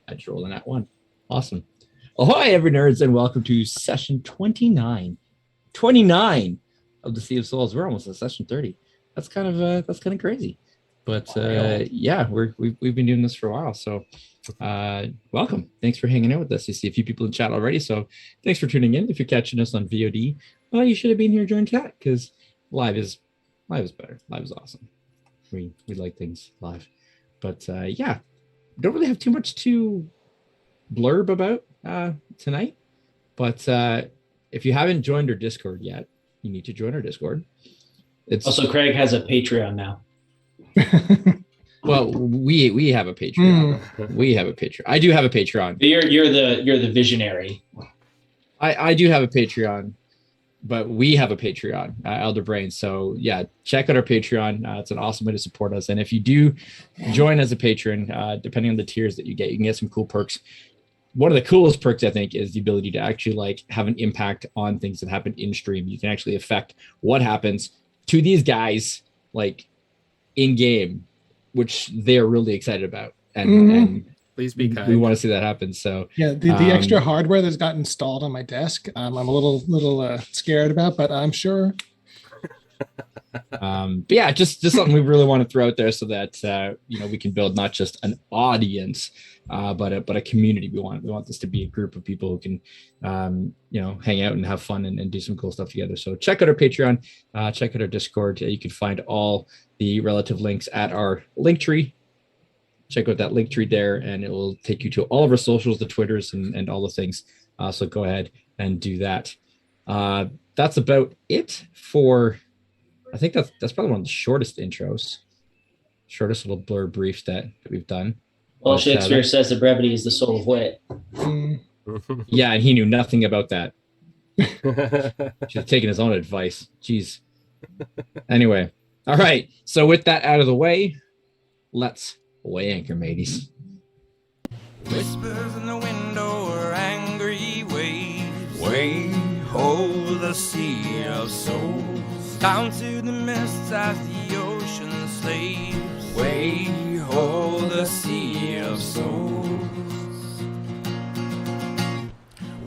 I just rolled an at 1. Awesome. Ahoy, every nerds, and welcome to session 29. 29 of the Sea of Souls. We're almost at session 30. That's kind of crazy. But yeah, we've been doing this for a while. So welcome. Thanks for hanging out with us. You see a few people in chat already. So thanks for tuning in. If you're catching us on VOD, well, you should have been here during chat because live is better. Live is awesome. We like things live. But yeah, don't really have too much to blurb about tonight. But if you haven't joined our Discord yet, you need to join our Discord. It's also Craig has a Patreon now. Well, we have a Patreon. We have a Patreon. I do have a Patreon. You're the visionary. I do have a Patreon, but we have a Patreon, Elder Brain. So yeah, check out our Patreon. It's an awesome way to support us. And if you do join as a patron, depending on the tiers that you can get some cool perks. One of the coolest perks, I think, is the ability to actually like have an impact on things that happen in stream. You can actually affect what happens to these guys like in game, which they're really excited about. And please be kind. We want to see that happen. So yeah, the extra hardware that's got installed on my desk, I'm a little scared about, but I'm sure. But yeah, just something we really want to throw out there so that we can build not just an audience, but a community. We want this to be a group of people who can hang out and have fun and do some cool stuff together. So check out our Patreon, check out our Discord. You can find all the relative links at our link tree. Check out that link tree there, and it will take you to all of our socials, the Twitters, and all the things. So go ahead and do that. That's about it for. I think that's probably one of the shortest intros, shortest little blur briefs that we've done. Well, Shakespeare says that brevity is the soul of wit. Yeah, and he knew nothing about that. Should have taken his own advice. Jeez. Anyway, all right. So with that out of the way, let's weigh anchor, mateys. Whispers in the window are angry waves. Way ho the sea of souls. Down to the mists as the ocean slaves. Way ho the sea of souls.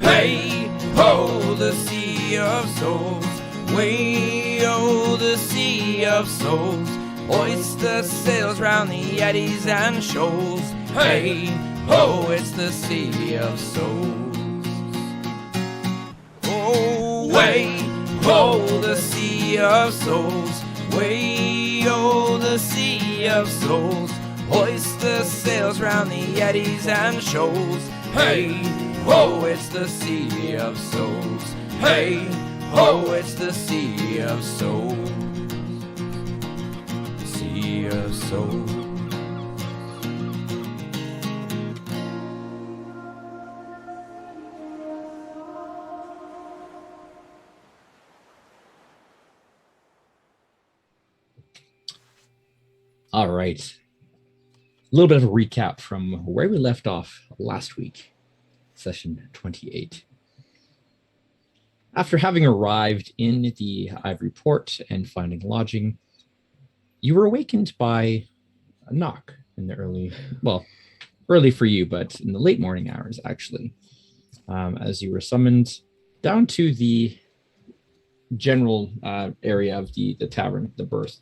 Hey ho the sea of souls. Way ho the sea of souls. Hoist the sails round the eddies and shoals. Hey ho, it's the sea of souls. Oh, way ho the sea of souls. Way oh the sea of souls. Hoist the sails round the eddies and shoals. Hey ho, it's the sea of souls. Hey ho, it's the sea of souls. Sea of souls. All right. A little bit of a recap from where we left off last week, session 28. After having arrived in the Ivory Port and finding lodging, you were awakened by a knock in the early for you, but in the late morning hours, actually, as you were summoned down to the general area of the tavern, the berth,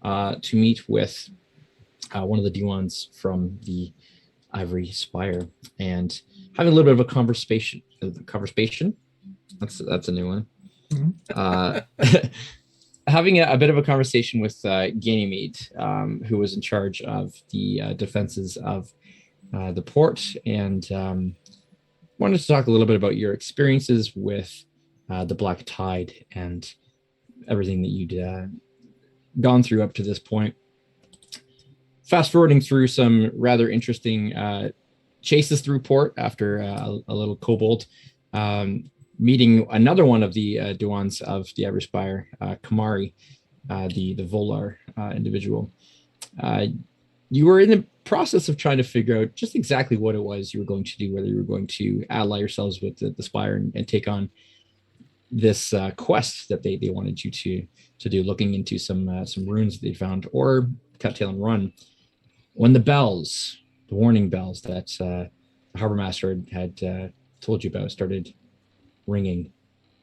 to meet with one of the Diwans from the Ivory Spire and having a little bit of a conversation. That's a new one. Mm-hmm. Having a bit of a conversation with Ganymede, who was in charge of the defenses of the port, and wanted to talk a little bit about your experiences with the Black Tide and everything that you'd gone through up to this point. Fast forwarding through some rather interesting chases through port after a little kobold, meeting another one of the Diwans of the Ivory Spire, Kamari, the Volar individual. You were in the process of trying to figure out just exactly what it was you were going to do, whether you were going to ally yourselves with the Spire and take on this quest that they wanted you to do, looking into some runes that they found, or cut tail and run. When the warning bells that harbor master had told you about started ringing,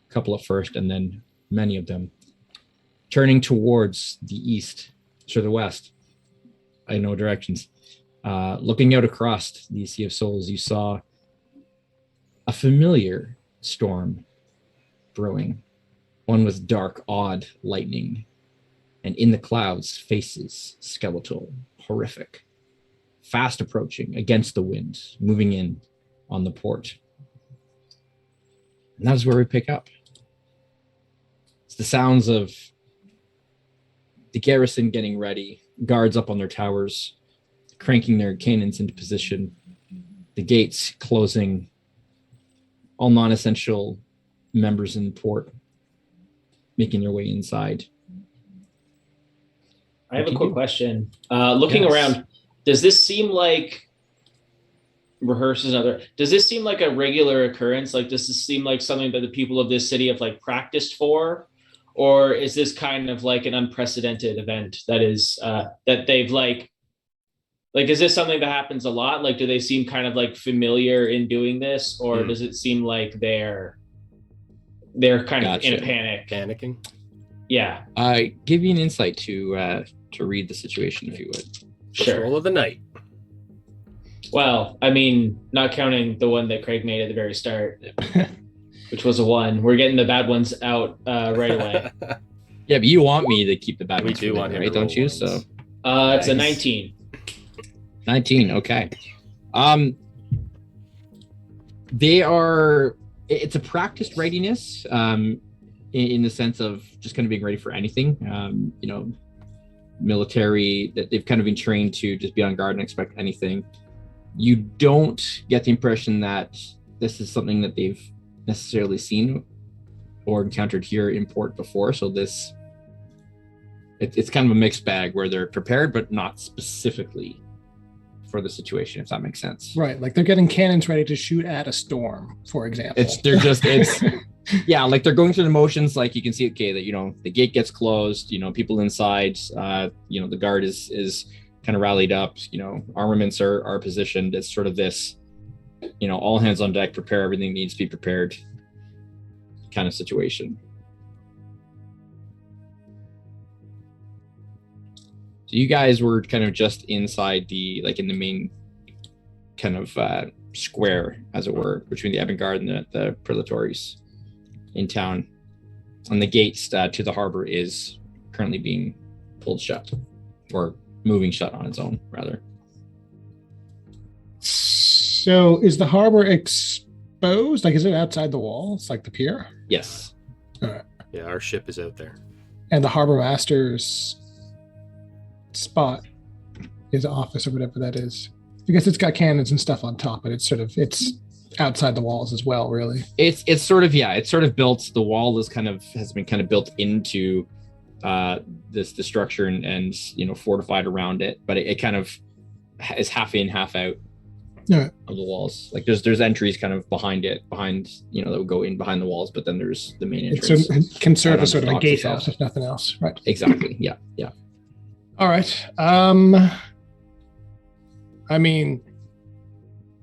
a couple at first, and then many of them turning towards the east or the west. I know directions. Looking out across the Sea of Souls, you saw a familiar storm brewing, one with dark, odd lightning, and in the clouds, faces, skeletal, horrific, fast approaching against the wind, moving in on the port. And that's where we pick up. It's the sounds of the garrison getting ready, guards up on their towers, cranking their cannons into position, the gates closing, all non-essential members in the port making their way inside. I have a quick question. Looking around, does this seem like does this seem like a regular occurrence? Like, does this seem like something that the people of this city have like practiced for? Or is this kind of like an unprecedented event that is that they've like is this something that happens a lot? Like, do they seem kind of like familiar in doing this, or does it seem like they're kind of in a panicking? Yeah. Give you an insight to read the situation, if you would. Sure. Roll of the night. Well, I mean, not counting the one that Craig made at the very start, which was a 1. We're getting the bad ones out right away. Yeah, but you want me to keep the bad We ones do for want later, him right? to roll Don't you? ones. So It's a 19. 19, okay. It's a practiced readiness, in the sense of just kind of being ready for anything. Military, that they've kind of been trained to just be on guard and expect anything. You don't get the impression that this is something that they've necessarily seen or encountered here in port before. So it's kind of a mixed bag where they're prepared, but not specifically for the situation, if that makes sense. Right, like they're getting cannons ready to shoot at a storm, for example. It's yeah, like they're going through the motions. Like you can see, okay, that the gate gets closed, people inside, the guard is kind of rallied up, armaments are positioned. It's sort of this, all hands on deck, prepare, everything needs to be prepared kind of situation. So you guys were kind of just inside in the main kind of square, as it were, between the Ebbing Guard and the Prelatories in town. And the gates to the harbor is currently being pulled shut, or moving shut on its own, rather. So is the harbor exposed? Like, is it outside the walls, like the pier? Yes. All right. Yeah, our ship is out there. And the harbor master's spot, his office or whatever that is, I guess it's got cannons and stuff on top, but it's outside the walls as well, really. It's sort of built. The wall has been kind of built into the structure and fortified around it, but it kind of is half in, half out of the walls. Like there's entries kind of behind that would go in behind the walls, but then there's the main entrance. It can serve as sort of a Docks gatehouse, itself. if nothing else, right? Exactly. Yeah. All right. I mean,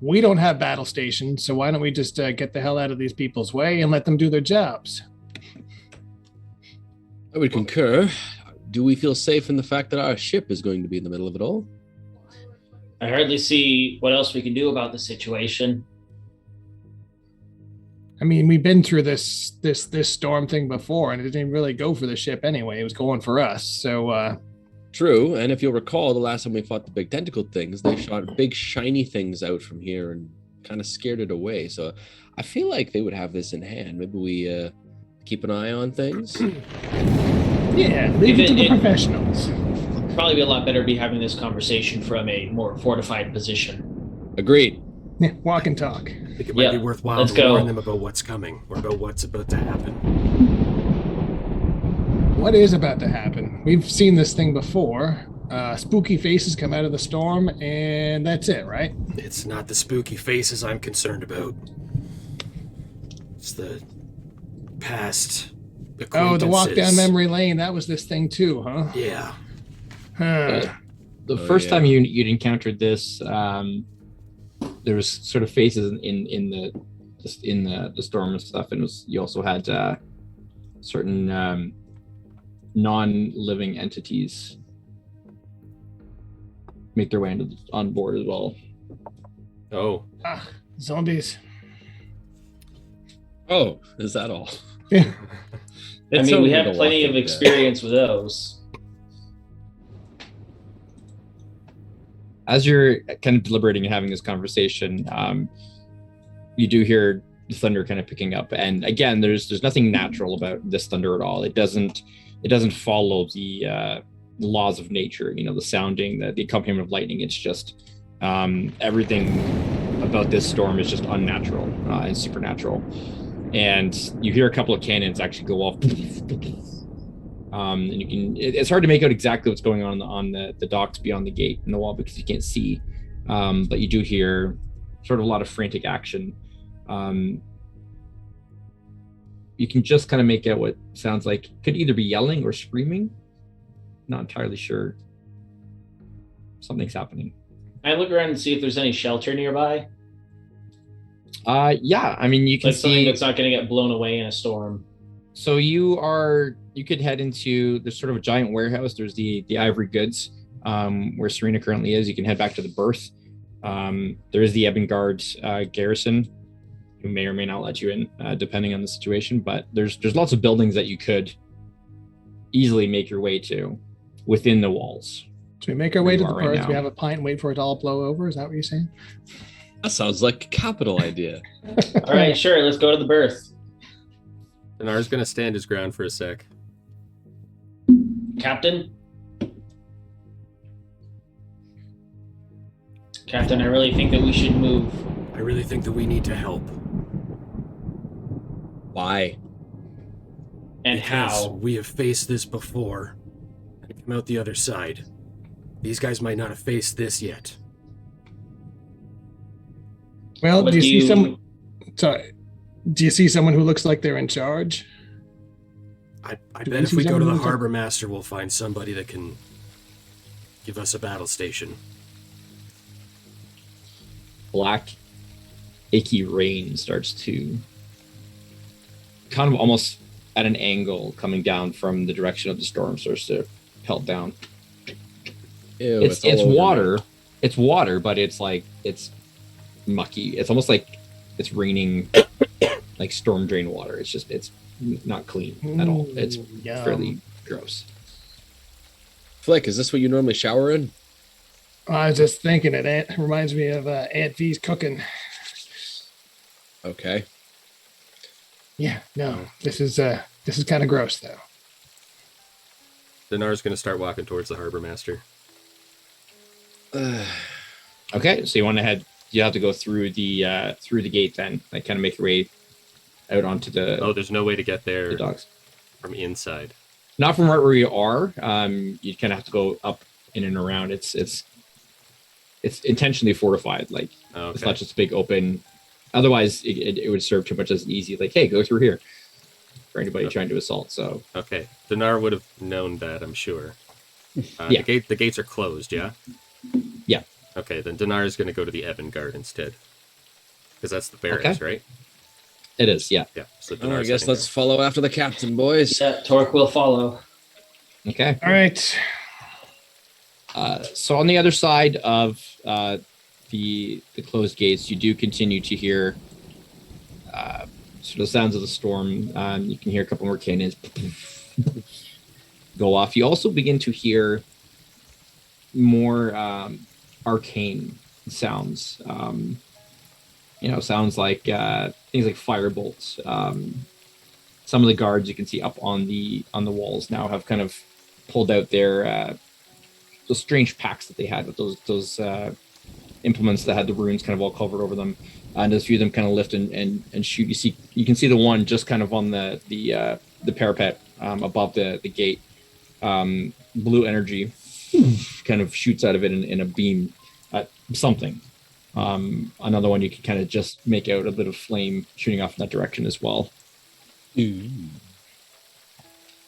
we don't have battle stations, so why don't we just get the hell out of these people's way and let them do their jobs? I would concur. Do we feel safe in the fact that our ship is going to be in the middle of it all? I hardly see what else we can do about the situation. I mean, we've been through this storm thing before, and it didn't really go for the ship anyway. It was going for us. So, True, and if you'll recall, the last time we fought the big tentacled things, they shot big shiny things out from here and kind of scared it away. So I feel like they would have this in hand. Maybe we keep an eye on things. yeah, leave it to the professionals. Probably be a lot better to be having this conversation from a more fortified position. Agreed. Yeah, walk and talk. I think it might be worthwhile let's to go. warn them about what's coming or about what's about to happen. What is about to happen? We've seen this thing before. Spooky faces come out of the storm, and that's it, right? It's not the spooky faces I'm concerned about. It's the past acquaintances. Oh, the walk down memory lane. That was this thing too, huh? Yeah. Huh. The first time you'd encountered this there was sort of faces in the storm and stuff, and you also had certain non-living entities make their way on board as well. Oh, Zombies. Oh, is that all? Yeah. I It's mean, we okay have to plenty walk of in experience with those. As you're kind of deliberating and having this conversation, you do hear the thunder kind of picking up. And again, there's nothing natural about this thunder at all. It doesn't follow the laws of nature. You know, the sounding, the accompaniment of lightning. It's just everything about this storm is just unnatural and supernatural. And you hear a couple of cannons actually go off. And you can, it's hard to make out exactly what's going on the docks beyond the gate and the wall because you can't see. But you do hear sort of a lot of frantic action. You can just kind of make out what sounds like could either be yelling or screaming. Not entirely sure. Something's happening. I look around and see if there's any shelter nearby. Yeah, I mean, you can Like something see that's not going to get blown away in a storm. So you could head into, there's sort of a giant warehouse. There's the Ivory Goods, where Serena currently is. You can head back to the berth. There is the Ebbing Guard garrison, who may or may not let you in, depending on the situation. But there's lots of buildings that you could easily make your way to within the walls. So we make our way to you the are right berth. now. We have a pint and wait for it to all blow over. Is that what you're saying? That sounds like a capital idea. All right, sure. Let's go to the berth. Dinar's gonna stand his ground for a sec. Captain? Captain, I really think that we should move. I really think that we need to help. Why? And Because how? we have faced this before and come out the other side. These guys might not have faced this yet. Well, What do you do see you- someone? Sorry. Do you see someone who looks like they're in charge? I Do bet we if see we go to someone the who's like- harbor master, we'll find somebody that can give us a battle station. Black, icky rain starts to kind of almost at an angle coming down from the direction of the storm, starts to pelt down. Ew, It's all over me. water. It's water, but it's like it's mucky. It's almost like it's raining like storm drain water. It's not clean at all. It's Ooh, yum. fairly gross. Flick, is this what you normally shower in? I was just thinking it reminds me of Aunt V's cooking. Okay. Yeah, no, this is kind of gross though. Dinar's gonna start walking towards the harbor master. Okay, so you want to head. You have to go through the gate then, like kind of make your way out onto the Oh, there's no way to get there the docks. from inside. Not from right where you are. You kind of have to go up in and around. It's intentionally fortified. Like Oh, it's okay. not just a big open. Otherwise, it would serve too much as an easy. Like, hey, go through here for anybody trying to assault. So Okay. Dinar would have known that, I'm sure. Yeah. The gates are closed, yeah? Yeah. Okay, then Dinar is going to go to the Ebbing Guard instead. Because that's the barracks, Okay. right? it is. Yeah. Yeah. So Oh, I Dinar's guess heading let's follow after the captain, boys. Yeah, Torque will follow. Okay. All right. So on the other side of the closed gates, you do continue to hear sort of sounds of the storm. You can hear a couple more cannons go off. You also begin to hear more arcane sounds. Sounds like things like fire bolts. Some of the guards you can see up on the walls now have kind of pulled out their those strange packs that they had with those implements that had the runes kind of all covered over them, and as a few of them kind of lift and shoot. You can see the one just kind of on the parapet above the gate. Blue energy kind of shoots out of it in a beam at something. Another one you can kind of just make out a bit of flame shooting off in that direction as well.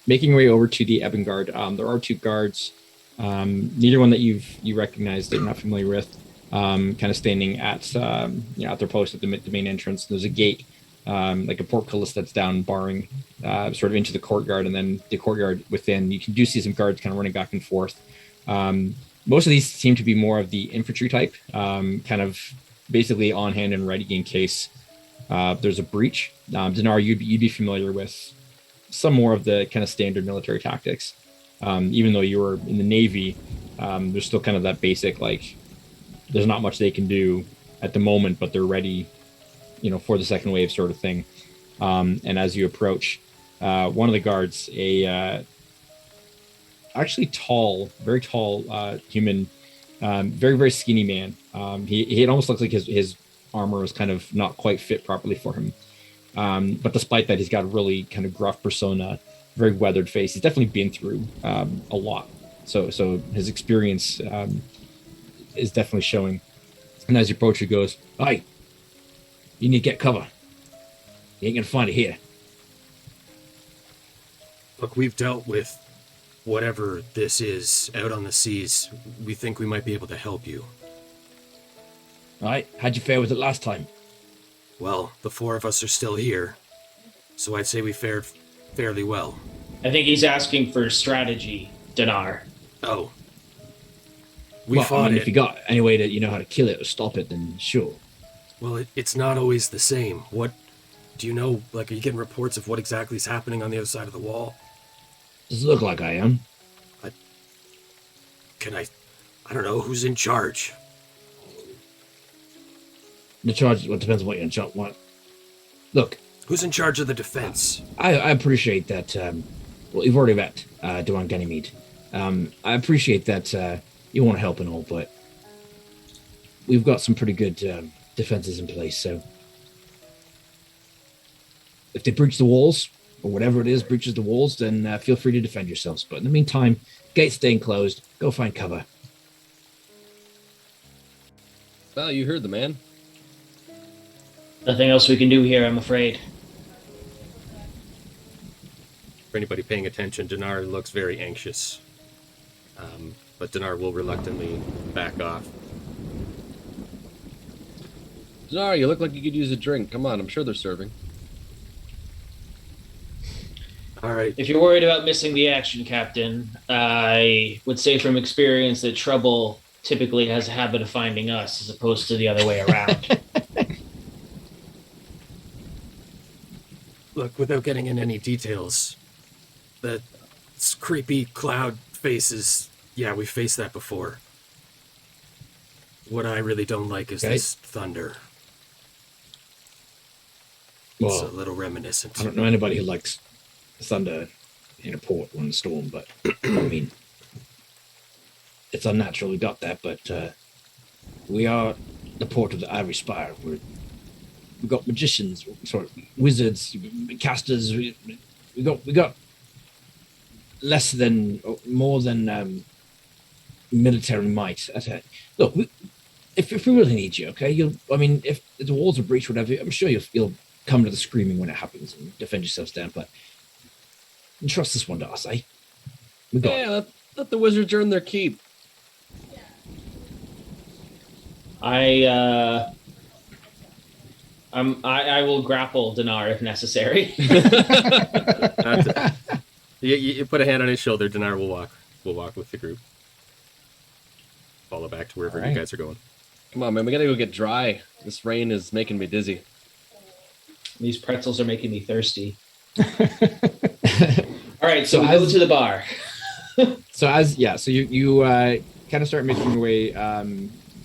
Making your way over to the Ebbing Guard, there are two guards. Neither one that you recognize, that you're not familiar with. kind of standing at at their post at the main entrance. There's a gate, like a portcullis that's down, barring sort of into the courtyard, and then the courtyard within. You do see some guards kind of running back and forth. Most of these seem to be more of the infantry type, kind of basically on hand and ready in case there's a breach. Dinar, you'd be familiar with some more of the kind of standard military tactics. Even though you were in the Navy, there's still kind of that basic, like, there's not much they can do at the moment, but they're ready, for the second wave sort of thing. And as you approach, one of the guards, actually tall, very tall human, very, very skinny man. It almost looks like his armor was kind of not quite fit properly for him. But despite that, he's got a really kind of gruff persona, very weathered face. He's definitely been through a lot. So his experience is definitely showing. And as you approach, he goes, "Hey, you need to get cover. You ain't gonna find it here." Look, we've dealt with whatever this is out on the seas. We think we might be able to help you. All right, how'd you fare with it last time? Well, the four of us are still here, so I'd say we fared fairly well. I think he's asking for strategy, Dinar. Oh. We fought if you got any way that you know how to kill it or stop it, then sure. Well, it's not always the same. What do you know? Like, are you getting reports of what exactly is happening on the other side of the wall? Does it look like I am? I don't know, who's in charge? The charge, well, depends on what you're in charge. What? Look. Who's in charge of the defense? I appreciate that. Well, you've already met Duan Ganymede. I appreciate that you want to help and all, but we've got some pretty good defenses in place. So if they breach the walls, or whatever it is breaches the walls, then feel free to defend yourselves. But in the meantime, gates staying closed. Go find cover. Well, you heard the man. Nothing else we can do here, I'm afraid. For anybody paying attention, Dinar looks very anxious. But Dinar will reluctantly back off. Dinar, you look like you could use a drink. Come on, I'm sure they're serving. All right. If you're worried about missing the action, Captain, I would say from experience that trouble typically has a habit of finding us as opposed to the other way around. Look, without getting into any details, the creepy cloud faces, yeah, we faced that before. What I really don't like is this thunder. It's a little reminiscent. I don't know anybody who likes thunder in a port or in a storm, but I mean, it's unnatural we got that, but we are the port of the Ivory Spire. We've got magicians, sort of wizards, casters. We got more than military might. Look, if we really need you, okay, if the walls are breached, whatever, I'm sure you'll come to the screaming when it happens and defend yourselves down. But trust this one to us, eh? We got it. Let the wizards earn their keep. I will grapple Dinar if necessary. You put a hand on his shoulder, Dinar will walk with the group. Follow back to wherever you guys are going. Come on, man, we gotta go get dry. This rain is making me dizzy. These pretzels are making me thirsty. All right, so we go to the bar. So you kind of start making your way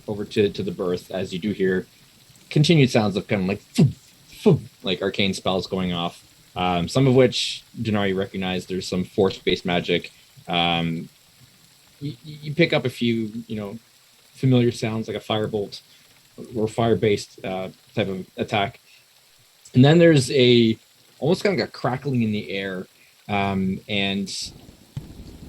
over to the berth as you do hear continued sounds of kind of like like arcane spells going off. Some of which Dinar you recognize. There's some force-based magic. You pick up a few, familiar sounds like a firebolt or fire-based type of attack. And then there's almost kind of like a crackling in the air, and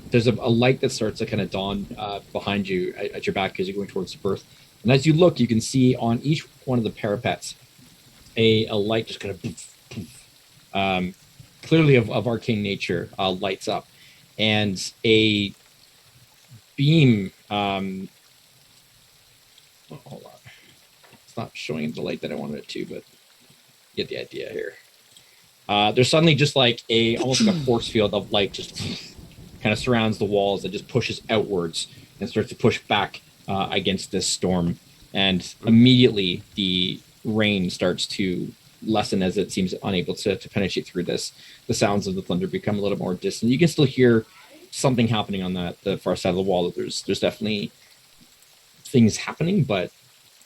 there's a light that starts to kind of dawn behind you at your back as you're going towards the berth. And as you look, you can see on each one of the parapets a light just kind of clearly of arcane nature lights up, and a beam Oh, hold on. It's not showing the light that I wanted it to, but you get the idea here. There's suddenly just like almost like a force field of light just kind of surrounds the walls and just pushes outwards and starts to push back against this storm. And immediately the rain starts to lessen as it seems unable to penetrate through this. The sounds of the thunder become a little more distant. You can still hear something happening on the far side of the wall. There's definitely things happening, but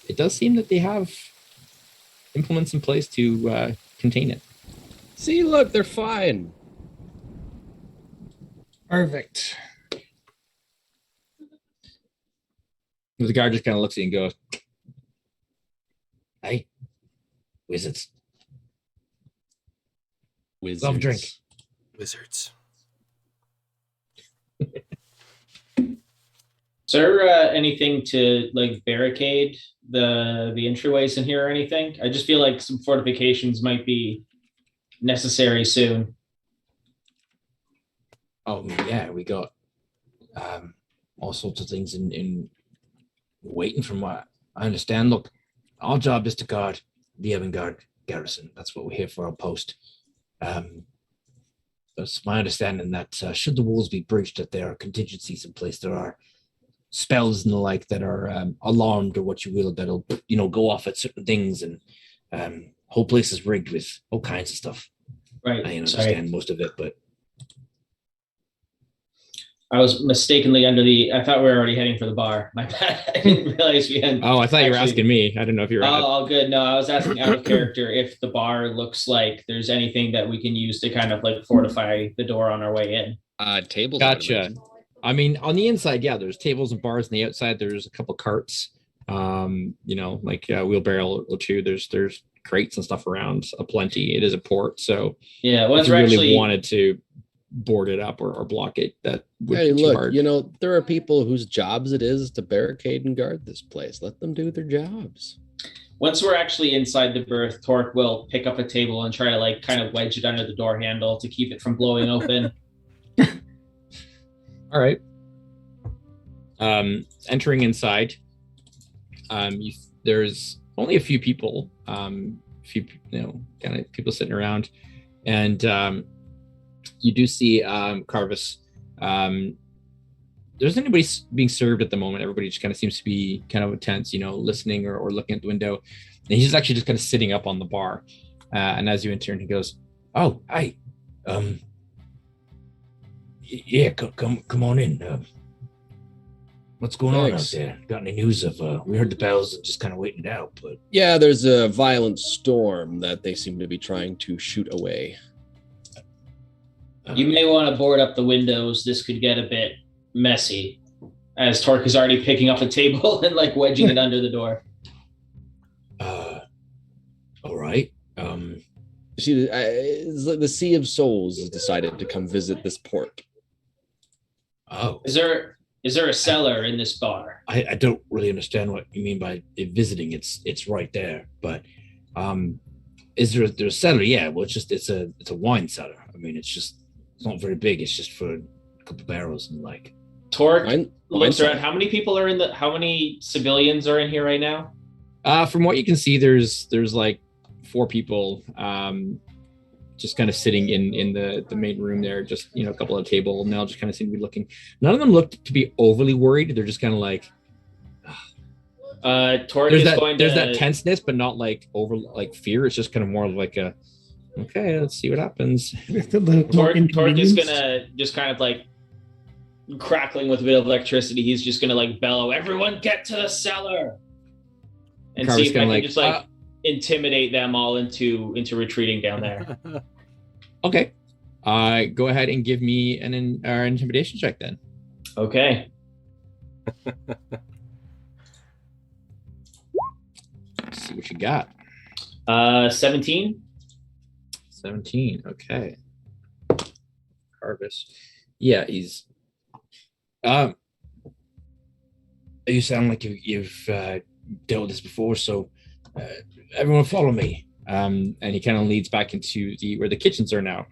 it does seem that they have implements in place to contain it. See, look, they're fine. Perfect. The guard just kind of looks at you and goes, "Hey, wizards. Wizards. Love drink." Wizards. Is there anything to like barricade the entryways in here or anything? I just feel like some fortifications might be necessary soon. Oh yeah, we got all sorts of things in waiting. From what I understand, look, our job is to guard the Ebbing Guard garrison. That's what we're here for, our post. It's my understanding that should the walls be breached, that there are contingencies in place. There are spells and the like that are alarmed or what you will, that'll go off at certain things, and whole place is rigged with all kinds of stuff. Right. I understand most of it, but I was mistakenly I thought we were already heading for the bar. My bad. I didn't realize we had. I thought you were asking me. I didn't know if you were. Oh, all good. No, I was asking out of character if the bar looks like there's anything that we can use to kind of like fortify the door on our way in. Tables. Gotcha. I mean, on the inside, yeah, there's tables and bars. On the outside, there's a couple carts. Like wheelbarrow or two. There's crates and stuff around aplenty. It is a port, so yeah. If you really wanted to board it up or block it, that would Hey, be too look, hard. there are people whose jobs it is to barricade and guard this place. Let them do their jobs. Once we're actually inside the berth, Torque will pick up a table and try to like kind of wedge it under the door handle to keep it from blowing open. All right. Entering inside, there's only a few people, kind of people sitting around, and you do see Carvis. There's anybody being served at the moment. Everybody just kind of seems to be kind of tense, listening or looking at the window. And he's actually just kind of sitting up on the bar. And as you enter, he goes, "Oh, hi. Yeah, come on in. What's going on out there? Got any news of? We heard the bells and just kind of waiting it out, but Yeah, there's a violent storm that they seem to be trying to shoot away. You may want to board up the windows. This could get a bit messy, as Torque is already picking up a table and like wedging it under the door. All right. You see, it's like the Sea of Souls has decided to come visit this port. Oh, Is there a cellar in this bar? I don't really understand what you mean by it visiting. It's right there, but is there's a cellar? Yeah, well, it's a wine cellar. I mean, it's not very big. It's just for a couple barrels and like. Torque Wine looks cellar. around. How many civilians are in here right now? From what you can see, there's like 4 people just kind of sitting in the main room there, just a couple of table, and they'll just kind of seem to be looking. None of them look to be overly worried. They're just kind of like Torque there's is going to that tenseness, but not like over like fear. It's just kind of more of like a okay, let's see what happens. Torque is gonna just kind of like crackling with a bit of electricity. He's just gonna like bellow, "Everyone get to the cellar!" And Carver's see if I can like, just like intimidate them all into retreating down there. Okay. Go ahead and give me an intimidation check then. Okay. Let's see what you got. 17. 17. Okay. Carvis. Yeah, he's. You sound like you've dealt with this before, so everyone follow me. And he kind of leads back into where the kitchens are now.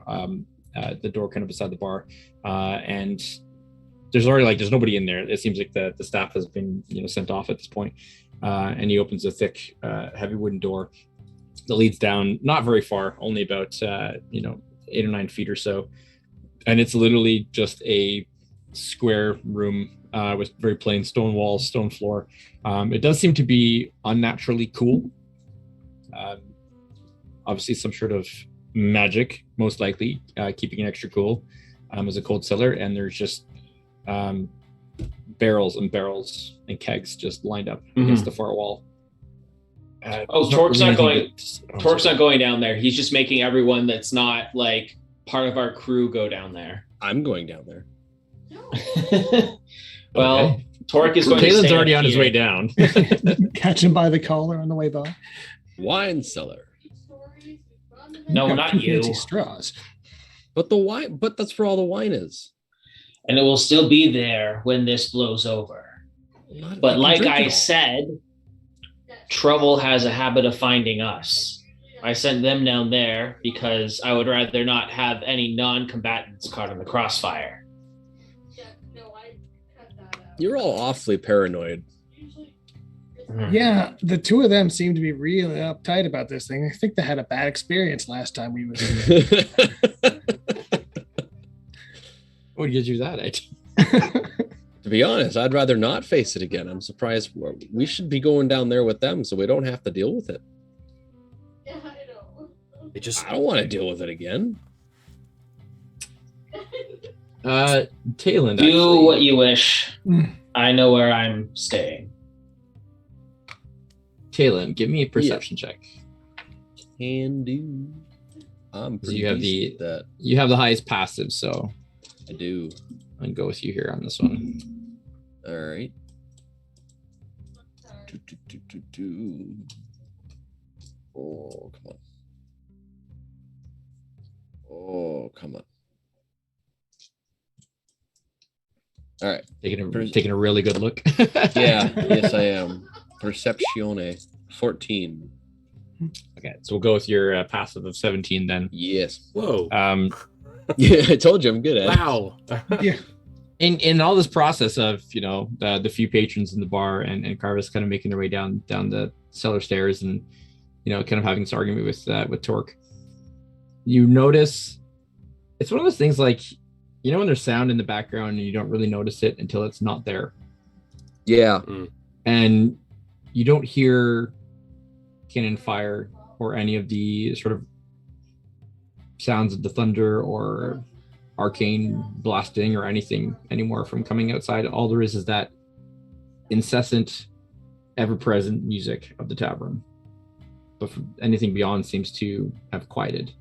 The door kind of beside the bar, and there's already there's nobody in there. It seems like the staff has been sent off at this point. and he opens a thick, heavy wooden door that leads down, not very far, only about 8 or 9 feet or so, and it's literally just a square room with very plain stone walls, stone floor. It does seem to be unnaturally cool. Obviously, some sort of magic, most likely, keeping it extra cool as a cold cellar, and there's just barrels and barrels and kegs just lined up against the far wall. Torque's not going. Torque's not going down there. He's just making everyone that's not like part of our crew go down there. I'm going down there. Well, Okay. Torque is going. Talen's to already on his way down. Catch him by the collar on the way by. Wine cellar. No, Got not two you. fancy straws. But the wine, but that's where all the wine is. And it will still be there when this blows over. But like I said, trouble has a habit of finding us. I sent them down there because I would rather not have any non-combatants caught in the crossfire. You're all awfully paranoid. Yeah, the two of them seem to be really uptight about this thing. I think they had a bad experience last time we was in there. What gives you that idea? To be honest, I'd rather not face it again. I'm surprised we should be going down there with them so we don't have to deal with it. I don't want to deal with it again. Talon, Do what you wish. I know where I'm staying. Talon, give me a perception check. Can do. I'm pretty You have decent at that. You have the highest passive, so I do. I'll go with you here on this one. All right. Oh, come on. Oh, come on. All right. Taking a really good look. Yeah, yes, I am. Perceptione 14. Okay, so we'll go with your passive of 17 then. Yes. Whoa. Yeah, I told you I'm good at it. Wow. Yeah. In all this process of the few patrons in the bar and Carvis kind of making their way down the cellar stairs and kind of having this argument with Torque, you notice it's one of those things like when there's sound in the background and you don't really notice it until it's not there. Yeah. And you don't hear cannon fire or any of the sort of sounds of the thunder or arcane blasting or anything anymore from coming outside. All there is that incessant, ever-present music of the tavern. But anything beyond seems to have quieted.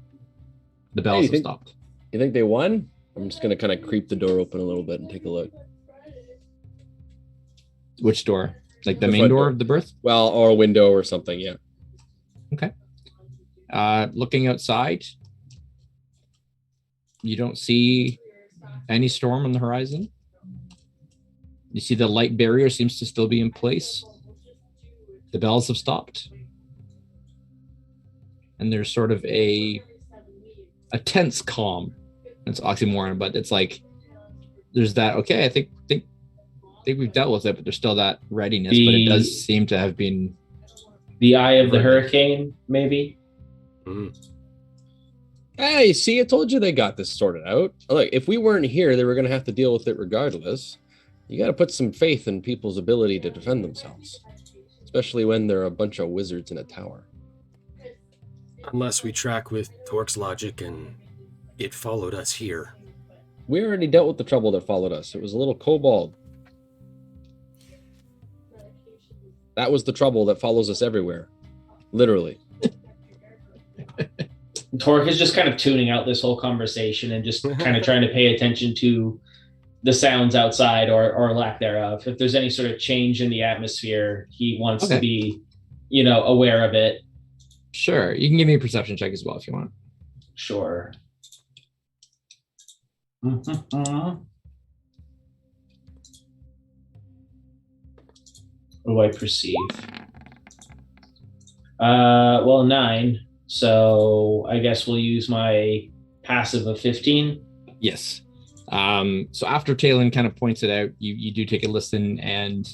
The bells have stopped. You think they won? I'm just going to kind of creep the door open a little bit and take a look. Which door? Like the main front door of the berth? Well, or a window or something, yeah. Okay. Looking outside, you don't see any storm on the horizon. You see the light barrier seems to still be in place. The bells have stopped. And there's sort of a tense calm. It's oxymoron, but it's like there's that, okay, I think we've dealt with it, but there's still that readiness, but it does seem to have been the eye of the hurricane, maybe. Hey, see, I told you they got this sorted out. Look, if we weren't here, they were going to have to deal with it regardless. You got to put some faith in people's ability to defend themselves, especially when they're a bunch of wizards in a tower. Unless we track with Torque's logic and it followed us here. We already dealt with the trouble that followed us. It was a little kobold. That was the trouble that follows us everywhere. Literally. Torque is just kind of tuning out this whole conversation and just kind of trying to pay attention to the sounds outside or lack thereof. If there's any sort of change in the atmosphere, he wants to be, aware of it. Sure. You can give me a perception check as well if you want. Sure. What do I perceive? 9. So I guess we'll use my passive of 15. Yes. So after Talon kind of points it out, you do take a listen, and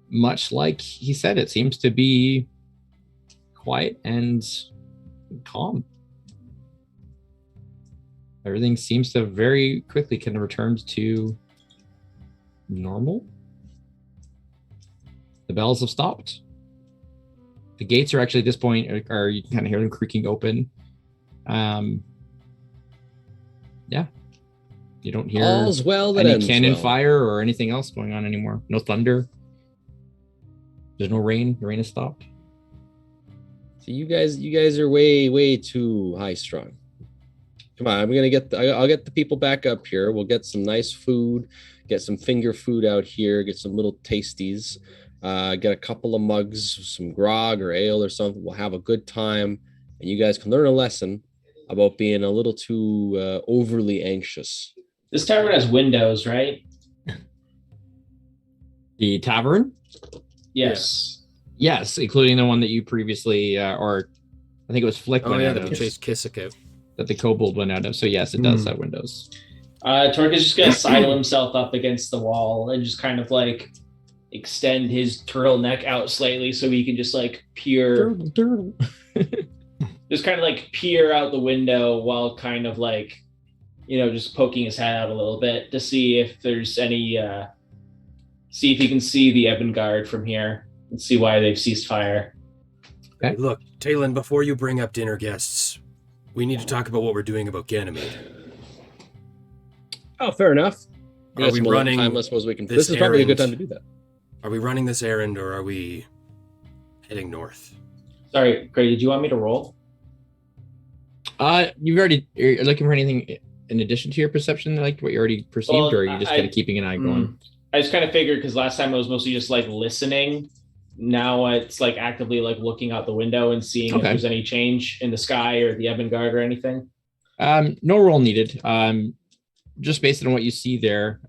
much like he said, it seems to be quiet and calm. Everything seems to very quickly kind of return to normal. The bells have stopped. The gates are actually at this point are you can kind of hear them creaking open. Yeah. You don't hear All's well that any ends cannon well. fire or anything else going on anymore. No thunder. There's no rain. The rain has stopped. So you guys are way too high strung. Come on, I'll get the people back up here. We'll get some nice food, get some finger food out here, get some little tasties, get a couple of mugs, some grog or ale or something. We'll have a good time, and you guys can learn a lesson about being a little too overly anxious. This tavern has windows, right? The tavern? Yes. Yes, including the one that you previously, or I think it was Flick went out that of, we chased Kissick out. that the kobold went out of. So yes, it does have windows. Torque is just gonna sidle himself up against the wall and just kind of like extend his turtleneck out slightly so he can just like peer, just kind of like peer out the window while kind of like, just poking his head out a little bit to see if there's any, see if he can see the Ebbing Guard from here and see why they've ceased fire. Okay. Look, Talon, before you bring up dinner guests, we need to talk about what we're doing about Ganymede. Oh, fair enough. Are we running time? I suppose we can. this This is probably a good time errand? to do that. Are we running this errand or are we heading north? Sorry, Gray, did you want me to roll? You're looking for anything in addition to your perception, like what you already perceived, Well, or are you just kind of keeping an eye going? I just kind of figured because last time I was mostly just like listening. Now it's like actively like looking out the window and seeing if there's any change in the sky or the Ebbing Guard or anything. No roll needed. Just based on what you see there,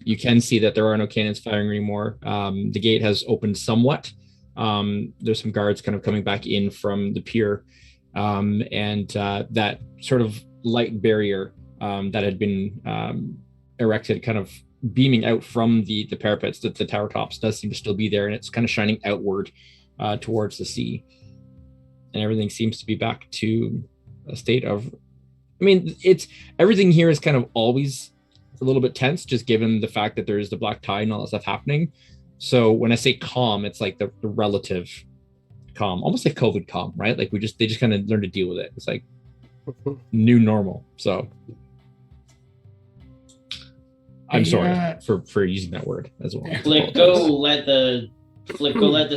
you can see that there are no cannons firing anymore. The gate has opened somewhat. There's some guards kind of coming back in from the pier, and that sort of light barrier that had been erected, kind of beaming out from the parapets, that the tower tops, does seem to still be there, and it's kind of shining outward towards the sea, and everything seems to be back to a state of, it's everything here is kind of always a little bit tense, just given the fact that there is the black tide and all that stuff happening. So when I say calm, it's like the relative calm, almost like COVID calm, right? Like they just kind of learn to deal with it. It's like new normal. So I'm sorry for using that word as well. Flick, go let the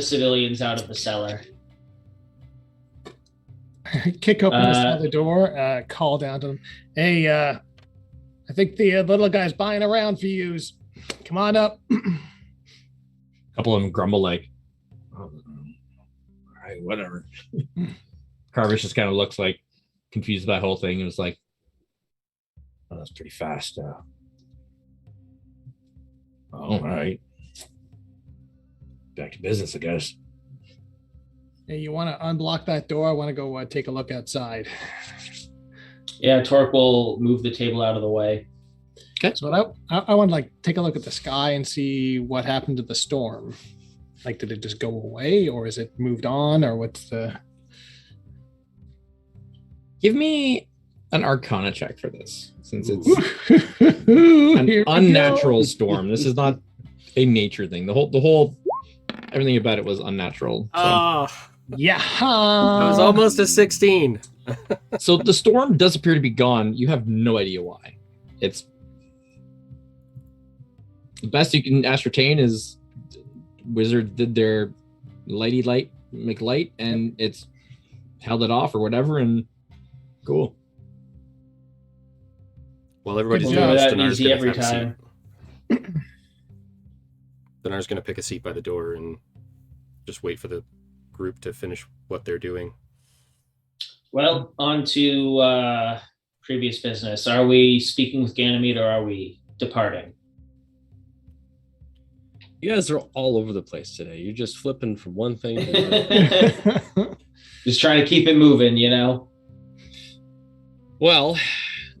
civilians out of the cellar. Kick open the side of the door, call down to them. Hey, I think the little guy's buying around for yous. Come on up. A couple of them grumble like, oh, all right, whatever. Carvish just kind of looks like confused by the whole thing and was like, oh, that's pretty fast. All right. Back to business, I guess. Hey, you want to unblock that door? I want to go take a look outside. Yeah, Torque will move the table out of the way. Okay. So I want to take a look at the sky and see what happened to the storm. Like, did it just go away, or is it moved on, or what's the? Give me an Arcana check for this, since it's An an unnatural storm. This is not a nature thing. The whole everything about it was unnatural. So. Yeah. I was almost a 16. So the storm does appear to be gone. You have no idea why. It's the best you can ascertain is Wizard did their light make light, and it's held it off or whatever, and cool. Well, everybody's Good doing job. this. That Dinar's easy gonna every have a seat. time. Dinar's going to pick a seat by the door and just wait for the group to finish what they're doing. Well, on to previous business. Are we speaking with Ganymede or are we departing? You guys are all over the place today. You're just flipping from one thing to another. Just trying to keep it moving, Well,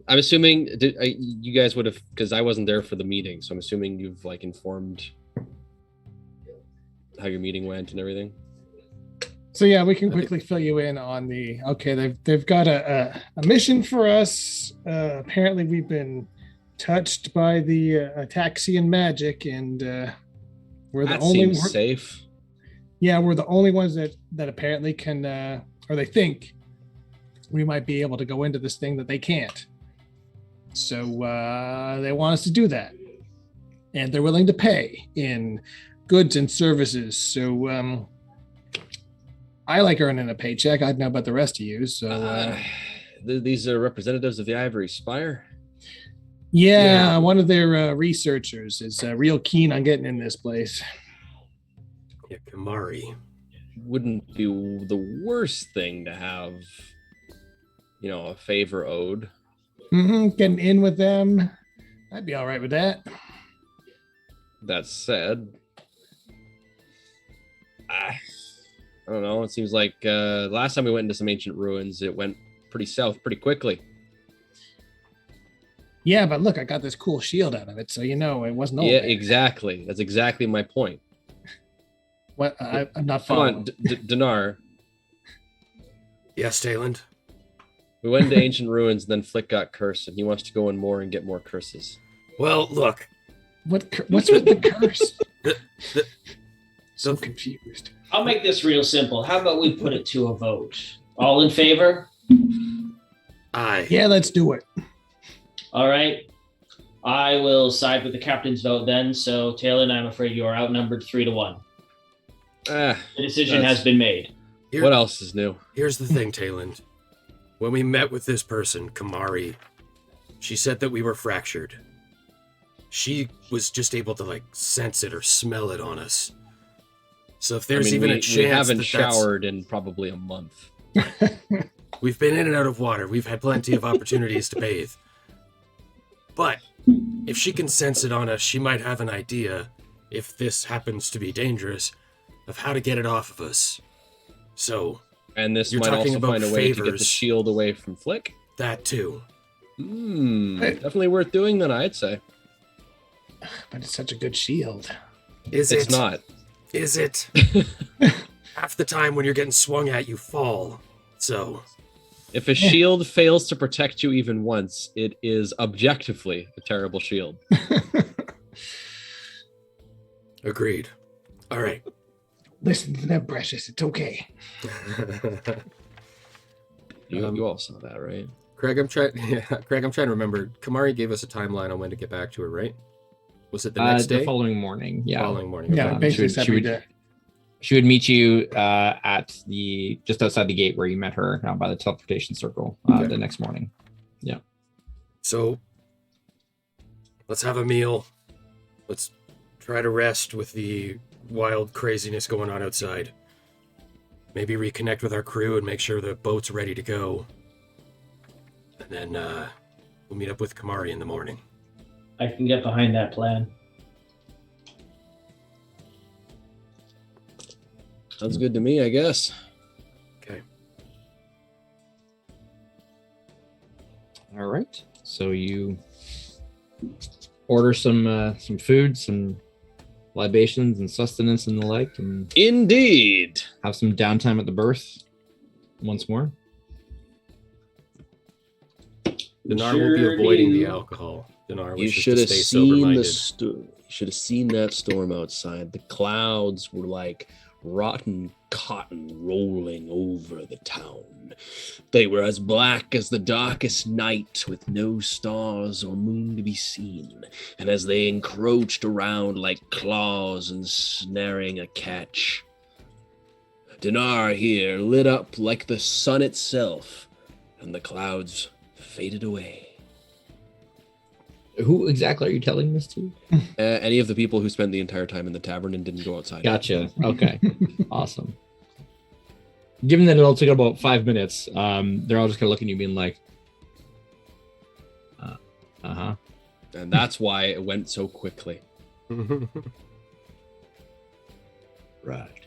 I'm assuming you guys would have, because I wasn't there for the meeting, so I'm assuming you've informed how your meeting went and everything? So yeah, we can quickly fill you in on the they've got a mission for us. Apparently we've been touched by the Ataxian magic, and we're the That only seems safe. Yeah, we're the only ones that apparently can or they think we might be able to go into this thing that they can't. So they want us to do that. And they're willing to pay in goods and services. So I like earning a paycheck. I don't know about the rest of you. So These are representatives of the Ivory Spire. yeah, one of their researchers is real keen on getting in this place. Yeah, Kamari. Wouldn't be the worst thing to have, a favor owed. Getting in with them. I'd be all right with that. That said, I don't know. It seems like last time we went into some ancient ruins, it went pretty south pretty quickly. Yeah, but look, I got this cool shield out of it, so it wasn't all Yeah, bad. exactly. That's exactly my point. What? I'm not Come following. on, Dinar. Yes, Tayland. We went into ancient ruins, and then Flick got cursed, and he wants to go in more and get more curses. Well, look. What's with the curse? So confused. I'll make this real simple. How about we put it to a vote? All in favor? Aye. Yeah, let's do it. All right. I will side with the captain's vote then. So, Talon, I'm afraid you are outnumbered 3-1. Ah, The decision That's- has been made. what else is new? Here's the thing, Tayland. When we met with this person, Kamari, she said that we were fractured. She was just able to sense it or smell it on us. So if there's even a chance we haven't that showered in probably a month. we've been in and out of water. We've had plenty of opportunities to bathe. But if she can sense it on us, she might have an idea, if this happens to be dangerous, of how to get it off of us. So And this You're might talking also about find a way to get the favors. shield away from Flick. that too. Definitely worth doing then, I'd say. But it's such a good shield. It's not. Is it? Half the time when you're getting swung at, you fall. So If a shield fails to protect you even once, it is objectively a terrible shield. agreed. All right. Listen to them, Precious. It's okay. You all saw that, right? Craig, I'm trying to remember. Kamari gave us a timeline on when to get back to her, right? Was it the next day? The following morning. Yeah. Following morning. Yeah, okay. basically she every would- day. She would meet you at just outside the gate where you met her by the teleportation circle Okay. the next morning. So let's have a meal. Let's try to rest with the wild craziness going on outside. Maybe reconnect with our crew and make sure the boat's ready to go. And then we'll meet up with Kamari in the morning. I can get behind that plan. Sounds good to me, I guess. Okay. All right. So you order some food, some libations and sustenance and the like, and Indeed. have some downtime at the berth once more. Dinar will be Sure avoiding do. the alcohol. Dinar You wishes should to have stay seen sober-minded. you should have seen that storm outside. The clouds were like rotten cotton rolling over the town. They were as black as the darkest night, with no stars or moon to be seen. And as they encroached around like claws ensnaring a catch, Dinar here lit up like the sun itself, and the clouds faded away. Who exactly are you telling this to? Any of the people who spent the entire time in the tavern and didn't go outside. Gotcha. Okay. Awesome. Given that it all took about 5 minutes, they're all just kind of looking at you being like, uh-huh. And that's why it went so quickly. Right.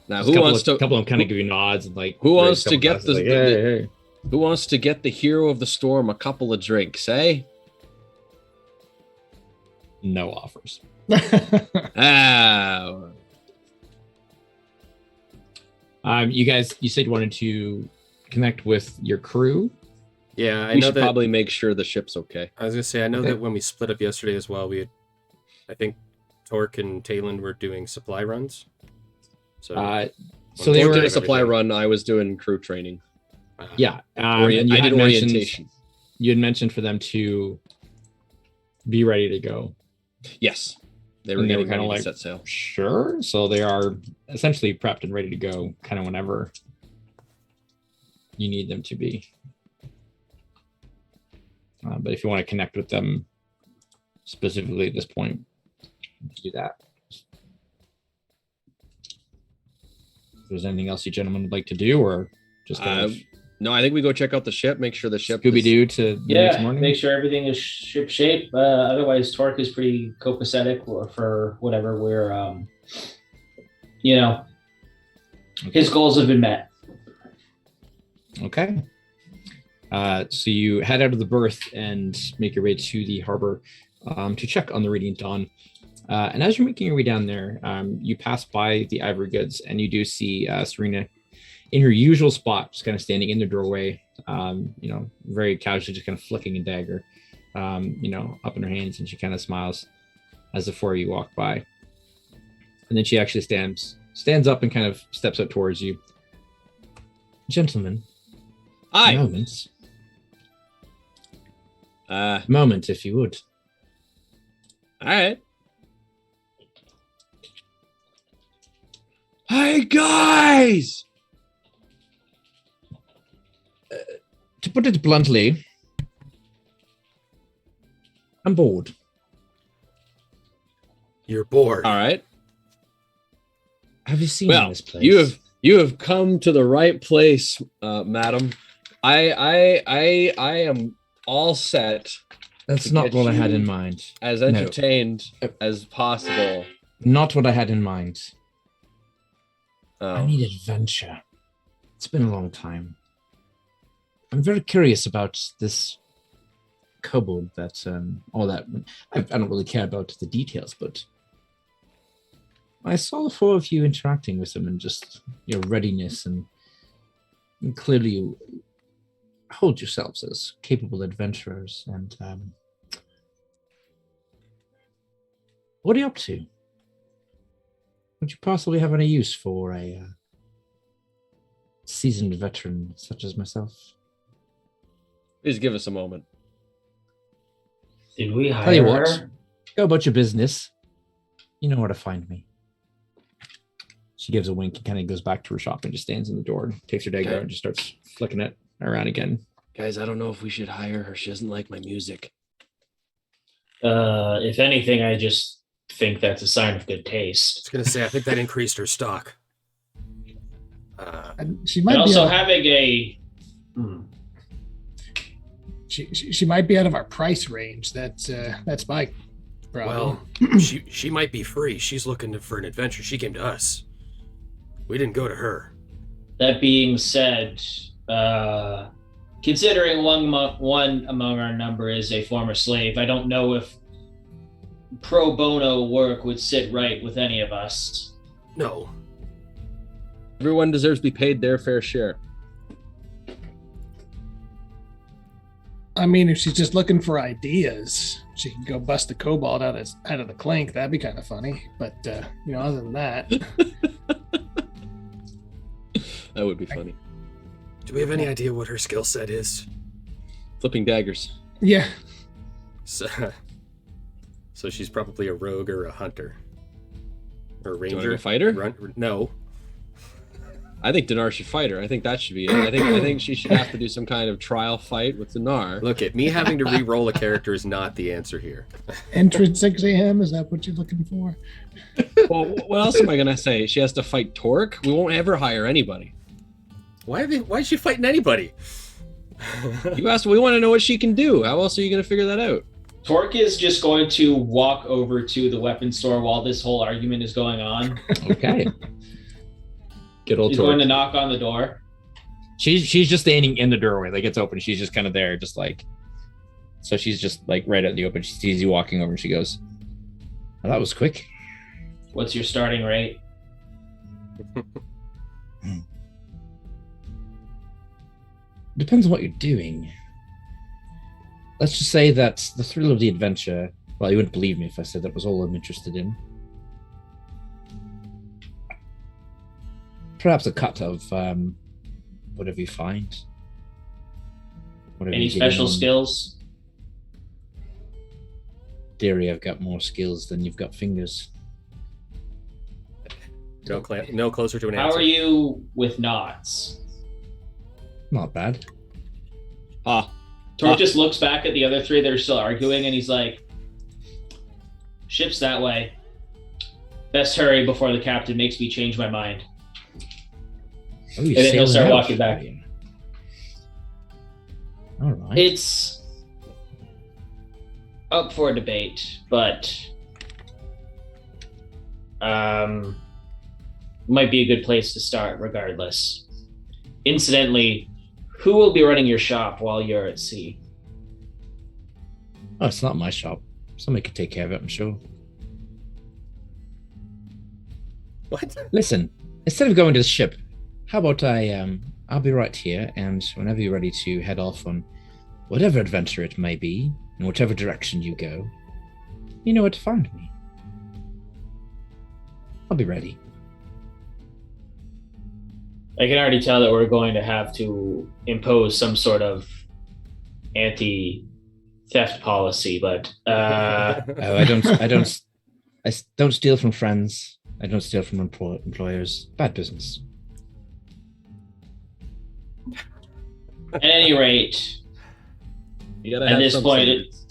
Now, A who wants to couple of them kind of give you nods and like, who raise wants a to couple get glasses, the- like, hey. who wants to get the hero of the storm a couple of drinks, eh? No offers. Ah, You said you wanted to connect with your crew. Yeah, I We know should that. probably make sure the ship's okay. I was gonna say I know Okay. that when we split up yesterday as well, I think Torque and Talon were doing supply runs. So So they Torque were, did a supply everything. run. I was doing crew training. yeah. I and you did had mentioned, orientation. you had mentioned for them to be ready to go. Yes, they were And they were getting kinda ready to like- set sail. Sure. So they are essentially prepped and ready to go, kind of whenever you need them to be. But if you want to connect with them specifically at this point, do that. If there's anything else you gentlemen would like to do, or just kind of No, I think we go check out the ship. Make sure the ship. Scooby is- Doo to the next Yeah, morning? make sure everything is ship shape. Otherwise, Torque is pretty copacetic for whatever we're, his goals have been met. Okay. So you head out of the berth and make your way to the harbor to check on the Radiant Dawn. And as you're making your way down there, you pass by the Ivory Goods and you do see Serena in her usual spot, just kind of standing in the doorway, very casually, just kind of flicking a dagger, up in her hands, and she kind of smiles as the four of you walk by. And then she actually stands up and kind of steps out towards you. Gentlemen, Aye. Moment, if you would. All right. Hey guys. To put it bluntly, I'm bored. You're bored. All right. Have you seen Well, this place? you have come to the right place, madam. I am all set, That's to not get what I had you- in mind. as entertained as possible. Not what I had in mind. I Oh. need adventure. It's been a long time. I'm very curious about this kobold that all that. I don't really care about the details, but I saw the four of you interacting with him and just your readiness and clearly you hold yourselves as capable adventurers. And what are you up to? Would you possibly have any use for a seasoned veteran such as myself? Please give us a moment. Did we hire Tell you what, her? go about your business. You know where to find me. She gives a wink and kind of goes back to her shop and just stands in the door, takes her dagger out and just starts flicking it around again. Guys, I don't know if we should hire her. She doesn't like my music. If anything, I just think that's a sign of good I taste. was gonna say I think that increased her stock. And she And might be also out, having a she might be out of our price range. That's my problem. Well, she might be free. She's looking for an adventure. She came to us. We didn't go to her. that being said, considering one among our number is a former slave, I don't know if pro bono work would sit right with any of us. No. Everyone deserves to be paid their fair share. I mean, if she's just looking for ideas, she can go bust the kobold out of the clink. That'd be kind of funny. But other than that, That would be funny. Do we have any idea what her skill set is? Flipping daggers. yeah, So, so she's probably a rogue or a hunter. Or a Do you wanna ranger. go fighter? No. I think Dinar should fight her. I think that should be it. I think she should have to do some kind of trial fight with Dinar. Look, at me having to re-roll a character is not the answer here. entrance 6 a.m. Is that what you're looking for? Well, what else am I gonna say? She has to fight Torque. We won't ever hire anybody. Why is she fighting anybody? You asked. We want to know what she can do. How else are you gonna figure that out? Torque is just going to walk over to the weapon store while this whole argument is going on. Okay. Good old He's going to Torque. knock on the door. She's just standing in the doorway, like it's open. She's just kind of there, just like. So she's just like right out in the open. She sees you walking over and she goes, well, that was quick. What's your starting rate? Depends on what you're doing. Let's just say that the thrill of the adventure, well, you wouldn't believe me if I said that was all I'm interested in. Perhaps a cut of whatever you find. Whatever Any you get special in on. skills? Theory, I've got more skills than you've got fingers. No closer to an How answer. are you with knots? Not bad. Torque just looks back at the other three that are still arguing, and he's like, "Ship's that way. Best hurry before the captain makes me change my mind." Oh, you And then he'll sailing start out, walking back. are you? All right. It's up for debate, but might be a good place to start regardless. Incidentally, who will be running your shop while you're at sea? Oh, it's not my shop. Somebody could take care of it, I'm sure. What? Listen, instead of going to the ship, how about I'll be right here, and whenever you're ready to head off on whatever adventure it may be, in whichever direction you go, you know where to find me. I'll be ready. I can already tell that we're going to have to impose some sort of anti-theft policy, but Oh, I don't steal from friends. I don't steal from employers. Bad business. at any rate, You gotta at have this some point, standards.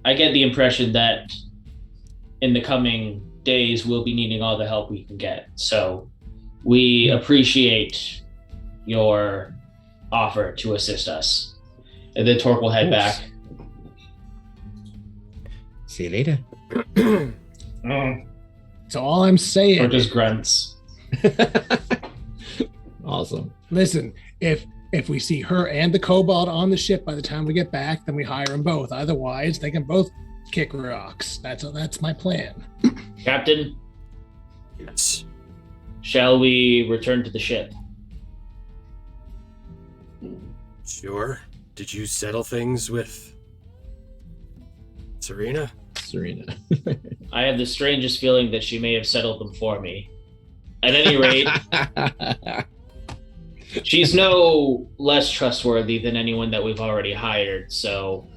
I get the impression that in the coming days we'll be needing all the help we can get. So we appreciate your offer to assist us. And then Torque will head back. See you later. So all I'm saying, Torque just grunts. Awesome. listen, if we see her and the kobold on the ship by the time we get back, then we hire them both. Otherwise, they can both kick rocks. That's my plan. Captain, Yes. shall we return to the ship? Sure. Did you settle things with Serena? Serena. I have the strangest feeling that she may have settled them for me. At any rate, she's no less trustworthy than anyone that we've already hired, so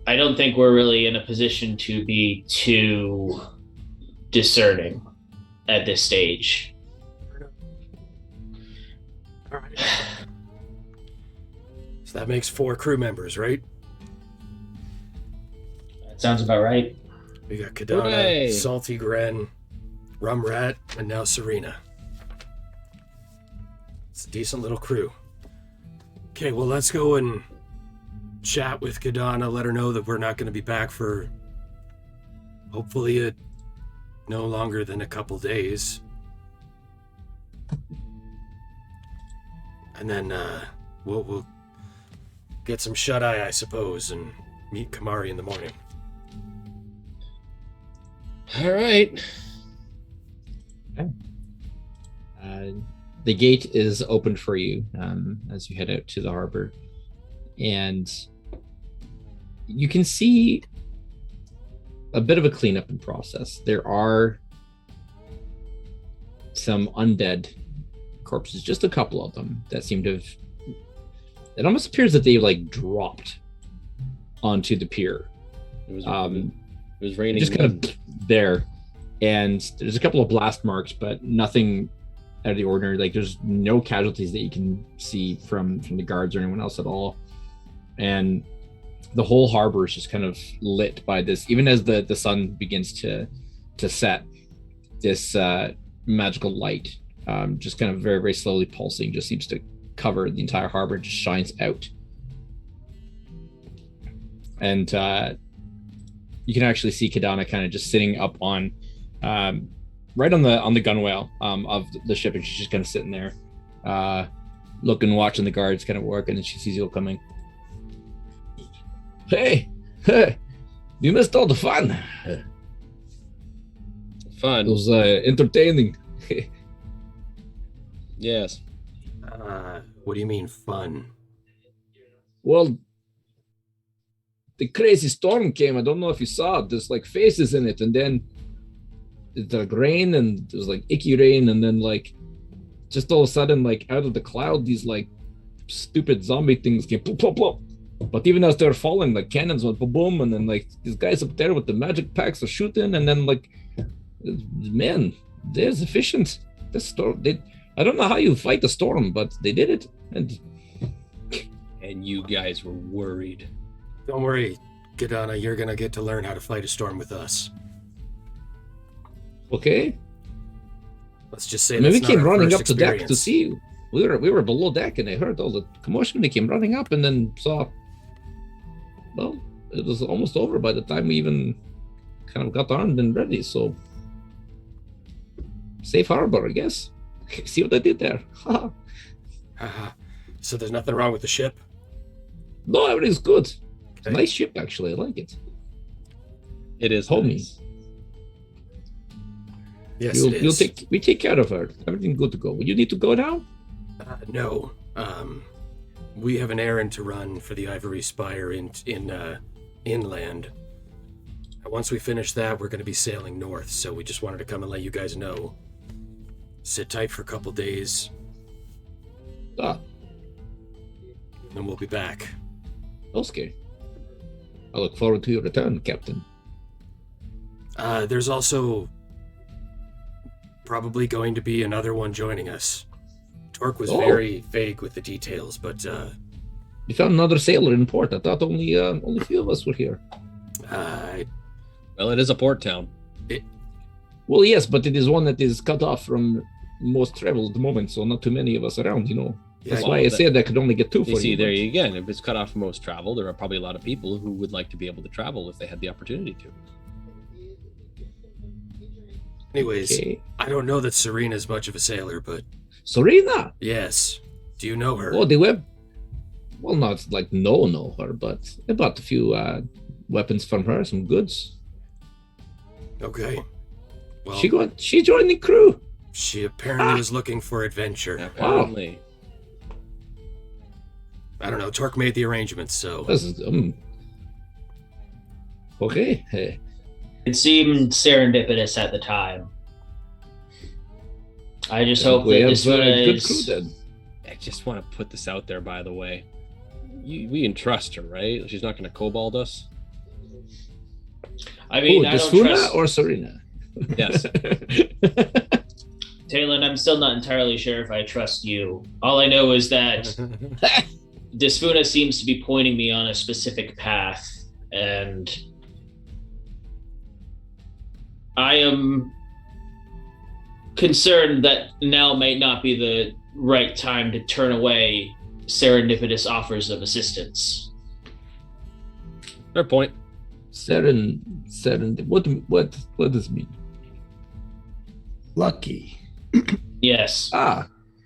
I don't think we're really in a position to be too discerning at this stage. All right. So that makes 4 crew members, right? That sounds about right. We got Kadana, Hooray. Salty Gren, Rum Rat, and now Serena. It's a decent little crew. Okay, well, let's go and chat with Kadana, let her know that we're not going to be back for hopefully no longer than a couple days. And then we'll get some shut-eye, I suppose, and meet Kamari in the morning. All right. The gate is open for you as you head out to the harbor, and you can see a bit of a cleanup in process. There are some undead corpses, just a couple of them that seem to have. It almost appears that they like dropped onto the pier. It was raining. Just kind of there, and there's a couple of blast marks, but nothing out of the ordinary. Like there's no casualties that you can see from the guards or anyone else at all, and the whole harbor is just kind of lit by this. Even as the sun begins to set, this magical light, just kind of very, very slowly pulsing, just seems to cover the entire harbor. Just shines out, and you can actually see Kadana kind of just sitting up on right on the gunwale of the ship, and she's just kind of sitting there looking, watching the guards kind of work, and then she sees you all coming. Hey, you missed all the fun. It Fun. was entertaining. Yes. What do you mean fun? Well, the crazy storm came. I don't know if you saw it. There's like faces in it, and then it's like rain, and there's like icky rain, and then like just all of a sudden, like out of the cloud, these like stupid zombie things came plop, plop, plop. But even as they're falling, like cannons went boom, boom, and then like these guys up there with the magic packs are shooting, and then like, man, they're efficient. The storm. I don't know how you fight the storm, but they did it, and you guys were worried. Don't worry, Gadana, you're gonna get to learn how to fight a storm with us. okay. Let's just say I mean, we that's came not our running first up to deck to experience. see you. We were below deck, and I heard all the commotion. They came running up, and then saw. Well, it was almost over by the time we even kind of got armed and ready. So, safe harbor, I guess. See what I did there? Haha. So there's nothing wrong with the ship? No, everything's good. It's a Okay. nice ship, actually. I like it. It is Homie. nice. Yes, it is. We take care of her. Everything good to go. You need to go now? No. We have an errand to run for the Ivory Spire inland. Once we finish that, we're going to be sailing north, so we just wanted to come and let you guys know. Sit tight for a couple days, Ah, and we'll be back. okay. I look forward to your return, Captain. There's also probably going to be another one joining us. Torque was Oh. very vague with the details, but We found another sailor in port. I thought only a few of us were here. Well, it is a port town. Well, yes, but it is one that is cut off from most travel at the moment, so not too many of us around, you know. That's Yeah, why I said I could only get two for You see, there but- you again. If it's cut off from most travel, there are probably a lot of people who would like to be able to travel if they had the opportunity to. anyways, Okay. I don't know that Serena's much of a sailor, but Serena! yes. Do you know her? Oh, they were... Well, not like know her, but I bought a few weapons from her, some goods. Okay. Well, She joined the crew. she apparently was looking for adventure. Apparently. I don't know. Torque made the arrangements, so This is, okay. Hey. It seemed serendipitous at the time. I just hope we that have this a one good is. crew then. I just want to put this out there, by the way. We can trust her, right? She's not going to kobold us. I mean, Who, I don't Desfuna trust or Serena? Yes. Talon. I'm still not entirely sure if I trust you. All I know is that Desfuna seems to be pointing me on a specific path, and I am concerned that now may not be the right time to turn away serendipitous offers of assistance. Fair point. What does it mean? Lucky. Yes.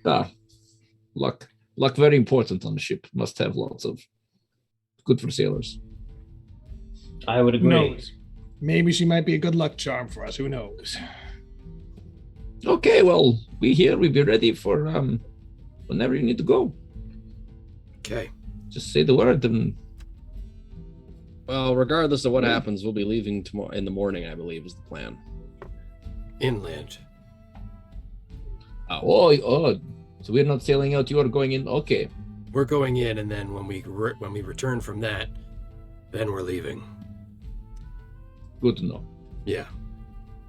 Luck very important on the ship. Must have lots of good for sailors. I would Who agree. knows? Maybe she might be a good luck charm for us. Who knows? Okay, well, we'll be ready for whenever you need to go. okay. Just say the word and Well, regardless of what happens, we'll be leaving tomorrow in the morning, I believe, is the plan. Inland. oh, so we're not sailing out, you are going in. Okay. We're going in, and then when we return from that, then we're leaving. Good to know. Yeah.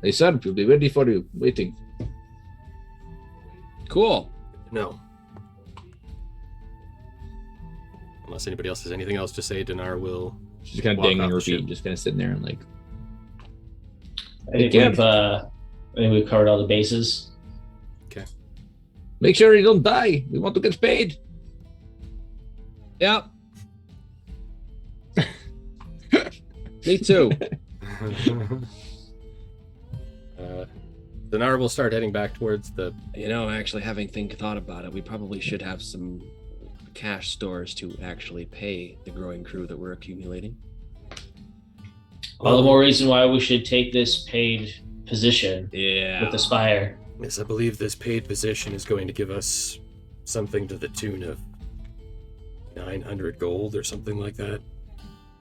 Hey sir, we'll be ready for you. Waiting. Cool. No. Unless anybody else has anything else to say, Dinar will. She's kind of Walk dangling off her the feet, ship. just kind of sitting there and like, I think we've covered all the bases. make sure you don't die. We want to get paid. Yep. Me too. Dinar will start heading back towards the. You know, actually, having thought about it, we probably should have some cash stores to actually pay the growing crew that we're accumulating. All the more reason why we should take this paid position Yeah. with the Spire. Yes, I believe this paid position is going to give us something to the tune of 900 gold or something like that.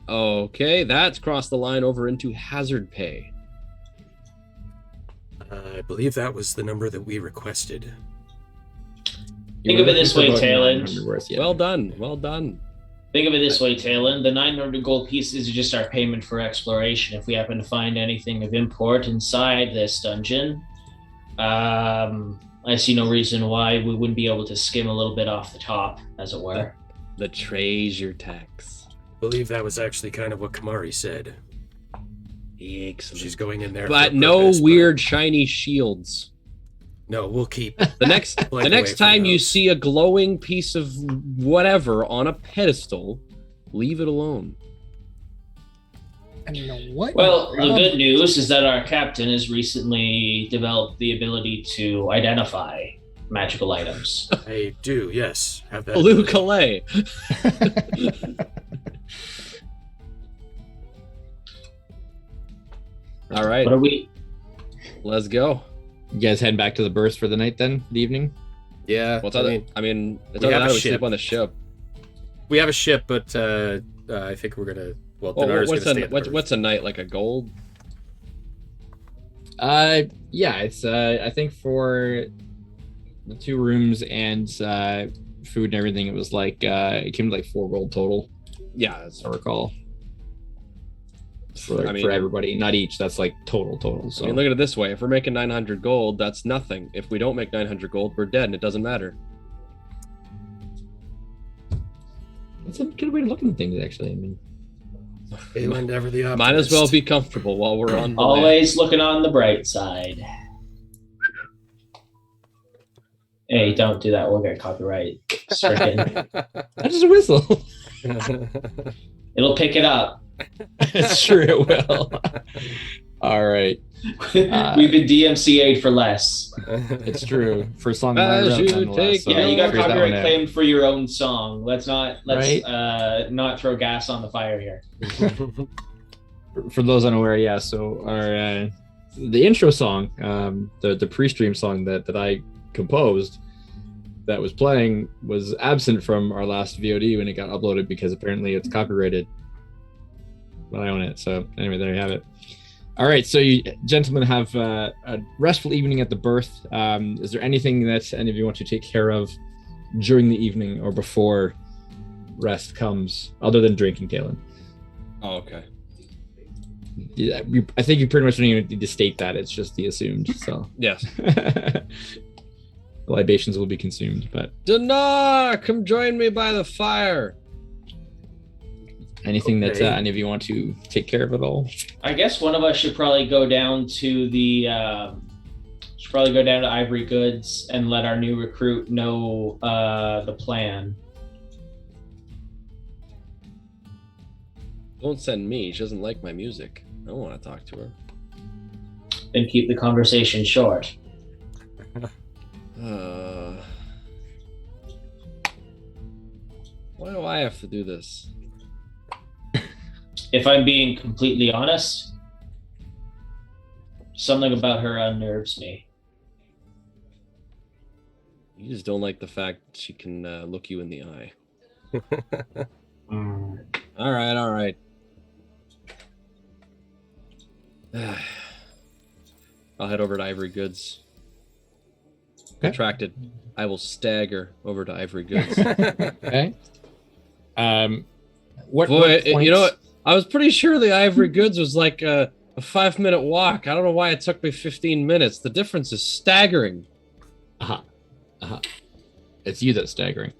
Okay, that's crossed the line over into hazard pay. I believe that was the number that we requested. Think of it this way, Talon. Well done, well done. Think of it this way, Talon. The 900 gold pieces are just our payment for exploration. If we happen to find anything of import inside this dungeon, I see no reason why we wouldn't be able to skim a little bit off the top, as it were. The treasure tax. I believe that was actually kind of what Kamari said. Excellent. She's going in there. But for a no purpose, weird shiny shields. No, we'll keep. The next time you see a glowing piece of whatever on a pedestal, leave it alone. And you know what? Well, the good news is that our captain has recently developed the ability to identify magical items. I do, yes. Have that. Blue Calais. All right. What are we? Let's go. You guys heading back to the berth for the night then, for the evening? Yeah. What's I other? mean, I mean, it's we other have than a we ship. sleep on the ship. we have a ship, but I think we're gonna. Well, Well, Dinar's what's gonna stay at the what's berth. what's a night like a gold? Yeah, it's I think for the 2 rooms and food and everything, it was like it came to like 4 gold total, Yeah, as I recall. For, I mean- for everybody, not each. That's like total. So I mean, look at it this way: if we're making 900 gold, that's nothing. If we don't make 900 gold, we're dead, and it doesn't matter. that's a good way to look at things, actually. I mean, Ayland ever the optimist. Might as well be comfortable while we're on. The land. Always looking on the bright side. Hey, don't do that. We'll get copyright stricken. that's just a whistle. It'll pick it up. It's true, it will. All right, We've been DMCA'd for less. it's true. For a song As I wrote, you nonetheless, take- Yeah, you got figures that copyright one out. claimed for your own song. Let's not Right. not throw gas on the fire here. For those unaware, yeah. So our the intro song, the pre-stream song that I composed, that was playing, was absent from our last VOD when it got uploaded because apparently it's copyrighted. But I own it, so anyway, there you have it. All right, so you gentlemen have a restful evening at the berth. Is there anything that any of you want to take care of during the evening or before rest comes, other than drinking, Talon? Oh, okay. Yeah, I think you pretty much don't even need to state that. It's just the assumed. So Yes. libations will be consumed. But Dinar, come join me by the fire. anything that Okay. any of you want to take care of at all? I guess one of us should probably go down to the Ivory Goods and let our new recruit know the plan. Don't send me. She doesn't like my music. I don't want to talk to her. And keep the conversation short. Why do I have to do this? If I'm being completely honest, something about her unnerves me. You just don't like the fact she can look you in the eye. All right. I'll head over to Ivory Goods. Okay. Attracted. I will stagger over to Ivory Goods. Okay. What? Boy, what you know points- what? I was pretty sure the Ivory Goods was like a 5-minute walk. I don't know why it took me 15 minutes. The difference is staggering. It's you that's staggering.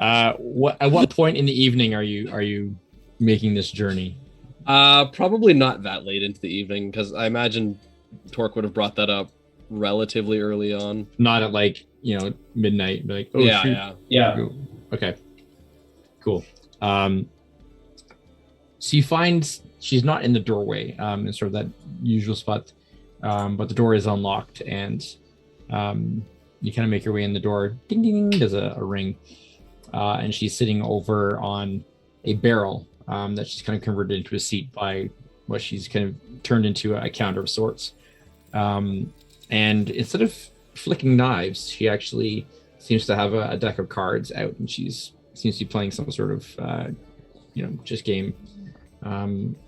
At what point in the evening are you making this journey? Probably not that late into the evening, because I imagine Torque would have brought that up relatively early on. Not at like midnight. Be like, oh yeah, shoot. yeah. Yeah. Okay. Cool. So you find she's not in the doorway, in sort of that usual spot, but the door is unlocked, and you kind of make your way in the door. Ding ding ding. There's a ring, and she's sitting over on a barrel that she's kind of converted into a seat by what she's kind of turned into a counter of sorts. And instead of flicking knives, she actually seems to have a deck of cards out, and seems to be playing some sort of just game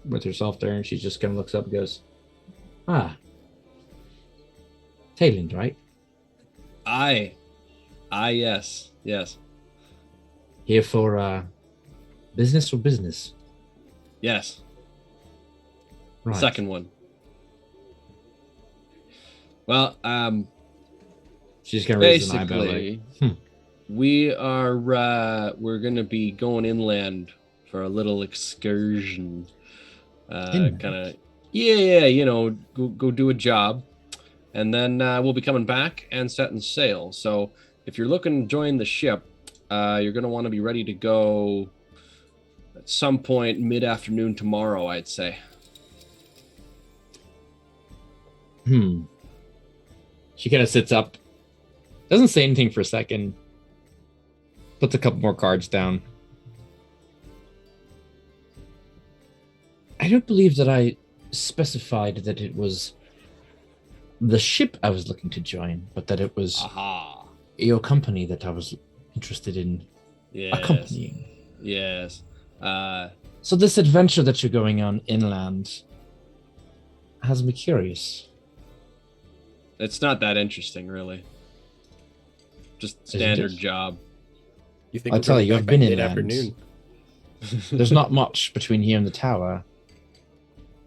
with herself there, and she just kind of looks up and goes, Tayland, right? Aye, yes. Here for business or business? Yes. Right. Second one. Well, She's gonna raise an eyebrow. basically, we're gonna be going inland for a little excursion. Inland? Kind of, yeah, go do a job, and then we'll be coming back and setting sail. So if you're looking to join the ship, you're gonna want to be ready to go at some point mid-afternoon tomorrow, I'd say. She kind of sits up, doesn't say anything for a second, puts a couple more cards down. I don't believe that I specified that it was the ship I was looking to join, but that it was your company that I was interested in accompanying. Yes. So this adventure that you're going on inland has me curious. It's not that interesting, really. Just standard job. You think I'll tell you, I've been in afternoon. There's not much between here and the tower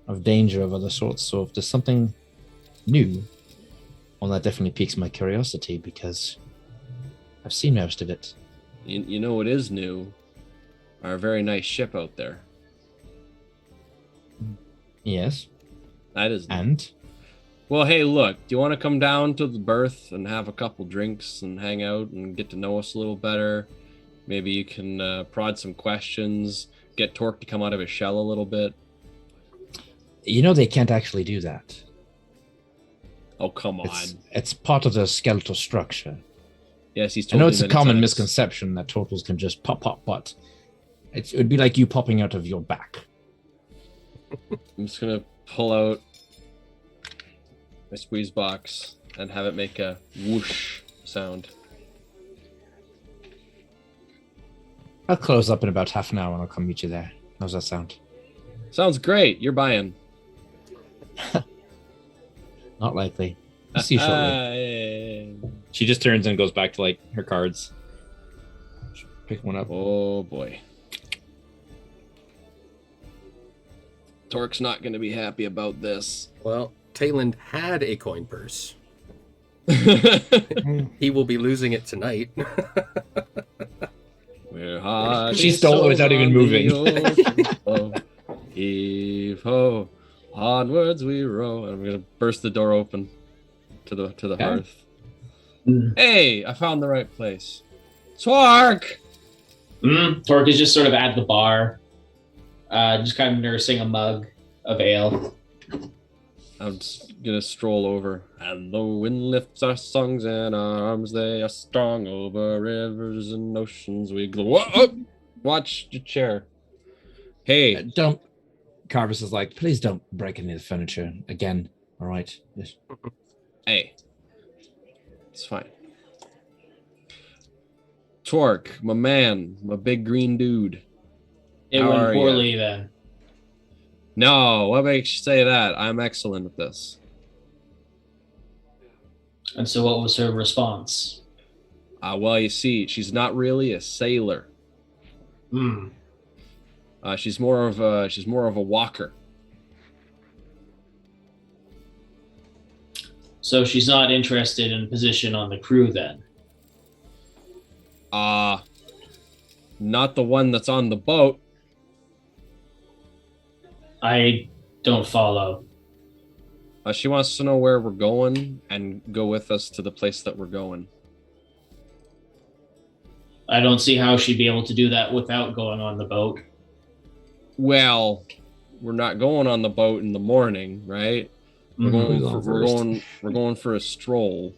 of danger of other sorts. So if there's something new, well, that definitely piques my curiosity because I've seen most of it. You know what is new? Our very nice ship out there. Yes. That is new. And? Well, hey, look, do you want to come down to the berth and have a couple drinks and hang out and get to know us a little better? Maybe you can prod some questions, get Torque to come out of his shell a little bit. You know they can't actually do that. Oh, come on. It's part of the skeletal structure. Yes, he's I told know me it's a many common times. misconception that turtles can just pop, but it would be like you popping out of your back. I'm just going to pull out my squeeze box and have it make a whoosh sound. I'll close up in about half an hour and I'll come meet you there. How's that sound? Sounds great. You're buying. Not likely. I'll see you shortly. She just turns and goes back to like her cards. Pick one up. Oh boy. Torque's not going to be happy about this. Well, Tayland had a coin purse. He will be losing it tonight. We're hot. She stole it without even moving. Heave ho, onwards we row. And I'm gonna burst the door open to the hearth. Hey, I found the right place. Torque! Torque is just sort of at the bar, just kind of nursing a mug of ale. I'm just gonna stroll over. And the wind lifts our songs and our arms, they are strong over rivers and oceans we glow. Whoa! Watch your chair. Hey. Don't. Carvis is like, please don't break any of the furniture again. All right. Yes. Hey. It's fine. Torque, my man, my big green dude. It How went are poorly ya? then. No, what makes you say that? I'm excellent at this. And so what was her response? Well, you see, she's not really a sailor. She's more of a walker. So she's not interested in a position on the crew then? Not the one that's on the boat. I don't follow. She wants to know where we're going and go with us to the place that we're going. I don't see how she'd be able to do that without going on the boat. Well, we're not going on the boat in the morning, right? We're going for a stroll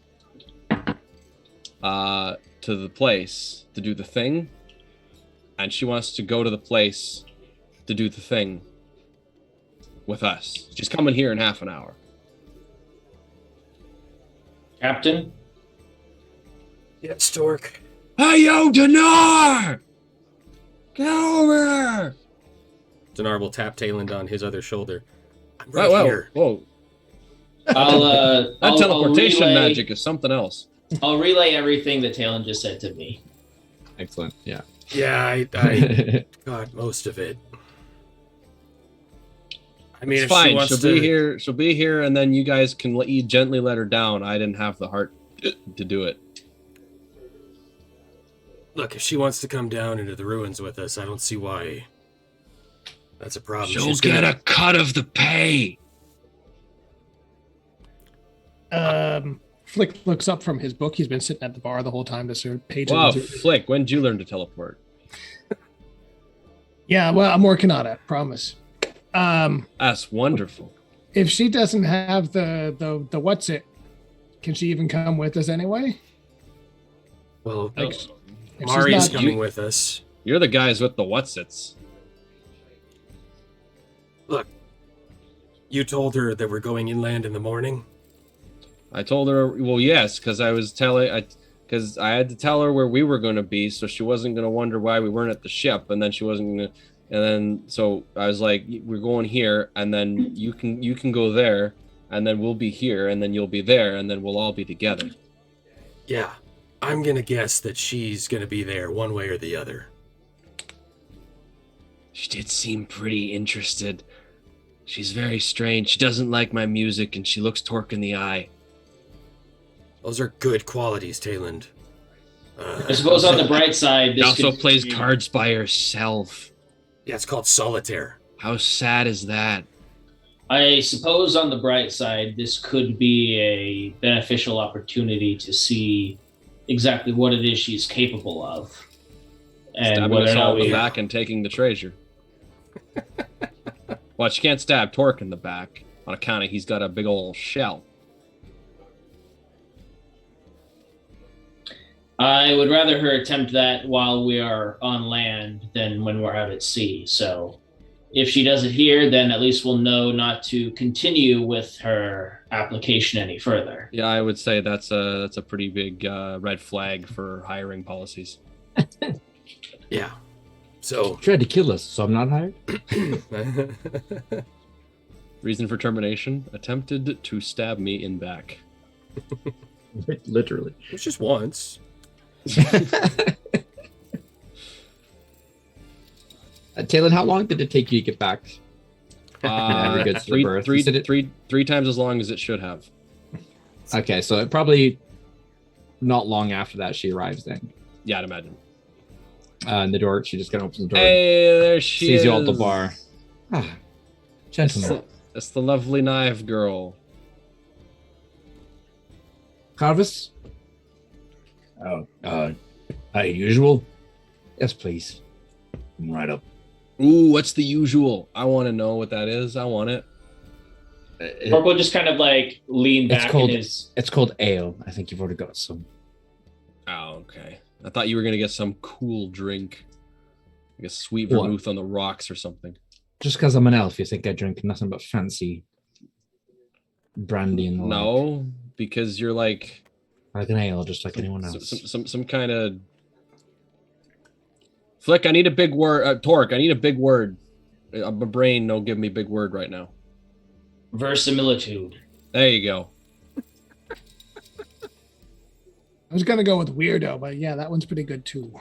to the place to do the thing, and she wants to go to the place to do the thing with us. She's coming here in half an hour. Captain? Yes, Torque. Hey, yo, Dinar! Get over here! Dinar will tap Tayland on his other shoulder. I'm Right, right here. Whoa. I'll That teleportation relay, magic is something else. I'll relay everything that Talon just said to me. Excellent. Yeah. Yeah, I got most of it. I mean, It's if fine. she wants She'll to be here. She'll be here, and then you guys can gently let her down. I didn't have the heart to do it. Look, if she wants to come down into the ruins with us, I don't see why that's a problem. She'll She's get gonna- a cut of the pay. Flick looks up from his book. He's been sitting at the bar the whole time. This page. Wow, Flick, when did you learn to teleport? Yeah, well, I'm working on it. Promise. That's wonderful. If she doesn't have the what's it, can she even come with us anyway? Well, Like, if she's Mari's not- coming with us. You're the guys with the whatsits. Look, you told her that we're going inland in the morning. I told her, well, yes, because I had to tell her where we were going to be, so she wasn't going to wonder why we weren't at the ship, and then she wasn't going to, and then so I was like, we're going here, and then you can go there, and then we'll be here, and then you'll be there, and then we'll all be together. Yeah, I'm gonna guess that she's gonna be there one way or the other. She did seem pretty interested. She's very strange. She doesn't like my music, and she looks Torque in the eye. Those are good qualities, Tayland. I suppose on the bright side, She this also could plays be- cards by herself. Yeah, it's called solitaire. How sad is that? I suppose on the bright side, this could be a beneficial opportunity to see exactly what it is she's capable of, and Stabbing whether us or all not in the we. back and taking the treasure. Well, she can't stab Torque in the back on account of he's got a big old shell. I would rather her attempt that while we are on land than when we're out at sea. So, if she does it here, then at least we'll know not to continue with her application any further. Yeah, I would say that's a pretty big red flag for hiring policies. Yeah. So Tried to kill us, so I'm not hired. Reason for termination: attempted to stab me in back. Literally. it's just once. Talon, how long did it take you to get back? Every goods to the berth. You said it- three times as long as it should have. Okay, so it probably not long after that she arrives then. Yeah, I'd imagine. And the door, she just kind of opens the door. Hey, there she sees is. you all at the bar. Ah, gentlemen. That's the lovely knife girl. Carvis? Usual? Yes, please. Come right up. Ooh, what's the usual? I want to know what that is. I want it. Or we'll just kind of like lean It's back called- in his. It's called ale. I think you've already got some. Oh, okay. I thought you were gonna get some cool drink, like a sweet What? vermouth on the rocks or something. Just because I'm an elf, you think I drink nothing but fancy brandy and the like. No, because you're like Like an ale, just like anyone else. some kind of Flick. I need a big word. Torque. I need a big word. My brain no give me big word right now. Verisimilitude. There you go. I was gonna go with weirdo, but yeah, that one's pretty good too.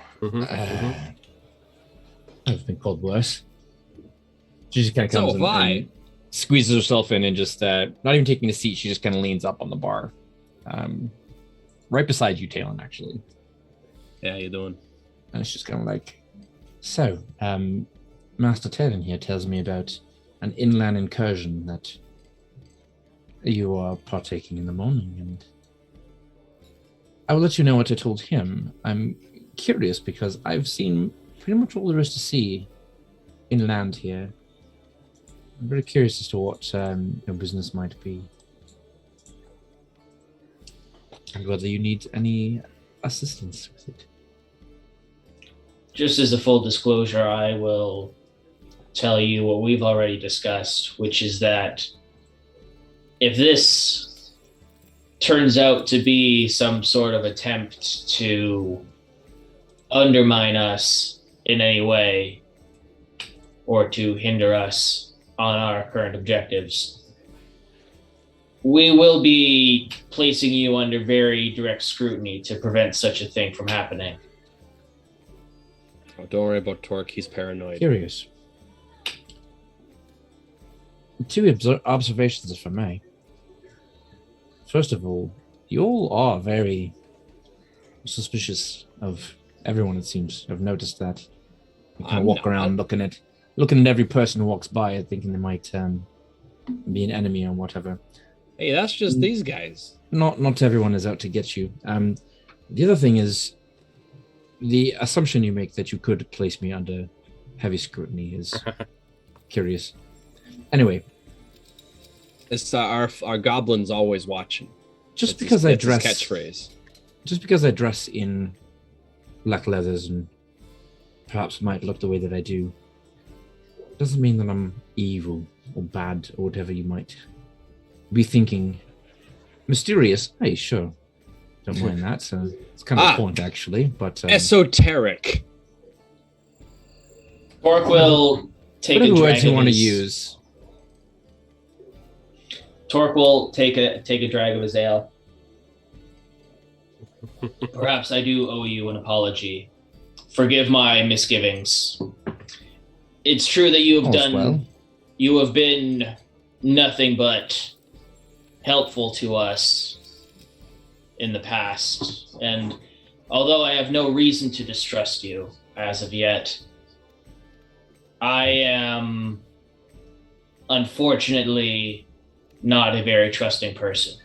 I've been called worse. She just kind of So comes have in I. and squeezes herself in and just not even taking a seat. She just kind of leans up on the bar, right beside you, Talon, actually. Yeah, how you doing? And it's just kind of like, so, Master Talon here tells me about an inland incursion that you are partaking in the morning, and I will let you know what I told him. I'm curious because I've seen pretty much all there is to see inland here. I'm very curious as to what your business might be, and whether you need any assistance with it. Just as a full disclosure, I will tell you what we've already discussed, which is that if this turns out to be some sort of attempt to undermine us in any way or to hinder us on our current objectives, we will be placing you under very direct scrutiny to prevent such a thing from happening. Oh, don't worry about Torque. He's paranoid. Curious. Two observations, if I may. First of all, you all are very suspicious of everyone, it seems. I've noticed that. You kind of walk around looking at every person who walks by, thinking they might be an enemy or whatever. Hey, that's just these guys. Not everyone is out to get you. The other thing is the assumption you make that you could place me under heavy scrutiny is curious. Anyway, it's our goblin's always watching. Just That's because his, I that's dress his catchphrase. Just because I dress in black leathers and perhaps might look the way that I do, doesn't mean that I'm evil or bad or whatever you might be thinking. Mysterious? Hey, sure. Don't mind that. It's kind of a point, actually. But esoteric. Torque will take whatever a drag words you of want to his- use. Torque will take a drag of his ale. Perhaps I do owe you an apology. Forgive my misgivings. It's true that you have All's well. You have been nothing but helpful to us in the past, and although I have no reason to distrust you as of yet, I am unfortunately not a very trusting person.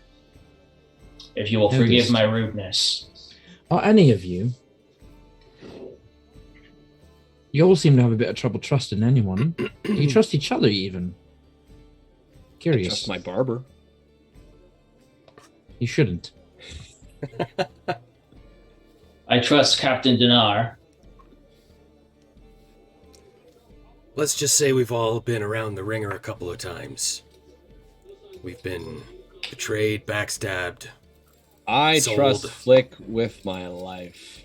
If you will forgive Noticed. my rudeness. Are any of you? You all seem to have a bit of trouble trusting anyone. You trust each other, even. I Curious. trust my barber. You shouldn't. I trust Captain Dinar. Let's just say we've all been around the ringer a couple of times. We've been betrayed, backstabbed. I Sold. trust Flick with my life.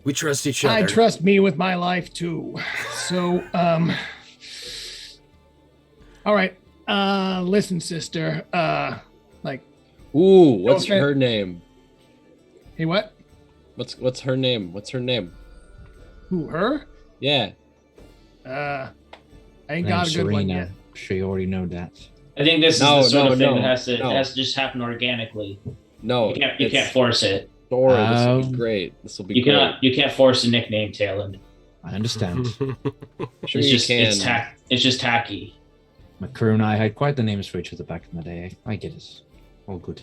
We trust each other. I trust me with my life too. So, all right. Listen, sister. Ooh, what's Okay. her name? Hey, what? What's her name? What's her name? Who? Her? Yeah. I ain't Name's got a good one Serena. yet. I'm sure you already know that. I think this No, is the sort no, of thing no, that has to no. it has to just happen organically. No. You can't force it. Story. This will be Um, great. This will be You great. you can't force a nickname, Talon. I understand. Sure It's you just can. it's just tacky. My crew and I had quite the names for each other back in the day. I get it. All good.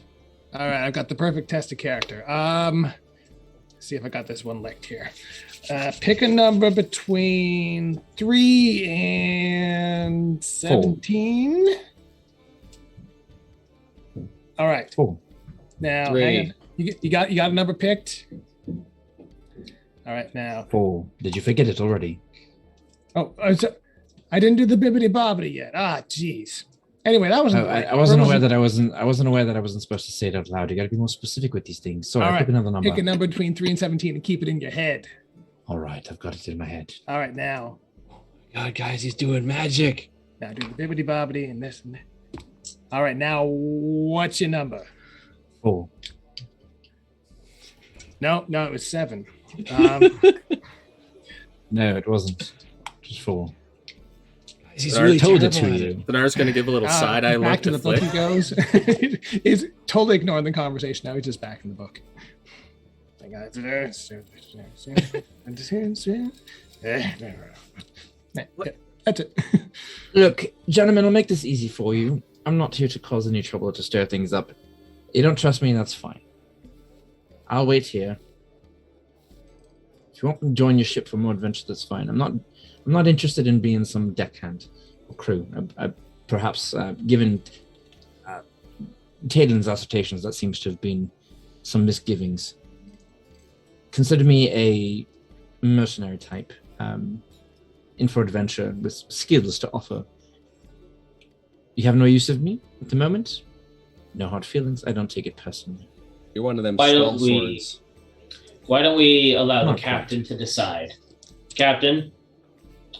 All right, I've got the perfect test of character. See if I got this one licked here. Pick a number between 3 and 17. All right. Four. Now, 3. hang on. You got a number picked. All right, now. Four. Did you forget it already? Oh, I didn't do the bibbity bobbity yet. Ah, jeez. Anyway, that wasn't. I wasn't aware that I wasn't supposed to say it out loud. You got to be more specific with these things. Sorry, All right, pick another number. Pick a number between 3 and 17 and keep it in your head. All right, I've got it in my head. All right, now. God, guys, he's doing magic. Now do the bibbity bobbity and this and that. All right, now what's your number? 4. No, it was 7. No, it wasn't. Just 4. Guys, he's I really told it terrible to at you. Dinar's gonna give a little side eye back look to the to book Flick. he goes. He's totally ignoring the conversation now. He's just back in the book. That's it. Look, gentlemen, I'll make this easy for you. I'm not here to cause any trouble or to stir things up. You don't trust me, that's fine. I'll wait here. If you want to join your ship for more adventure, that's fine. I'm not interested in being some deckhand or crew. Perhaps, given Talon's assertions, that seems to have been some misgivings. Consider me a mercenary type, in for adventure with skills to offer. You have no use of me at the moment? No hard feelings. I don't take it personally. You're one of them Why don't skull we- swords. Why don't we allow the Not captain to decide? Captain,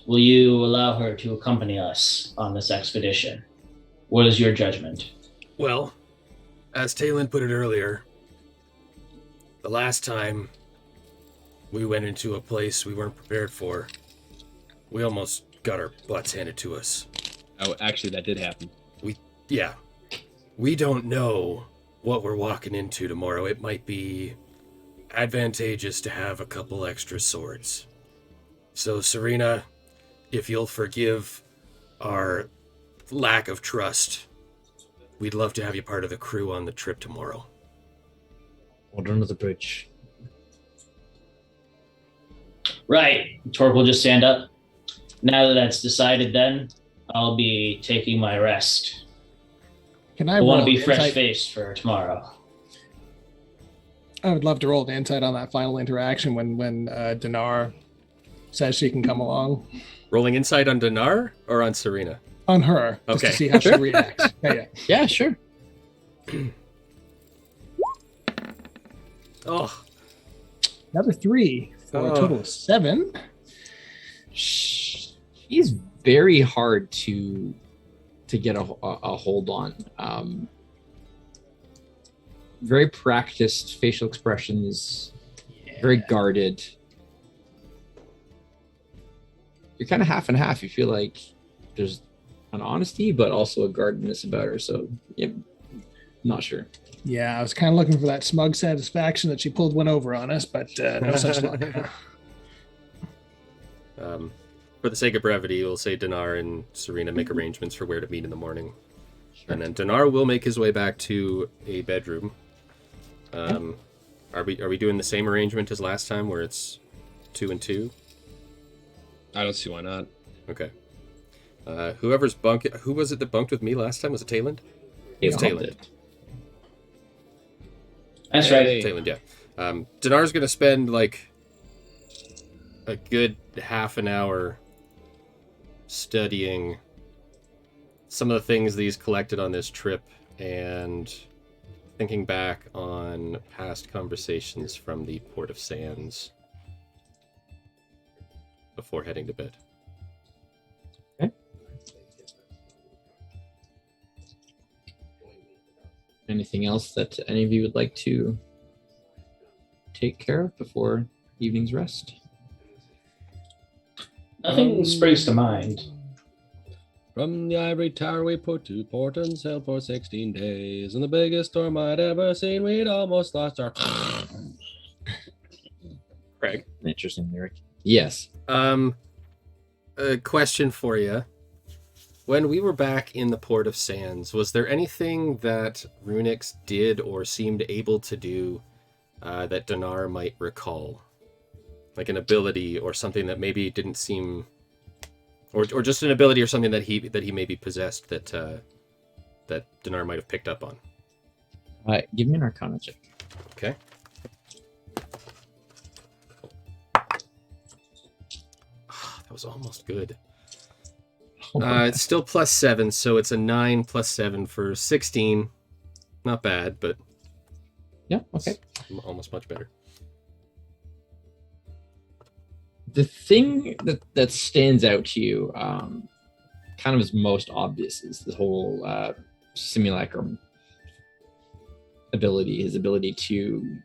will you allow her to accompany us on this expedition? What is your judgment? Well, as Talon put it earlier, the last time we went into a place we weren't prepared for, we almost got our butts handed to us. Oh, actually, that did happen. Yeah. We don't know what we're walking into tomorrow. It might be advantageous to have a couple extra swords. So, Serena, if you'll forgive our lack of trust, we'd love to have you part of the crew on the trip tomorrow. Water under the bridge. Right. Torque will just stand up. Now that that's decided, then I'll be taking my rest. Can I I want roll to be an fresh insight? faced for tomorrow. I would love to roll an insight on that final interaction when Dinar says she can come along. Rolling insight on Dinar or on Serena? On her, just Okay. to see how she reacts. Yeah. Yeah, sure. Oh, Another 3 for a total of 7. She's very hard to get a hold on. Very practiced facial expressions, very guarded. You're kind of half and half. You feel like there's an honesty, but also a guardedness about her. So, yeah, not sure. Yeah, I was kind of looking for that smug satisfaction that she pulled one over on us, but no such luck. For the sake of brevity, we'll say Dinar and Serena make arrangements for where to meet in the morning. Sure. And then Dinar will make his way back to a bedroom. Are we doing the same arrangement as last time, where it's 2 and 2? I don't see why not. Okay. Who was it that bunked with me last time? Was it Tayland? It was Tayland. That's Hey. right. Tayland, yeah. Dinar's gonna spend like a good half an hour studying some of the things that he's collected on this trip and thinking back on past conversations from the Port of Sands before heading to bed. Okay. Anything else that any of you would like to take care of before evening's rest? Nothing springs to mind. From the ivory tower we put to port and sailed for 16 days. And the biggest storm I'd ever seen, we'd almost lost our... Craig. An interesting lyric. Yes. A question for you. When we were back in the Port of Sands, was there anything that Runix did or seemed able to do that Dinar might recall? Like an ability or something that maybe didn't seem... Or just an ability or something that he maybe possessed that Dinar might have picked up on. Give me an Arcana check. Okay. That was almost good. It's still +7, so it's a 9 + 7 for 16. Not bad, but Yeah. Okay. it's almost much better. The thing that stands out to you, kind of is most obvious, is the whole simulacrum ability. His ability to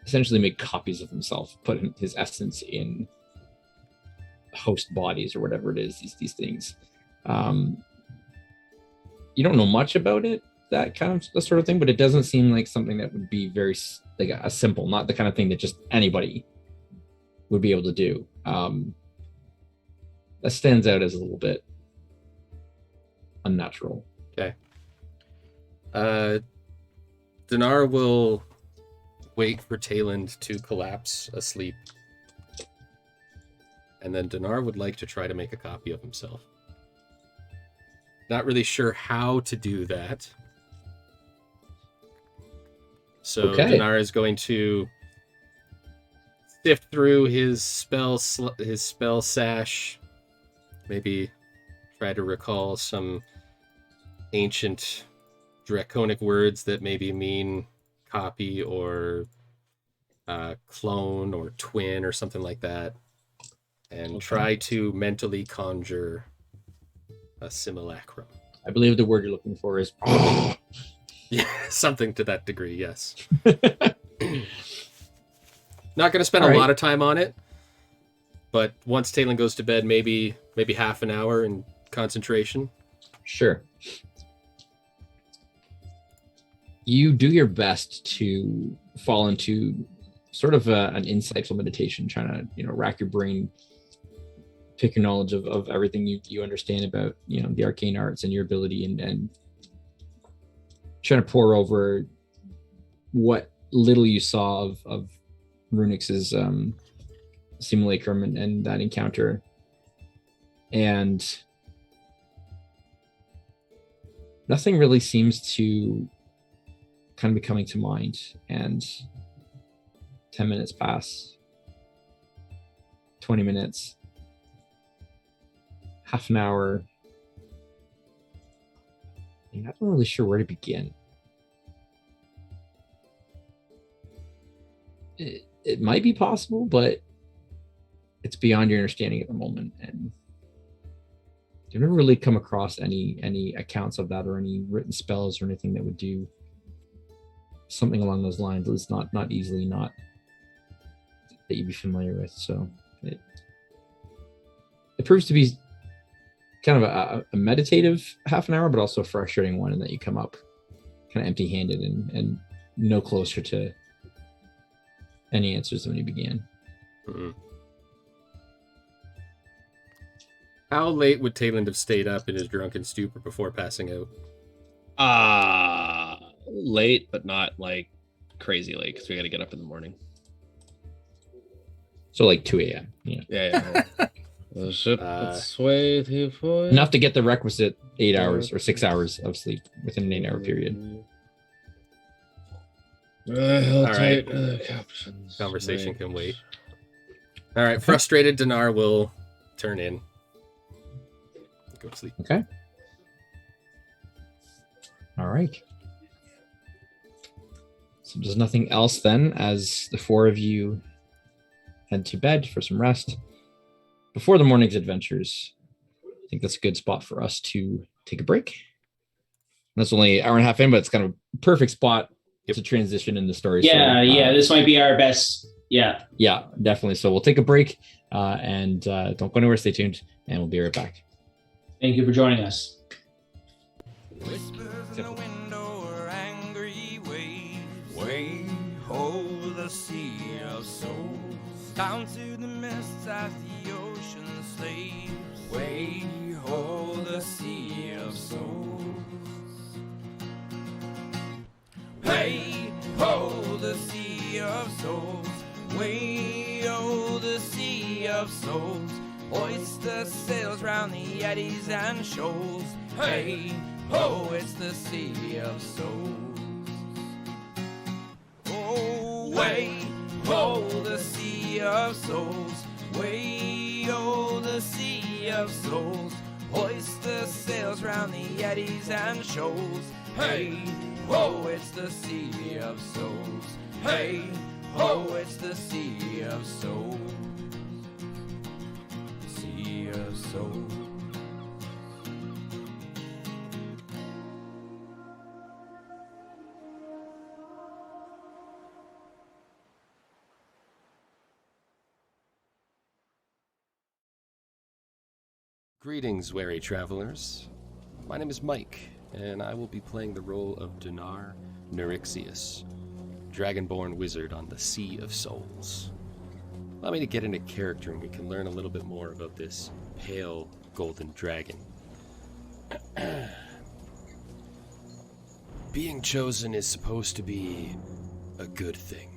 essentially make copies of himself, put his essence in host bodies or whatever it is. These things. You don't know much about it, that sort of thing, but it doesn't seem like something that would be very like a simple, not the kind of thing that just anybody would be able to do. That stands out as a little bit unnatural. Okay. Dinar will wait for Tayland to collapse asleep. And then Dinar would like to try to make a copy of himself. Not really sure how to do that. So Okay. Dinar is going to sift through his spell sash, maybe try to recall some ancient draconic words that maybe mean copy or clone or twin or something like that, and try to mentally conjure a simulacrum. I believe the word you're looking for is. Yeah, something to that degree, yes. Not going to spend a lot of time on it, but once Talon goes to bed, maybe half an hour in concentration. Sure. You do your best to fall into sort of an insightful meditation, trying to, rack your brain, pick your knowledge of everything you understand about, the arcane arts and your ability, and trying to pore over what little you saw of Runix's simulacrum and that encounter. And nothing really seems to kind of be coming to mind. And 10 minutes pass, 20 minutes, half an hour. I'm not really sure where to begin. It might be possible, but it's beyond your understanding at the moment. And you've never really come across any accounts of that, or any written spells or anything that would do something along those lines. At least not easily, not that you'd be familiar with. So it proves to be kind of a meditative half an hour, but also a frustrating one, in that you come up kind of empty-handed and no closer to any answers than when you began. Mm-hmm. How late would Talon have stayed up in his drunken stupor before passing out? Late, but not like crazy late, because we got to get up in the morning. So like 2 a.m. Yeah. The ship sway to foil. Enough to get the requisite 8 hours or 6 hours of sleep within an 8 hour period. All right. Conversation can wait. All right. Frustrated Dinar will turn in. Go to sleep. Okay. All right. So there's nothing else then, as the four of you head to bed for some rest before the morning's adventures. I think that's a good spot for us to take a break. That's only an hour and a half in, but it's kind of a perfect spot to transition in the story. Yeah, this might be our best. Yeah, definitely. So we'll take a break, and don't go anywhere. Stay tuned, and we'll be right back. Thank you for joining us. Whispers in the window or angry waves. Way ho the sea of souls. Down to the mists as the ocean slaves. Way ho the sea of souls. Hey ho the sea of souls. Way ho the sea of souls. Hoist the sails round the eddies and shoals. Hey ho, it's the sea of souls. Oh, way ho, the sea of souls. Way ho, the sea of souls. Hoist the sails round the eddies and shoals. Hey ho, it's the sea of souls. Hey ho, it's the sea of souls. Of soul. Greetings, wary travelers. My name is Mike, and I will be playing the role of Dinar Neurixius, Dragonborn wizard on the Sea of Souls. Allow me to get into character and we can learn a little bit more about this pale golden dragon. Being chosen is supposed to be a good thing.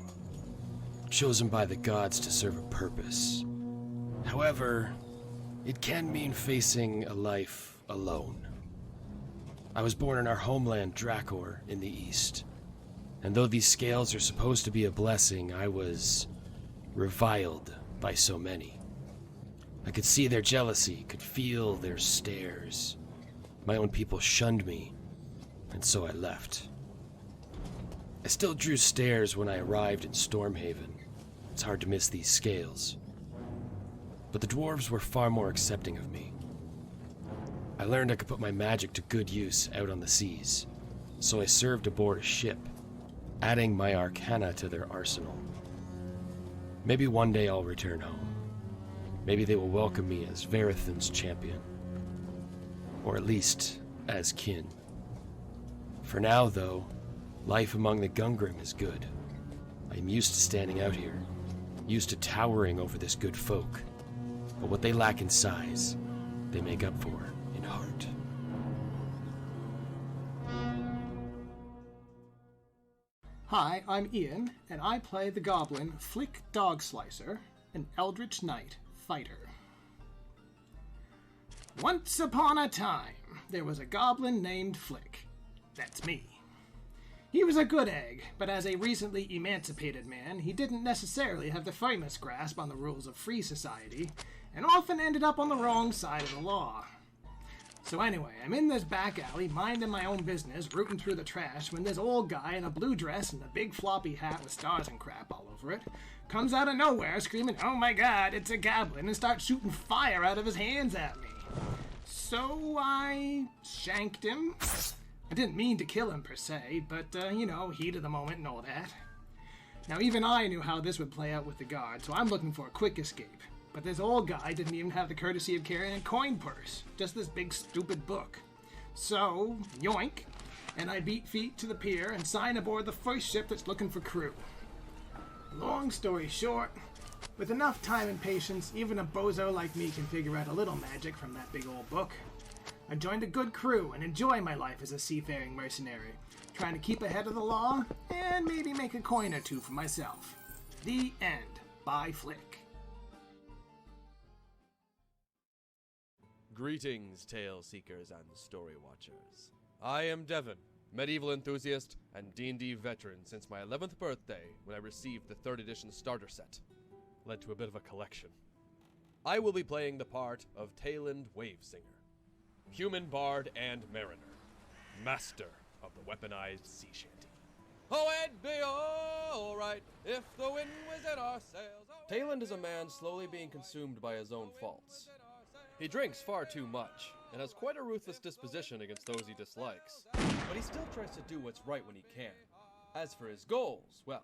Chosen by the gods to serve a purpose. However, it can mean facing a life alone. I was born in our homeland, Drakor, in the east. And though these scales are supposed to be a blessing, I was reviled by so many. I could see their jealousy, could feel their stares. My own people shunned me, and so I left. I still drew stares when I arrived in Stormhaven. It's hard to miss these scales. But the dwarves were far more accepting of me. I learned I could put my magic to good use out on the seas, so I served aboard a ship, adding my arcana to their arsenal. Maybe one day I'll return home. Maybe they will welcome me as Verithan's champion. Or at least, as kin. For now, though, life among the Gungrim is good. I am used to standing out here, used to towering over this good folk. But what they lack in size, they make up for in heart. Hi, I'm Ian, and I play the goblin Flick Dogslicer, an Eldritch Knight fighter. Once upon a time, there was a goblin named Flick. That's me. He was a good egg, but as a recently emancipated man, he didn't necessarily have the finest grasp on the rules of free society, and often ended up on the wrong side of the law. So anyway, I'm in this back alley, minding my own business, rooting through the trash, when this old guy in a blue dress and a big floppy hat with stars and crap all over it comes out of nowhere screaming, "Oh my god, it's a goblin," and starts shooting fire out of his hands at me. So I shanked him. I didn't mean to kill him per se, but, heat of the moment and all that. Now even I knew how this would play out with the guard, so I'm looking for a quick escape. But this old guy didn't even have the courtesy of carrying a coin purse, just this big stupid book. So, yoink, and I beat feet to the pier and sign aboard the first ship that's looking for crew. Long story short, with enough time and patience, even a bozo like me can figure out a little magic from that big old book. I joined a good crew and enjoy my life as a seafaring mercenary, trying to keep ahead of the law and maybe make a coin or two for myself. The end. By Flick. Greetings, tale seekers and story watchers. I am Devon, medieval enthusiast and D&D veteran since my 11th birthday when I received the 3rd edition starter set. Led to a bit of a collection. I will be playing the part of Tayland Wavesinger, human bard and mariner, master of the weaponized sea shanty. Oh, it'd be alright if the wind was at our sails. Tayland is a man slowly being consumed by his own faults. He drinks far too much, and has quite a ruthless disposition against those he dislikes. But he still tries to do what's right when he can. As for his goals, well,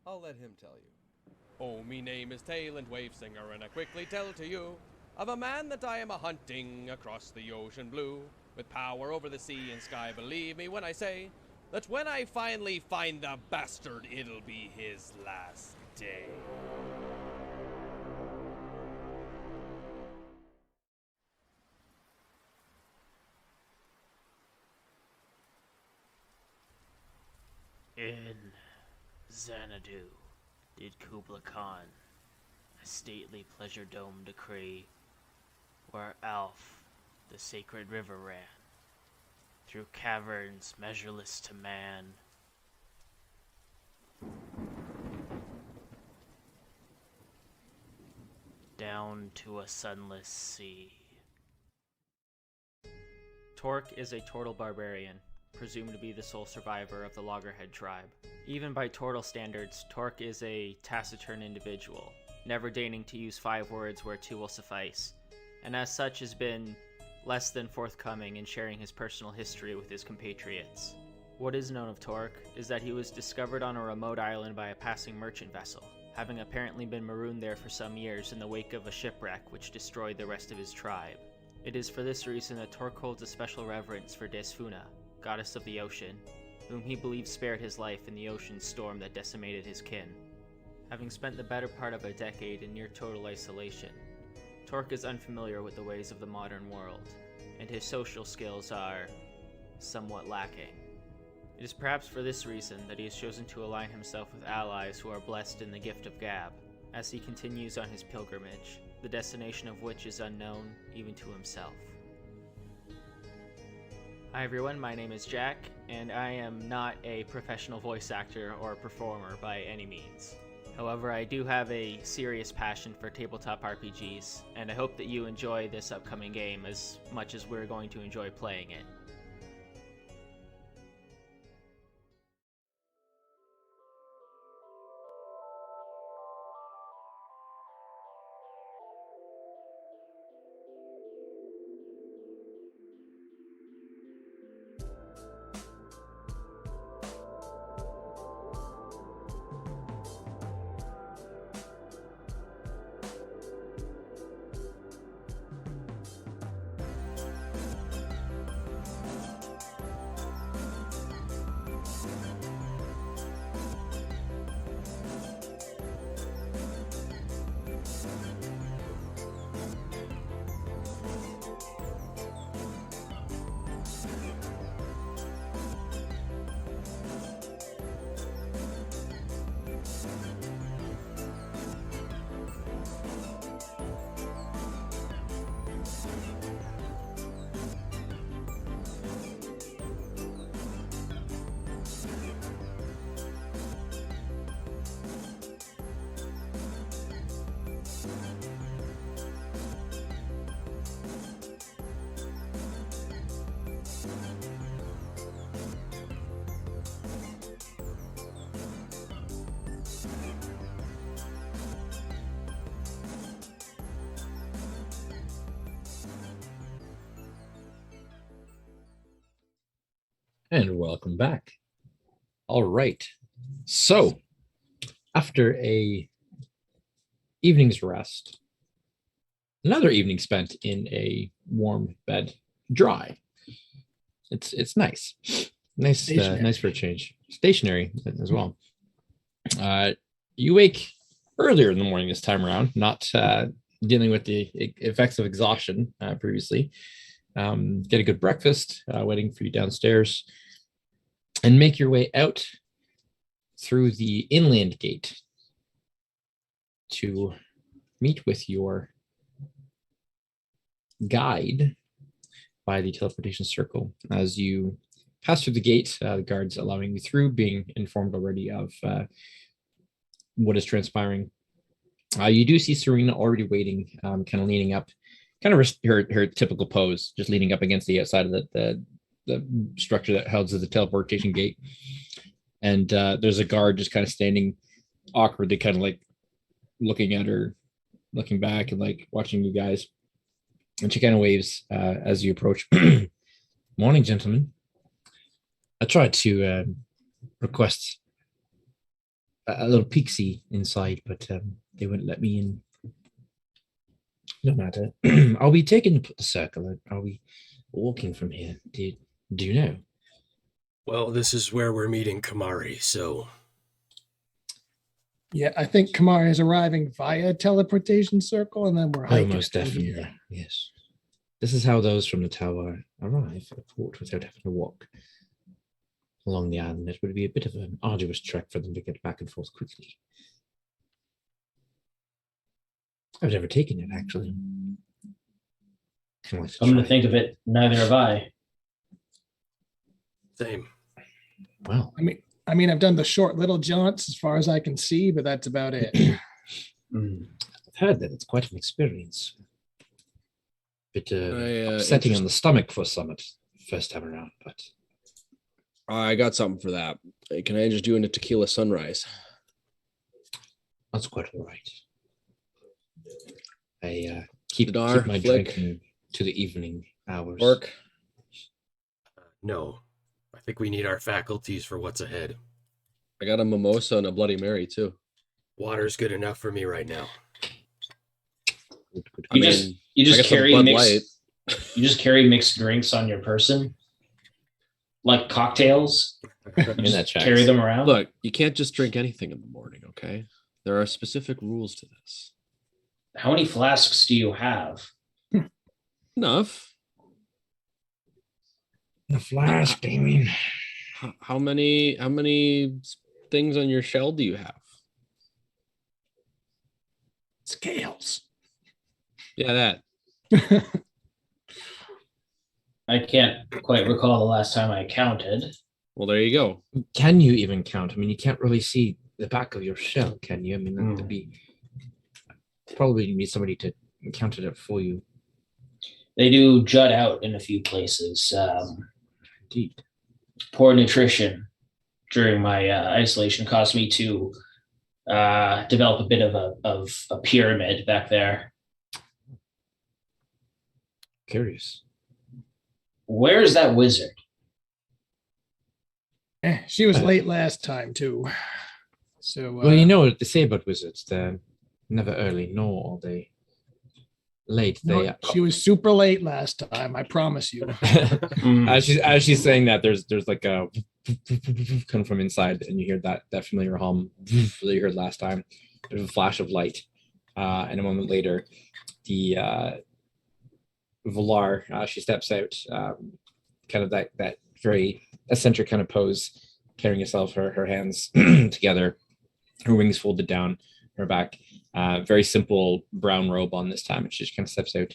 I'll let him tell you. Oh, me name is Tayland Wavesinger, and I quickly tell to you of a man that I am a-hunting across the ocean blue, with power over the sea and sky. Believe me when I say that when I finally find the bastard, it'll be his last day. In Xanadu did Kubla Khan a stately pleasure dome decree, where Alf, the sacred river, ran through caverns measureless to man. Down to a sunless sea. Torque is a Tortle barbarian, presumed to be the sole survivor of the Loggerhead tribe. Even by Tortle standards, Torque is a taciturn individual, never deigning to use 5 words where 2 will suffice, and as such has been less than forthcoming in sharing his personal history with his compatriots. What is known of Torque is that he was discovered on a remote island by a passing merchant vessel, having apparently been marooned there for some years in the wake of a shipwreck which destroyed the rest of his tribe. It is for this reason that Torque holds a special reverence for Desfuna, goddess of the ocean, whom he believes spared his life in the ocean storm that decimated his kin. Having spent the better part of a decade in near total isolation, Torque is unfamiliar with the ways of the modern world, and his social skills are somewhat lacking. It is perhaps for this reason that he has chosen to align himself with allies who are blessed in the gift of gab, as he continues on his pilgrimage, the destination of which is unknown even to himself. Hi everyone, my name is Jack, and I am not a professional voice actor or performer by any means. However, I do have a serious passion for tabletop RPGs, and I hope that you enjoy this upcoming game as much as we're going to enjoy playing it. And welcome back. All right. So, after a evening's rest, another evening spent in a warm bed, dry. It's nice, nice for a change. Stationary as well. You wake earlier in the morning this time around, not dealing with the effects of exhaustion previously. Get a good breakfast waiting for you downstairs, and make your way out through the inland gate to meet with your guide by the teleportation circle. As you pass through the gate, the guards allowing you through, being informed already of what is transpiring. You do see Serena already waiting, kind of leaning up, kind of her typical pose, just leaning up against the outside of the structure that houses the teleportation gate. And there's a guard just kind of standing awkwardly, kind of like looking at her, looking back and like watching you guys. And she kind of waves as you approach. Morning, gentlemen. I tried to request a little peek-see inside, but they wouldn't let me in. No matter. Are we taking the circle? Are we walking from here? Do you know? Well, this is where we're meeting Kamari, so... Yeah, I think Kamari is arriving via teleportation circle, and then we're hiking. Most definitely, yes. This is how those from the tower arrive at the port without having to walk along the island. It would be a bit of an arduous trek for them to get back and forth quickly. I've never taken it, actually. Come to think of it, neither have I. Same. Well, I mean, I've done the short little jaunts as far as I can see, but that's about it. I've heard that it's quite an experience. Bit upsetting on the stomach for Summit first time around, but I got something for that. Can I just do in a tequila sunrise? that's quite all right. I keep Dinar, my Flick. drinking to the evening hours. Work. No. I think we need our faculties for what's ahead. I got a mimosa and a Bloody Mary too. Water's good enough for me right now. You just carry Bud mixed. You just carry mixed drinks on your person, like cocktails. that checks. Carry them around. Look, you can't just drink anything in the morning, okay? There are specific rules to this. How many flasks do you have? Enough. The flask, I mean. How many things on your shell do you have? Scales. Yeah, that. I can't quite recall the last time I counted. Well, there you go. Can you even count? I mean, you can't really see the back of your shell, can you? I mean, that would be probably need somebody to count it up for you. They do jut out in a few places. Indeed. Poor nutrition during my isolation caused me to develop a bit of a pyramid back there. Curious. Where's that wizard? She was late last time too. So Well, you know what they say about wizards. They're never early, nor are they late. no, she was super late last time, I promise you. As she's saying that, there's like a come from inside, and you hear that familiar hum that you heard last time. There's a flash of light, and a moment later, the Valar, she steps out, kind of that very eccentric kind of pose, carrying herself, her hands together, her wings folded down her back. Very simple brown robe on this time, and she just kind of steps out.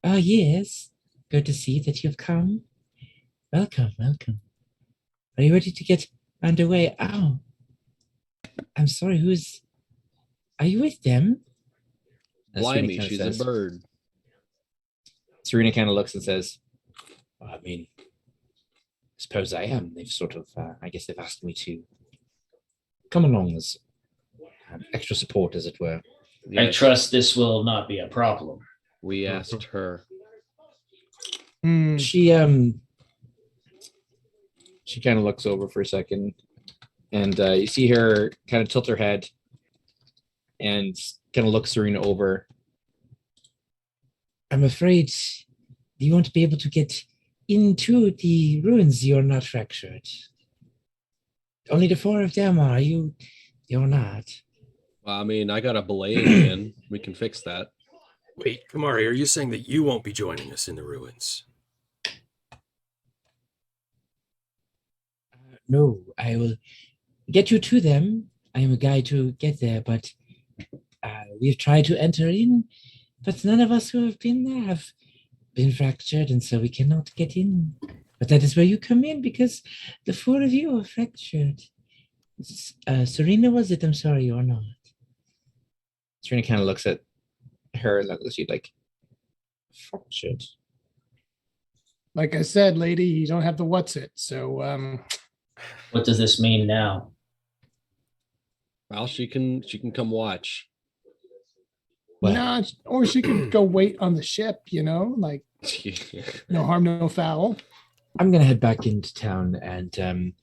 Oh, yes. Good to see that you've come. Welcome. Are you ready to get underway? Oh, I'm sorry, are you with them? Blimey, she's a bird. Serena kind of looks and says, well, I mean, I suppose I am. They've sort of, I guess they've asked me to come along as extra support, as it were. I trust this will not be a problem. We asked her. She She kind of looks over for a second, and you see her kind of tilt her head and kind of look Serena over. I'm afraid you won't be able to get into the ruins. You're not fractured. Only the 4 of them are. You're not. Well, I mean, I got a belaying pin. We can fix that. Wait, Kamari, are you saying that you won't be joining us in the ruins? No, I will get you to them. I am a guy to get there, but we've tried to enter in, but none of us who have been there have been fractured, and so we cannot get in. But that is where you come in, because the 4 of you are fractured. Serena, was it? I'm sorry, you're not. Serena kind of looks at her and looks at you like, fractured. Like I said, lady, you don't have the what's it. So What does this mean now? Well, she can come watch. Well, nah, or she could go wait on the ship, like no harm, no foul. I'm gonna head back into town, and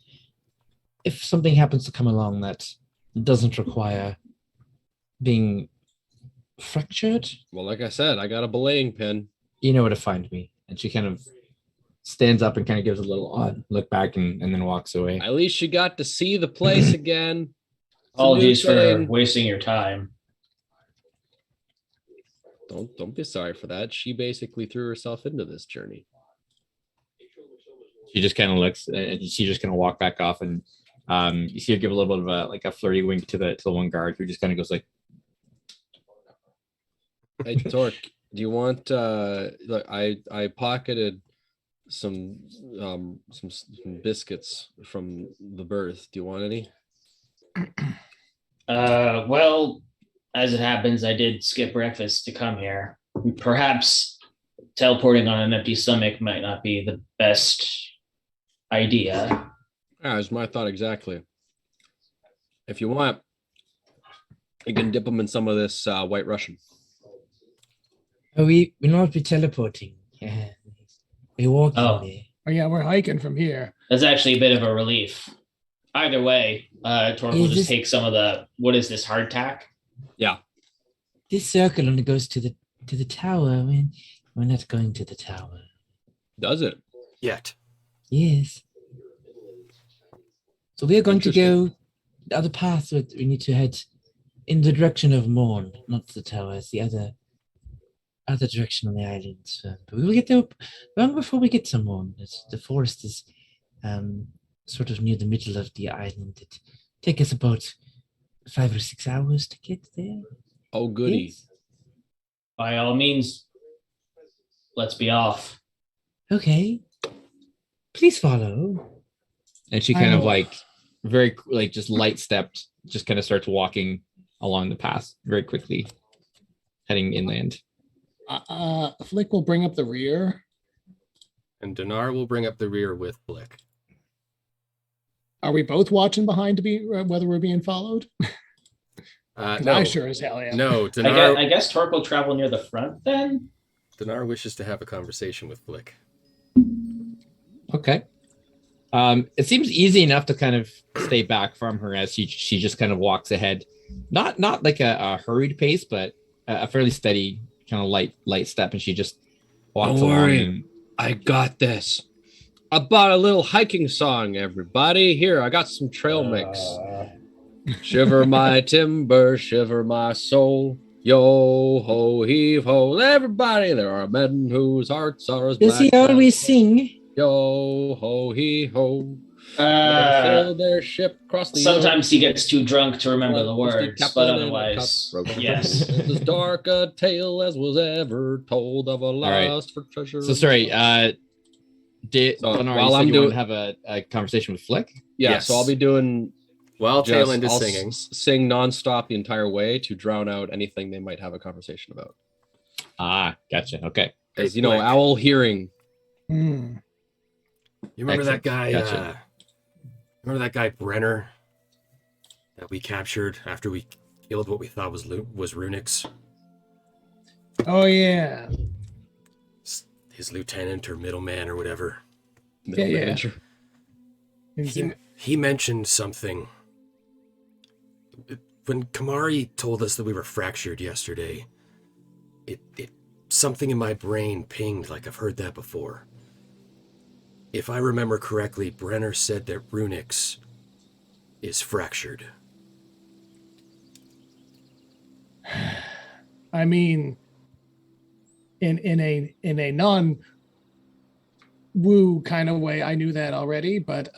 if something happens to come along that doesn't require being fractured, Well, like I said, I got a belaying pin. you know where to find me. And she kind of stands up and kind of gives a little odd look back and then walks away. At least you got to see the place again. It's a new Apologies for thing. wasting your time. Don't be sorry for that. She basically threw herself into this journey. She just kind of looks, and she just kind of walk back off, and you see her give a little bit of a flirty wink to the one guard, who just kind of goes like, Hey, Torque, do you want? Look, I pocketed some biscuits from the berth. Do you want any? Well, as it happens, I did skip breakfast to come here. Perhaps teleporting on an empty stomach might not be the best idea. Yeah, it's my thought exactly. If you want, you can dip them in some of this White Russian. oh, we not be teleporting. Yeah. We're walking Oh. there. Oh yeah, we're hiking from here. That's actually a bit of a relief. Either way, Torque will Is just this- take some of the, what is this, hardtack? This circle only goes to the tower. We're not going to the tower. Does it? Yet. Yes. So we are going to Interesting. go the other path. We need to head in the direction of Morn, not the tower. It's the other direction on the island. But we will get there long before we get to Morn. The forest is sort of near the middle of the island. It take us about 5 or 6 hours to get there. Oh, goody. Yes. By all means, let's be off. Okay. Please follow. And she kind of very just light stepped, just kind of starts walking along the path very quickly, heading inland. Flick will bring up the rear. And Dinar will bring up the rear with Blick. Are we both watching behind to be whether we're being followed? 'Cause No, I sure as hell am. no. I guess Torque will travel near the front then? Dinar wishes to have a conversation with Blick. Okay. It seems easy enough to kind of stay back from her as she just kind of walks ahead. Not like a hurried pace, but a fairly steady, kind of light step, and she just walks Don't along. worry. And, I got this. I bought a little hiking song, everybody. Here, I got some trail mix. Shiver my timber, shiver my soul. Yo ho heave ho, everybody! There are men whose hearts are as does black he always as- sing? Yo ho heave ho. Sail their ship across the Sometimes he gets too drunk to remember the Well, words, Captain but and a otherwise, cutthroat. yes. It's as dark a tale as was ever told of a right. lost for treasure. So sorry. So, Donar, while you said I'm you doing- want to have a conversation with Flick. yeah, Yes. so I'll be doing While Tailend is I'll singing. sing nonstop the entire way to drown out anything they might have a conversation about. Ah, gotcha. Okay. Because you know, Blick, owl hearing. Hmm. you remember that Excellent. guy? Gotcha. Remember that guy Brenner that we captured after we killed what we thought was Runix? Oh yeah. His lieutenant or middleman or whatever. Middle Yeah. manager. He mentioned something. When Kamari told us that we were fractured yesterday, it something in my brain pinged like I've heard that before. If I remember correctly, Brenner said that Runix is fractured. I mean, in a non woo kind of way, I knew that already, but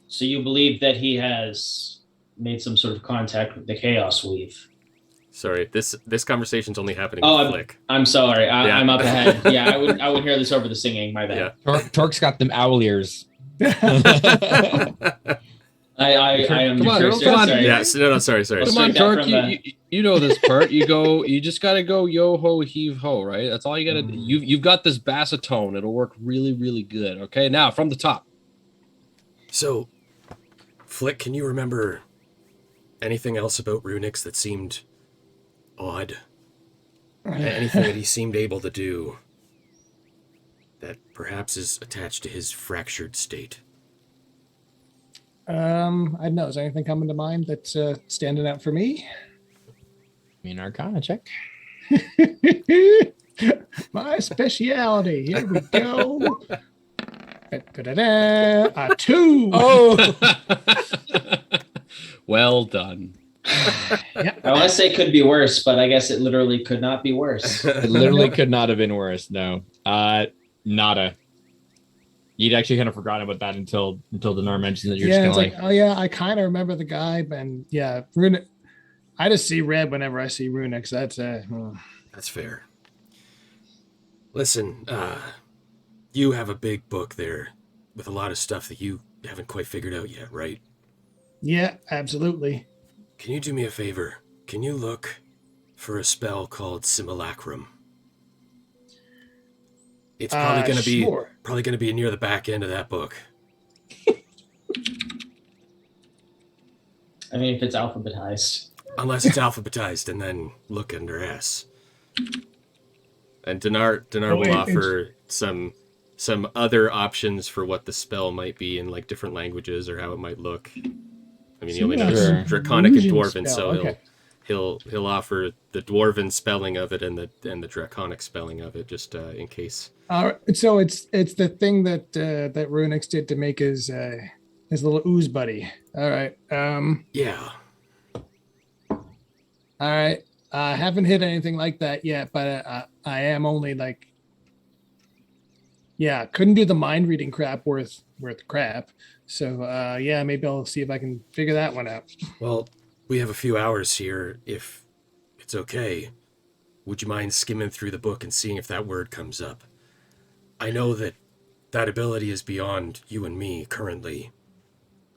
So you believe that he has made some sort of contact with the Chaos Weave? Sorry, this conversation's only happening Oh, with Flick. I'm sorry. Yeah. I'm up ahead. Yeah, I would hear this over the singing. My bad. Yeah. Torque's got them owl ears. I am. Come on, curious. come on. Sorry. Yeah, no, sorry. Let's Come on, take that Torque. from the- You know this part. You just gotta go yo ho heave ho, right? That's all you gotta do. You've got this bassatone. It'll work really, really good. Okay, now from the top. So, Flick, can you remember anything else about Runix that seemed odd? Anything that he seemed able to do that perhaps is attached to his fractured state? I don't know. Is anything coming to mind that's standing out for me? Arcana check. My speciality. Here we go. A 2. Oh, Well done. I want to say could be worse, but I guess it literally could not be worse. it literally could not have been worse. No, nada. You'd actually kind of forgotten about that until Dinar mentioned that. You're Yeah, just it's kind of like, oh yeah, I kind of remember the guy, and yeah, Runic. I just see red whenever I see Runix. That's That's fair. Listen, you have a big book there with a lot of stuff that you haven't quite figured out yet, right? yeah, absolutely. Can you do me a favor? Can you look for a spell called Simulacrum? It's probably going to be near the back end of that book. I mean, if it's alphabetized. Unless it's alphabetized, and then look under S. And Dinar will offer some other options for what the spell might be in like different languages or how it might look. I mean, he only knows Sure. Draconic and Illusion Dwarven, spell, so okay. he'll offer the Dwarven spelling of it and the Draconic spelling of it, just in case. All right, so it's the thing that that Runix did to make his little ooze buddy. All right. Yeah. All right. I haven't hit anything like that yet, but I am only like, yeah, couldn't do the mind reading crap worth crap. So yeah, maybe I'll see if I can figure that one out. Well, we have a few hours here. If it's okay, would you mind skimming through the book and seeing if that word comes up? I know that ability is beyond you and me currently.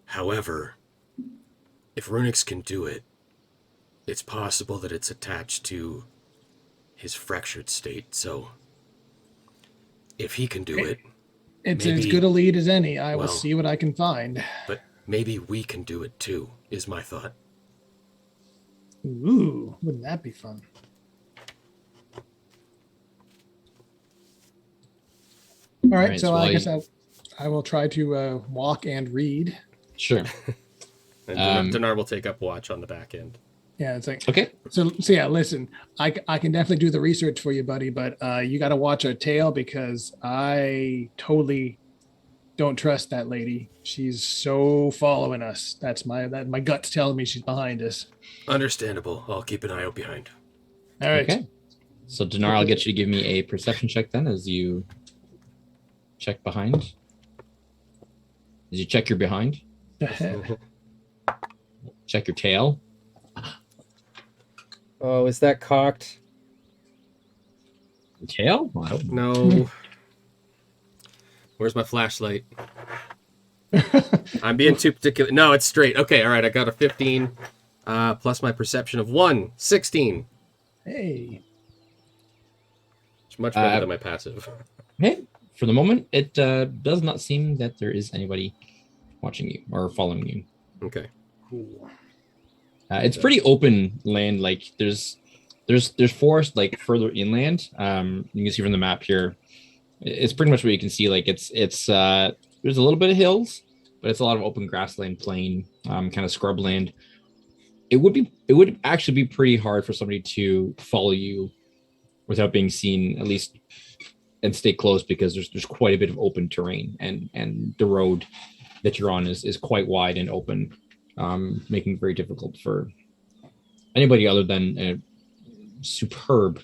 However, if Runix can do it, it's possible that it's attached to his fractured state. So, if he can do it, It's maybe, as good a lead as any. I will well, see what I can find. but maybe we can do it too, is my thought. Ooh, wouldn't that be fun? All right, Right, so so I while guess I will try to walk and read. sure. And Dinar will take up watch on the back end. Yeah, it's like Okay. so yeah. Listen, I can definitely do the research for you, buddy, but you got to watch her tail because I totally don't trust that lady. She's so following us. That's my gut's telling me she's behind us. Understandable. I'll keep an eye out behind. All right. Okay. So Dinar, I'll get you to give me a perception check then as you check behind. As you check your behind. Check your tail. Oh, is that cocked? Your tail? Well, I don't know. No. Where's my flashlight? I'm being too particular. No, it's straight. Okay, all right. I got a 15 plus my perception of 1, 16. Hey. It's much better than my passive. Okay. For the moment, it does not seem that there is anybody watching you or following you. Okay. Cool. It's pretty open land. Like there's forest like further inland. You can see from the map here. It's pretty much what you can see. Like it's there's a little bit of hills, but it's a lot of open grassland, plain, kind of scrubland. It would actually be pretty hard for somebody to follow you without being seen, at least, and stay close, because there's quite a bit of open terrain, and the road that you're on is quite wide and open, making it very difficult for anybody other than a superb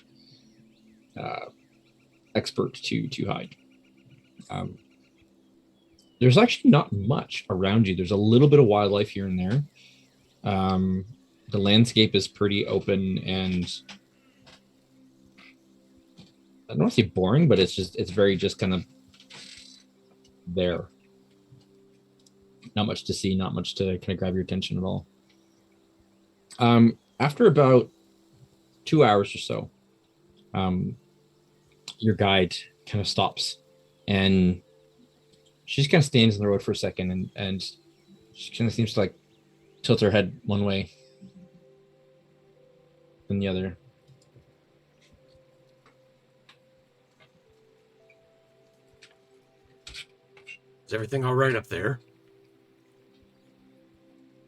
expert to hide. There's actually not much around you. There's a little bit of wildlife here and there. The landscape is pretty open, and I don't want to say boring, but it's very just kind of there. Not much to see, not much to kind of grab your attention at all. After about 2 hours or so, your guide kind of stops, and she just kind of stands in the road for a second, and she kind of seems to like tilt her head one way then the other. Is everything all right up there?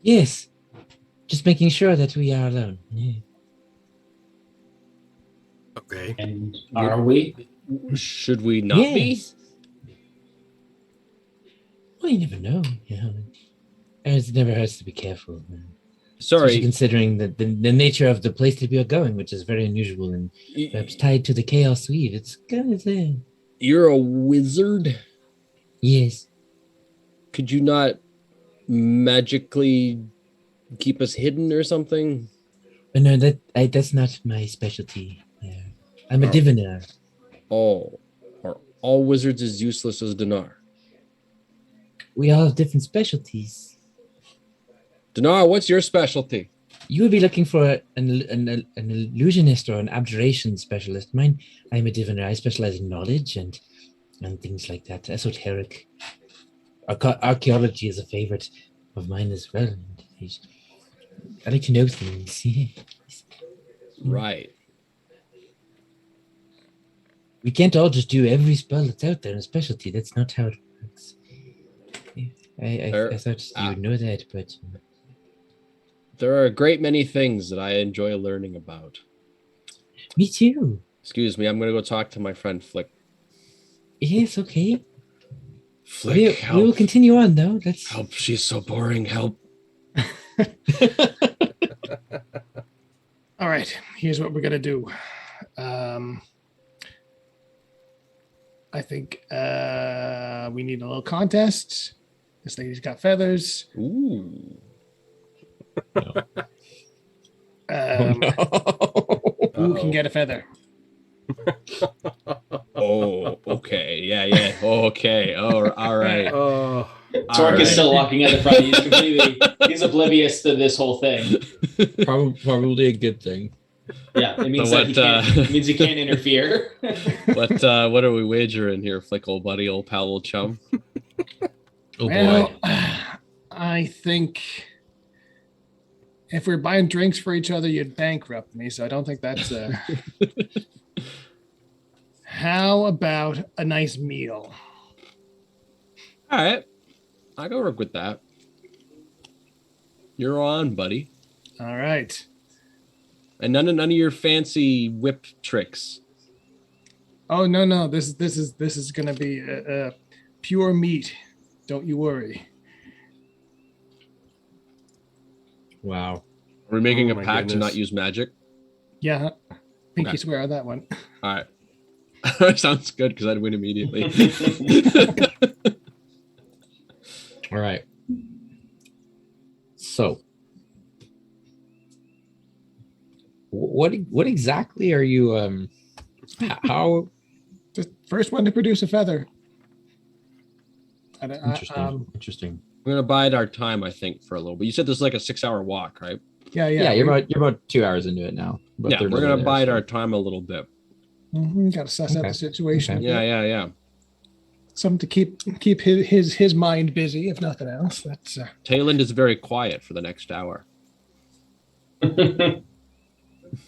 Yes, just making sure that we are alone. Yeah. Okay. And are we? Should we not be? Well, you never know. It never hurts to be careful. Sorry. Especially considering the nature of the place that we are going, which is very unusual and perhaps tied to the Chaos Weave. It's kind of there. You're a wizard? Yes. Could you not magically keep us hidden or something? But no, that's not my specialty. Yeah. I'm a diviner. Oh, are all wizards as useless as Dinar? We all have different specialties. Dinar, what's your specialty? You would be looking for an illusionist or an abjuration specialist. Mine, I'm a diviner. I specialize in knowledge and things like that. Esoteric. Archaeology is a favorite of mine as well. I like to know things. Right. We can't all just do every spell that's out there in a specialty. That's not how it works. I thought you would know that, but... There are a great many things that I enjoy learning about. Me too. Excuse me, I'm going to go talk to my friend Flick. Yes, okay. Flick, help. We will continue on, though. Help, she's so boring. Help. All right, here's what we're going to do. I think we need a little contest. This lady's got feathers. Ooh. Who can get a feather? Oh, okay. Yeah. Okay. Oh, all right. Torque is still walking at the front. He's oblivious to this whole thing. Probably a good thing. Yeah, it means it means he can't interfere. What are we wagering here, Flick, old buddy, old pal, old chum? Oh boy. I think if we're buying drinks for each other, you'd bankrupt me. So I don't think that's How about a nice meal? All right. I go work with that. You're on, buddy. All right. And none of your fancy whip tricks. Oh no. This is gonna be pure meat. Don't you worry. Wow. Are we making a my pact to goodness. not use magic? Yeah. Pinky Okay. swear on that one. All right. Sounds good because I'd win immediately. All right. So, what exactly are you? How? The first one to produce a feather. Interesting. We're gonna bide our time, I think, for a little bit. You said this is like a 6-hour walk, right? Yeah. Yeah, you're about 2 hours into it now. Yeah, we're gonna bide our time a little bit. Got to suss out Okay. the situation. Okay. Yeah. Something to keep his mind busy, if nothing else. That's Tayland is very quiet for the next hour.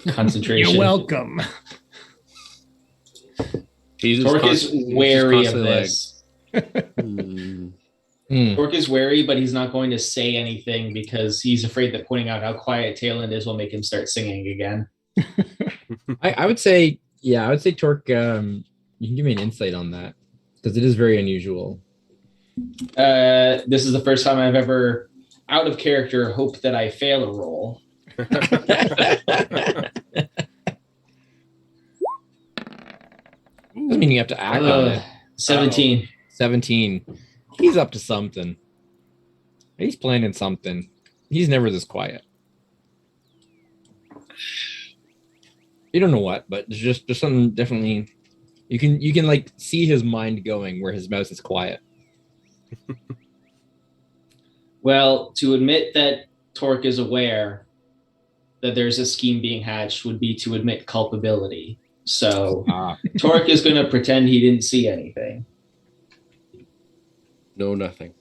Concentration. You're welcome. He's Torque is wary of constantly this. like, Torque is wary, but he's not going to say anything because he's afraid that pointing out how quiet Tailend is will make him start singing again. I would say, yeah, I would say Torque. You can give me an insight on that because it is very unusual. This is the first time I've ever, out of character, hoped that I fail a roll. Doesn't mean you have to act on it. 17. 17. He's up to something. He's planning something. He's never this quiet. You don't know what, but there's something definitely. You can like see his mind going where his mouth is quiet. Well, to admit that Torque is aware that there's a scheme being hatched would be to admit culpability. So Torque is going to pretend he didn't see anything. No, nothing.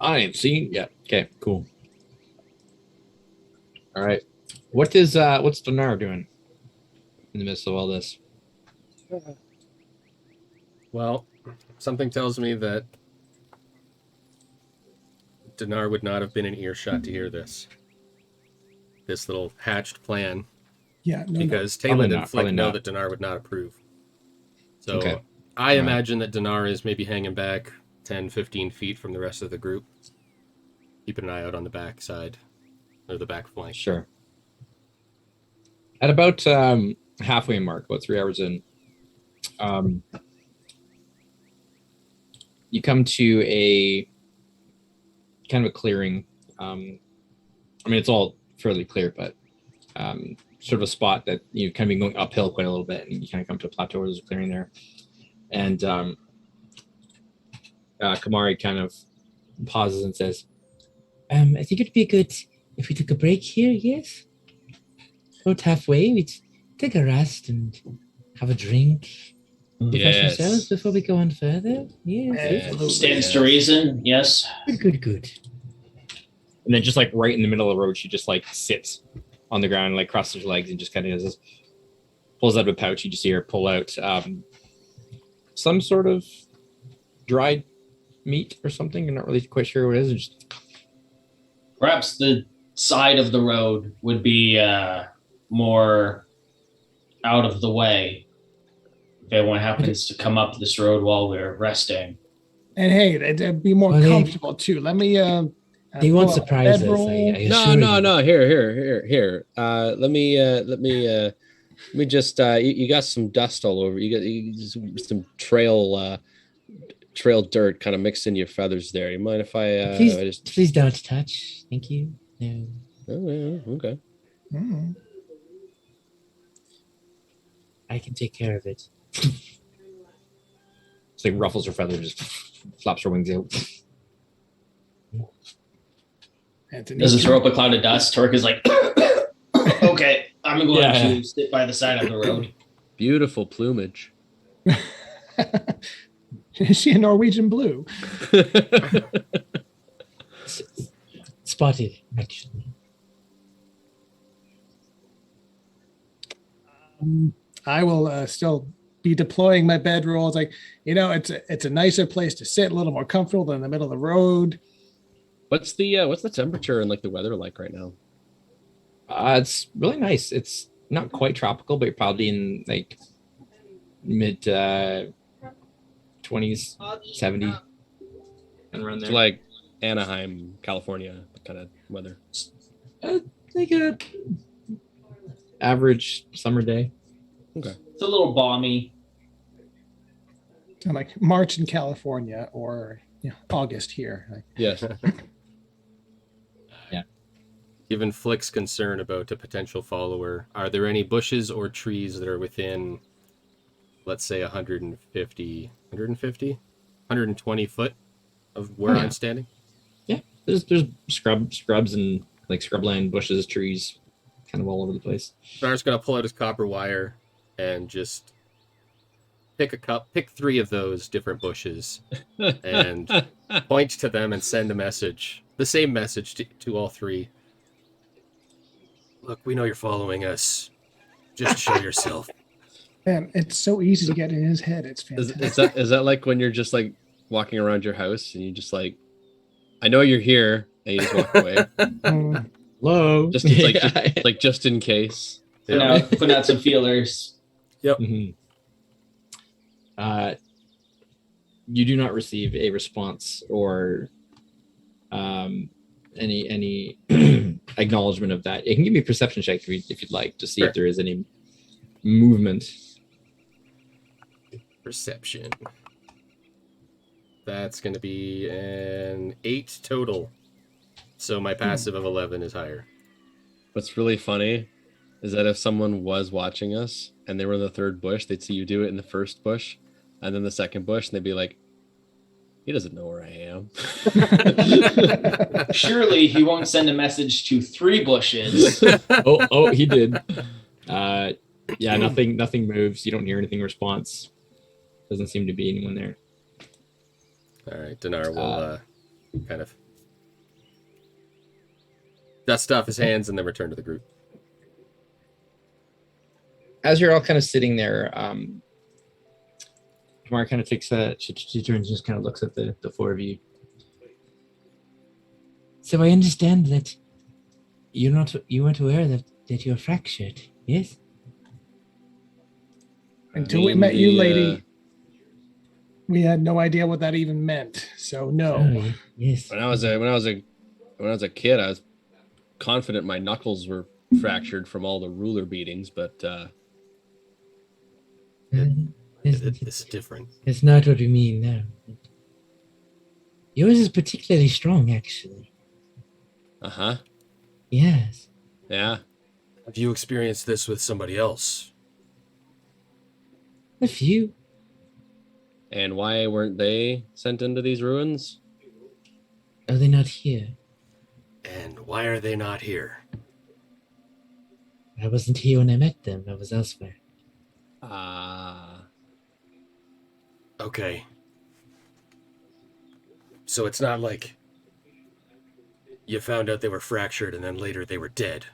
I ain't seen. Yeah. Okay. Cool. All right. What's Dinar doing in the midst of all this? Well, something tells me that Dinar would not have been in earshot to hear this little hatched plan. Yeah, because Probably Tailend not, and Flick probably know not. that Dinar would not approve. So Okay. I Right. imagine that Dinar is maybe hanging back 10, 15 feet from the rest of the group. Keeping an eye out on the back side, or the back flank. Sure. At about halfway mark, about 3 hours in, you come to a kind of a clearing. I mean, it's all fairly clear, but sort of a spot that you kind of been going uphill quite a little bit, and you kind of come to a plateau where there's a clearing there. And Kamari kind of pauses and says, I think it'd be good if we took a break here, yes? About halfway, we'd take a rest and have a drink. Refresh Yes. ourselves before we go on further. Yes. Stands to reason, yes. Good. And then just like right in the middle of the road, she just like sits on the ground, like crosses her legs and just kind of does this, pulls out of a pouch. You just see her pull out some sort of dried meat or something. You're not really quite sure what it is. Just... Perhaps the side of the road would be more out of the way if anyone happens to come up this road while we're resting. And hey, it'd be more Well, comfortable too. Let me. They won't pull out a surprise us. bedroll. I assure you. No. Here. Let me just. You got some dust all over. You got some trail dirt kind of mixed in your feathers there. You mind if I? Please don't touch. Thank you. No. Oh, yeah, okay. Mm. I can take care of it. It's like ruffles her feathers, just flaps her wings out. Does it throw up a cloud of dust? Torque is like, okay, I'm going to sit by the side of the road. Beautiful plumage. Is she a Norwegian blue? Spotted, actually. I will still be deploying my bedroll. It's like, it's a nicer place to sit, a little more comfortable than in the middle of the road. What's the temperature and like the weather like right now? It's really nice. It's not quite tropical, but you're probably in like mid 20s, 70, and around there. It's like Anaheim, California kind of weather. Like a average summer day. Okay. It's a little balmy. And like March in California or August here. Like, Yes. Yeah. Given Flick's concern about a potential follower, are there any bushes or trees that are within, let's say, 120 foot of where I'm standing? Yeah, there's scrubs and like scrubland, bushes, trees, kind of all over the place. Dar's gonna pull out his copper wire and just pick 3 of those different bushes and point to them and send a message, the same message to all 3. Look, we know you're following us. Just show yourself. man, it's so easy to get in his head. It's fantastic. Is that like when you're just like walking around your house, and you just like, I know you're here, and you just walk away, Hello. just it's like just in case. Put out some feelers. Yep. Mhm. You do not receive a response or any acknowledgement of that. It can give me a perception check if you'd like to see if there is any movement. Perception. That's going to be an 8 total. So my passive of 11 is higher. What's really funny is that if someone was watching us and they were in the third bush, they'd see you do it in the first bush and then the second bush, and they'd be like, he doesn't know where I am. Surely he won't send a message to 3 bushes. Oh, he did. Yeah, nothing moves. You don't hear anything response. Doesn't seem to be anyone there. All right, Dinar will kind of dust off his hands and then return to the group. As you're all kind of sitting there, Tamara kind of takes she turns and just kind of looks at the 4 of you. So I understand that you weren't aware that you're fractured, yes? Until we met you, lady, we had no idea what that even meant. So no. Oh, yes. When I was a kid, I was confident my knuckles were fractured from all the ruler beatings, but It's different. It's not what we mean now. Yours is particularly strong, actually. uh-huh. Yes. Yeah. Have you experienced this with somebody else? A few. And why weren't they sent into these ruins? Are they not here? And why are they not here? I wasn't here when I met them. I was elsewhere. Okay. So it's not like you found out they were fractured and then later they were dead.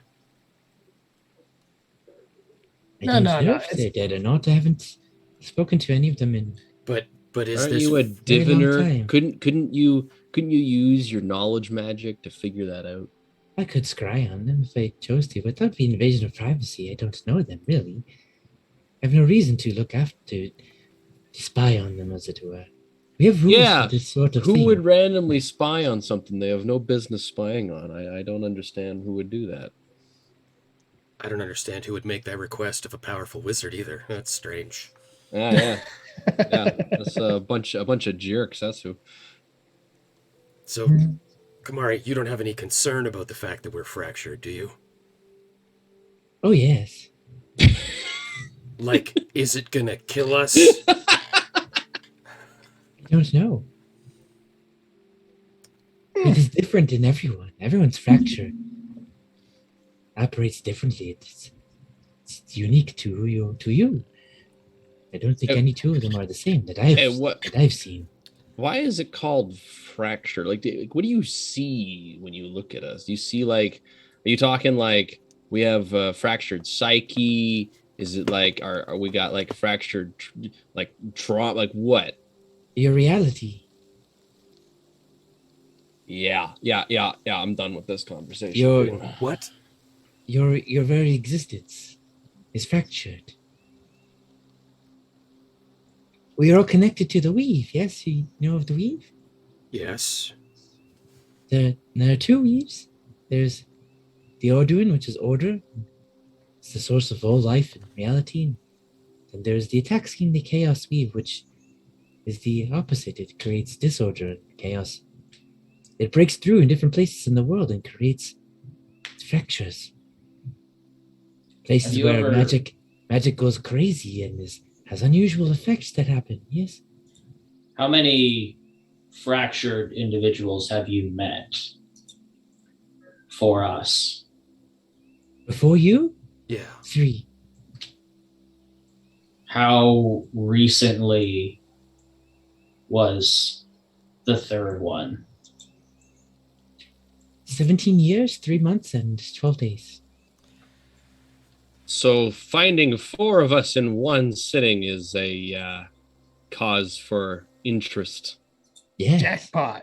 I don't know if they're dead or not. I haven't spoken to any of them in. But is Aren't this you a very long diviner? time. Couldn't you use your knowledge magic to figure that out? I could scry on them if I chose to, but that would be invasion of privacy. I don't know them really. I have no reason to look after to spy on them, as it were. We have rules for this sort of who thing. would randomly spy on something they have no business spying on? I don't understand who would do that. I don't understand who would make that request of a powerful wizard either. That's strange. Yeah. That's a bunch of jerks. That's who. So, Kamari, you don't have any concern about the fact that we're fractured, do you? Oh yes. Like, is it gonna kill us? I don't know. It is different in everyone. Everyone's fractured. Operates differently. It's unique to you. I don't think any two of them are the same that I've seen. Why is it called fracture? Like, what do you see when you look at us? Do you see are you talking like we have fractured psyche? Is it like are we got like fractured trauma? Like what? Your reality. Yeah. I'm done with this conversation. What? Your very existence is fractured. We are all connected to the weave. Yes, you know of the weave? Yes. There are 2 weaves. There's the Orduin, which is order. It's the source of all life and reality. And there's the attack scheme, the chaos weave, which is the opposite. It creates disorder and chaos. It breaks through in different places in the world and creates fractures. Places where magic goes crazy and has unusual effects that happen. Yes. How many fractured individuals have you met for us? Before you? Yeah. 3. How recently was the 3rd one? 17 years, 3 months, and 12 days. So finding 4 of us in one sitting is a cause for interest. Yes. Jackpot.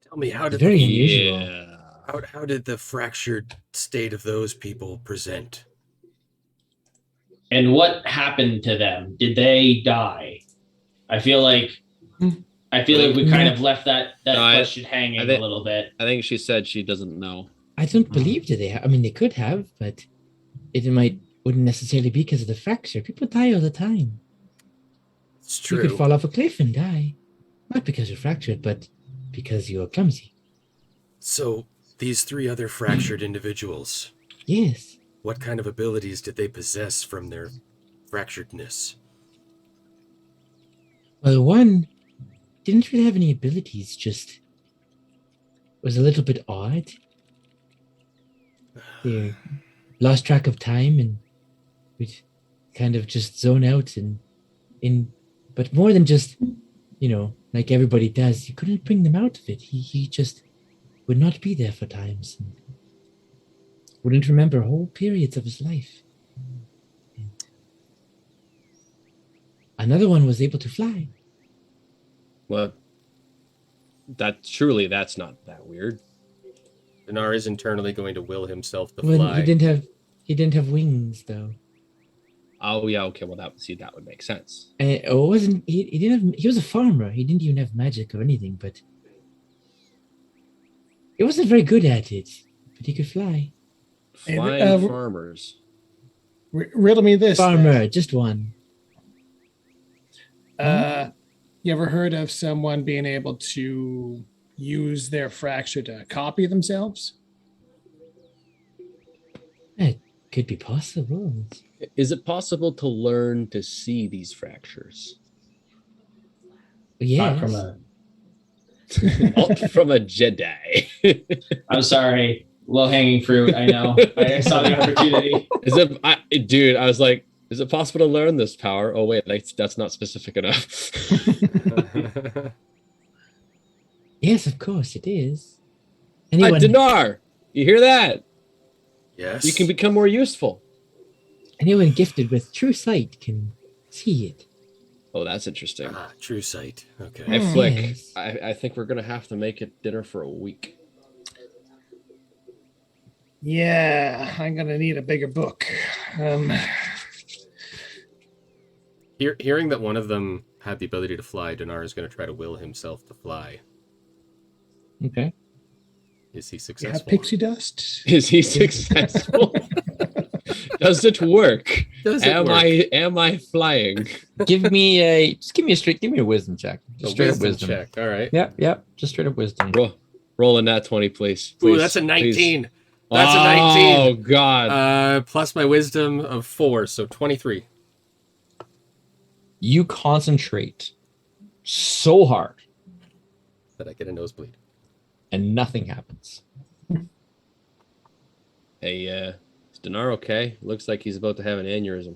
Tell me, how did Very the, unusual. Yeah. how did the fractured state of those people present? And what happened to them? Did they die? I feel like we kind of left that No, question hanging I think- a little bit. I think she said she doesn't know. I don't believe that they. I mean, they could have, but wouldn't necessarily be because of the fracture. People die all the time. It's You true. could fall off a cliff and die, not because you're fractured, but because you're clumsy. So, these 3 other fractured individuals, Yes. what kind of abilities did they possess from their fracturedness? Well, one didn't really have any abilities, just was a little bit odd. They lost track of time and would kind of just zone out but more than just, like everybody does, you couldn't bring them out of it. He just would not be there for times and wouldn't remember whole periods of his life. Another one was able to fly. Well, that's not that weird. Dinar is internally going to will himself to Well, fly. he didn't have wings though. Oh yeah, okay. Well, that would make sense. And it wasn't he didn't have, he was a farmer. He didn't even have magic or anything, but he wasn't very good at it. But he could fly. Hey, Flying farmers. Riddle me this. Farmer, just one. You ever heard of someone being able to use their fracture to copy themselves? It could be possible. Is it possible to learn to see these fractures? Yes. Not from a. From a Jedi. I'm sorry, low hanging fruit. I know. I saw the opportunity. Dude, I was like, is it possible to learn this power? Oh wait, that's not specific enough. Yes, of course it is. Anyone, Dinar, you hear that? Yes. You can become more useful. anyone gifted with true sight can see it. Oh, that's interesting. Ah, true sight. Okay. Hey, Flick, Yes. I think we're gonna have to make it dinner for a week. Yeah, I'm gonna need a bigger book. Hearing that one of them had the ability to fly, Dinar is going to try to will himself to fly. Okay. Is he You have successful? pixie dust. Is he successful? Does it work? Does it am work? I flying? Give me a wisdom check. A Just straight up wisdom wisdom. check. All right. Yep. Just straight up wisdom. Rolling that 20, please. Ooh, Please, that's a please. 19. That's a 19. Oh God. Plus my wisdom of 4, so 23. You concentrate so hard That I get a nosebleed. and nothing happens. Hey, is Dinar okay? Looks like he's about to have an aneurysm.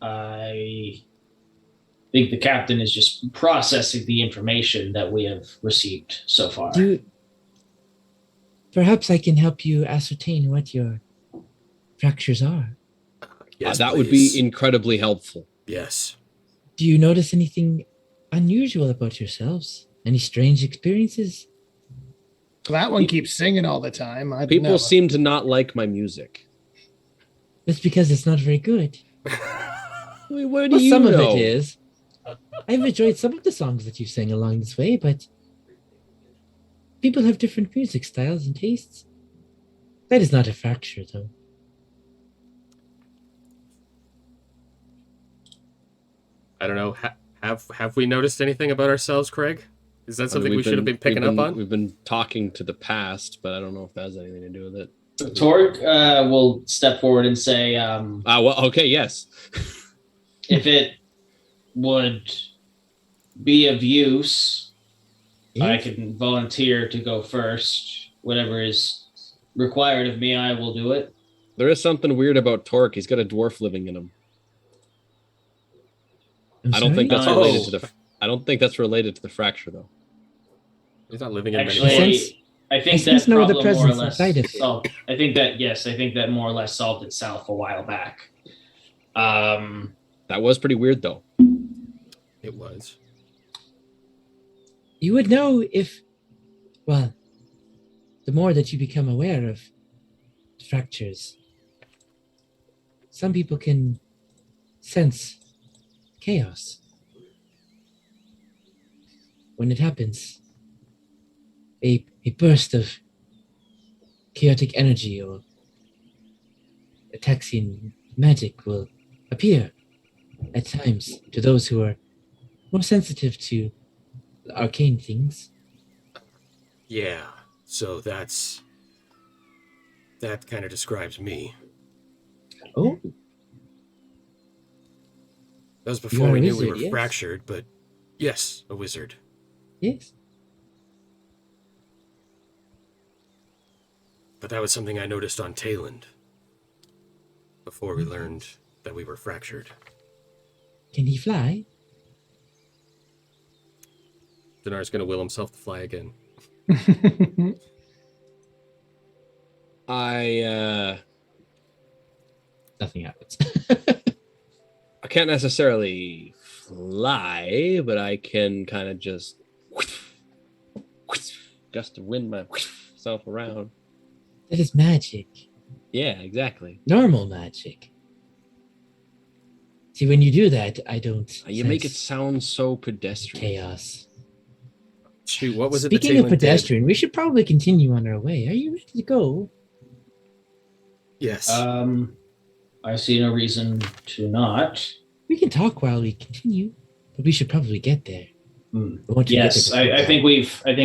I think the captain is just processing the information that we have received so far. Perhaps I can help you ascertain what your fractures are. Yes, That would please. be incredibly helpful. Yes. Do you notice anything unusual about yourselves? Any strange experiences? That one keeps singing all the time. I People know. seem to not like my music. That's because it's not very good. Where do Well, you some know? of it is. I've enjoyed some of the songs that you sang along this way, but people have different music styles and tastes. That is not a fracture, though. I don't know. Have we noticed anything about ourselves, Craig? Is that something we we've should have been picking up on? We've been talking to the past, but I don't know if that has anything to do with it. Torque will step forward and say, Well, okay, yes. if it would be of use, I Yes? can volunteer to go first. Whatever is required of me, I will do it. There is something weird about Torque. He's got a dwarf living in him. I'm I don't think sorry? that's Oh. related to the. I don't think that's related to the fracture, though. He's not living in many Actually, places. I I think sense that no other problem more or presence less inside of it. solved. I think that more or less solved itself a while back. That was pretty weird, though. It was. You would know if, well, the more that you become aware of fractures, some people can sense chaos. When it happens, a burst of chaotic energy or Ataxian magic will appear at times to those who are more sensitive to arcane things. Yeah, so that kind of describes me. Oh, That was You before are we a knew we wizard, were yes. fractured, but yes, a wizard. yes. But that was something I noticed on Tayland before we learned that we were fractured. Can he fly? Dinar's gonna will himself to fly again. Nothing happens. I can't necessarily fly, but I can kind of just gust of wind myself around. That is magic. Yeah, exactly. Normal magic. See, when you do that, I don't. You make it sense sound so pedestrian. chaos. Shoot, what was Speaking it of that Tayland did? pedestrian, we should probably continue on our way. Are you ready to go? Yes. I see no reason to not. We can talk while we continue, but we should probably get there. Hmm. I want to get Yes, there before I think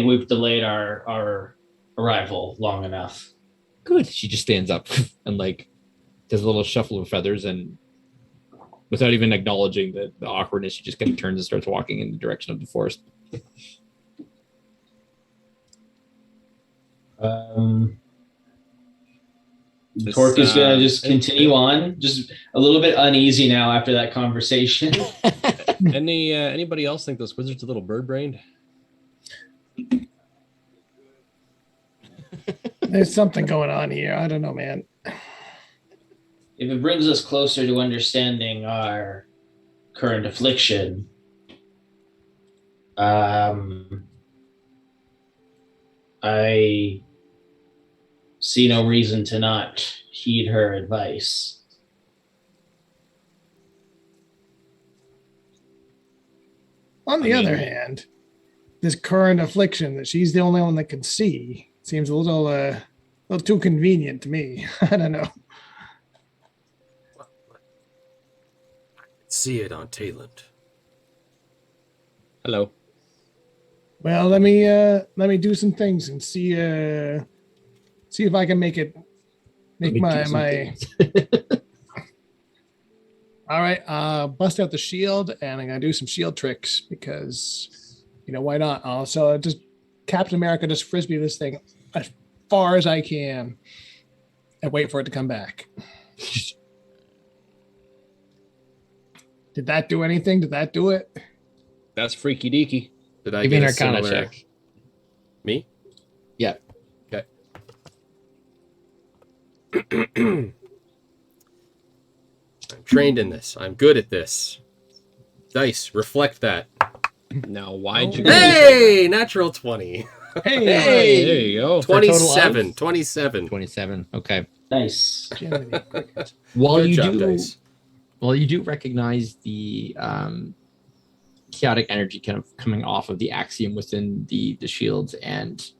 dawn. we've delayed our arrival long enough. Good. She just stands up and like does a little shuffle of feathers, and without even acknowledging the awkwardness, she just kind of turns and starts walking in the direction of the forest. Torque is gonna just continue on, just a little bit uneasy now after that conversation. Anybody else think this wizard's a little bird-brained? There's something going on here. I don't know, man. If it brings us closer to understanding our current affliction, I see no reason to not heed her advice. On the I other mean- hand, this current affliction that she's the only one that can see seems a little too convenient to me. I don't know. See it on Tayland. Hello. Well, let me do some things and see if I can make my All right, bust out the shield, and I'm gonna do some shield tricks because, why not? Also, just Captain America, just frisbee this thing as far as I can, and wait for it to come back. Did that do anything? Did that do it? That's freaky deaky. Did I Give me get an a Arcana similar... check. Me? Yeah. Okay. I'm trained in this. I'm good at this. Dice, reflect that. Now, why'd you? Hey, natural 20. Hey, Hey, there you go. For a total of? 27. 27. 27. Okay. Nice. While Good you job, do, Dice. while you do recognize the chaotic energy kind of coming off of the axiom within the shields and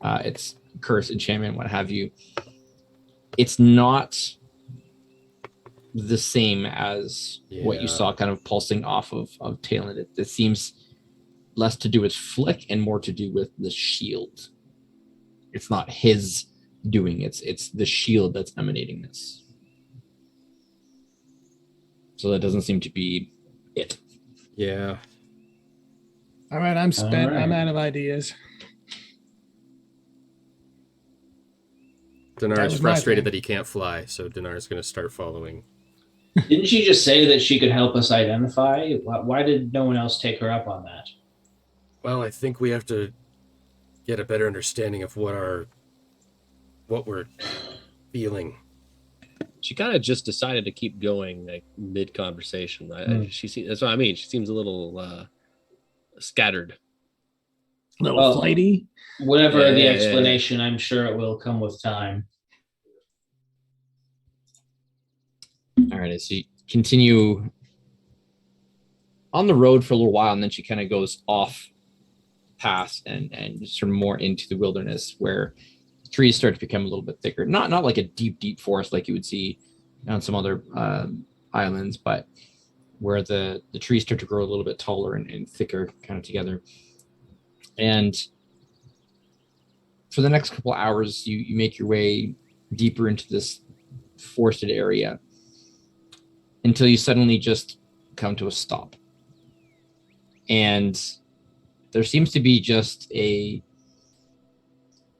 its curse, enchantment, what have you, it's not the same as what you Yeah. saw kind of pulsing off of Talon. It seems less to do with Flick and more to do with the shield. It's not his doing, it's the shield that's emanating this. So that doesn't seem to be it. Yeah. all right, I'm spent. All right. I'm out of ideas. Dinar That is was my frustrated thing. that he can't fly, so Dinar is going to start following. Didn't she just say that she could help us identify? Why did no one else take her up on that? Well, I think we have to get a better understanding of what we're feeling. She kind of just decided to keep going like mid conversation. That's what I mean. She seems a little scattered. A little flighty. Whatever the explanation, I'm sure it will come with time. All right, so you continue on the road for a little while, and then she kind of goes off path and sort of more into the wilderness where trees start to become a little bit thicker. Not like a deep forest like you would see on some other islands, but where the trees start to grow a little bit taller and thicker kind of together. And for the next couple hours, you make your way deeper into this forested area until you suddenly just come to a stop. And there seems to be just a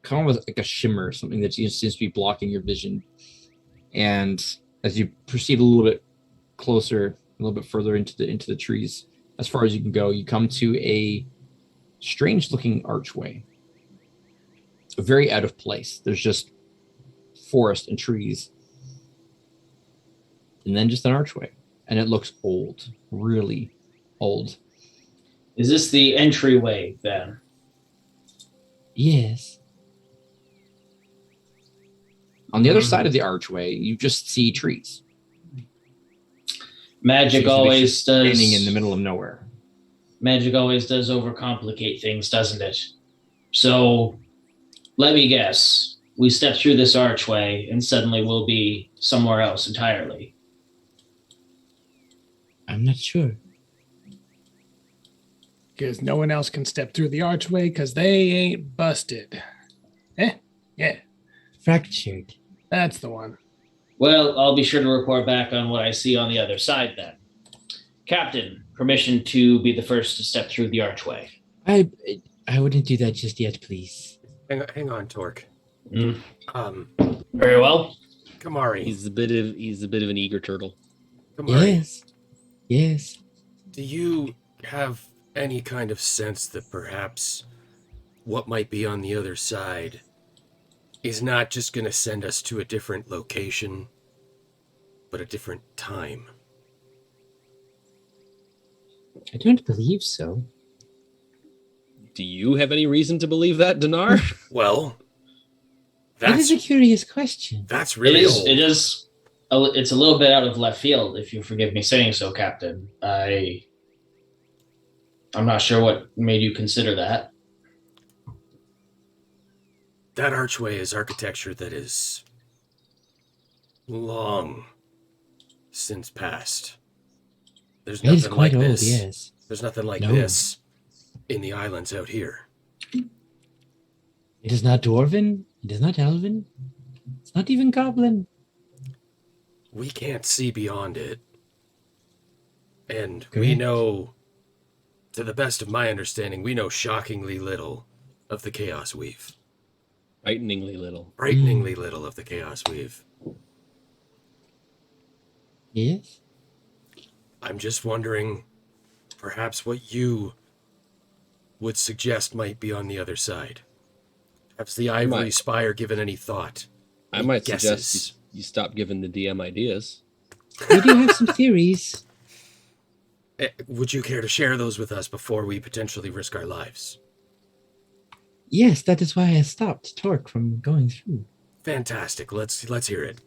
kind of like a shimmer, something that seems to be blocking your vision. And as you proceed a little bit closer, a little bit further into the trees, as far as you can go, you come to a strange looking archway. Very out of place. There's just forest and trees. And then just an archway. And it looks old, really old. Is this the entryway then? Yes. On the other side of the archway, you just see trees. Magic always does. Standing in the middle of nowhere. Magic always does overcomplicate things, doesn't it? So, let me guess. We step through this archway and suddenly we'll be somewhere else entirely. I'm not sure. Because no one else can step through the archway because they ain't busted. Yeah. Fractured. That's the one. Well, I'll be sure to report back on what I see on the other side then. Captain, permission to be the first to step through the archway. I wouldn't do that just yet, please. Hang on, Torque. Very well. Kamari. He's a bit of an eager turtle. Kamari, Yes. do you have any kind of sense that perhaps what might be on the other side is not just going to send us to a different location, but a different time? I don't believe so. Do you have any reason to believe that, Dinar? Well, That is a curious question. That's really old. It's a little bit out of left field, if you forgive me saying so, Captain. I'm not sure what made you consider that. That archway is architecture that is long since past. There's It is nothing quite like old, this. yes. There's nothing like No. this in the islands out here. It is not Dwarven. It is not Elven. It's not even Goblin. We can't see beyond it. And we Correct. know, to the best of my understanding, we know shockingly little of the Chaos Weave. Frighteningly little. Frighteningly little of the Chaos Weave. Yes? I'm just wondering, perhaps what you would suggest might be on the other side. Has the Ivory Spire given any thought? I might Guesses? suggest you stop giving the DM ideas. We do have some theories. Would you care to share those with us before we potentially risk our lives? Yes, that is why I stopped Torque from going through. Fantastic. Let's hear it.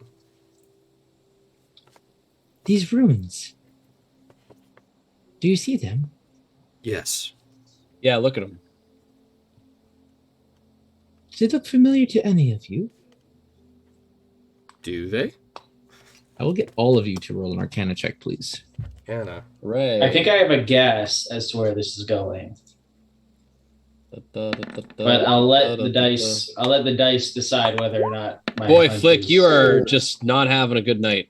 These ruins. Do you see them? Yes. Yeah, look at them. Does it look familiar to any of you? Do they? I will get all of you to roll an Arcana check, please. Anna. Right. I think I have a guess as to where this is going. But I'll let the dice decide whether or not my Boy, hunch Flick, is- you are just not having a good night.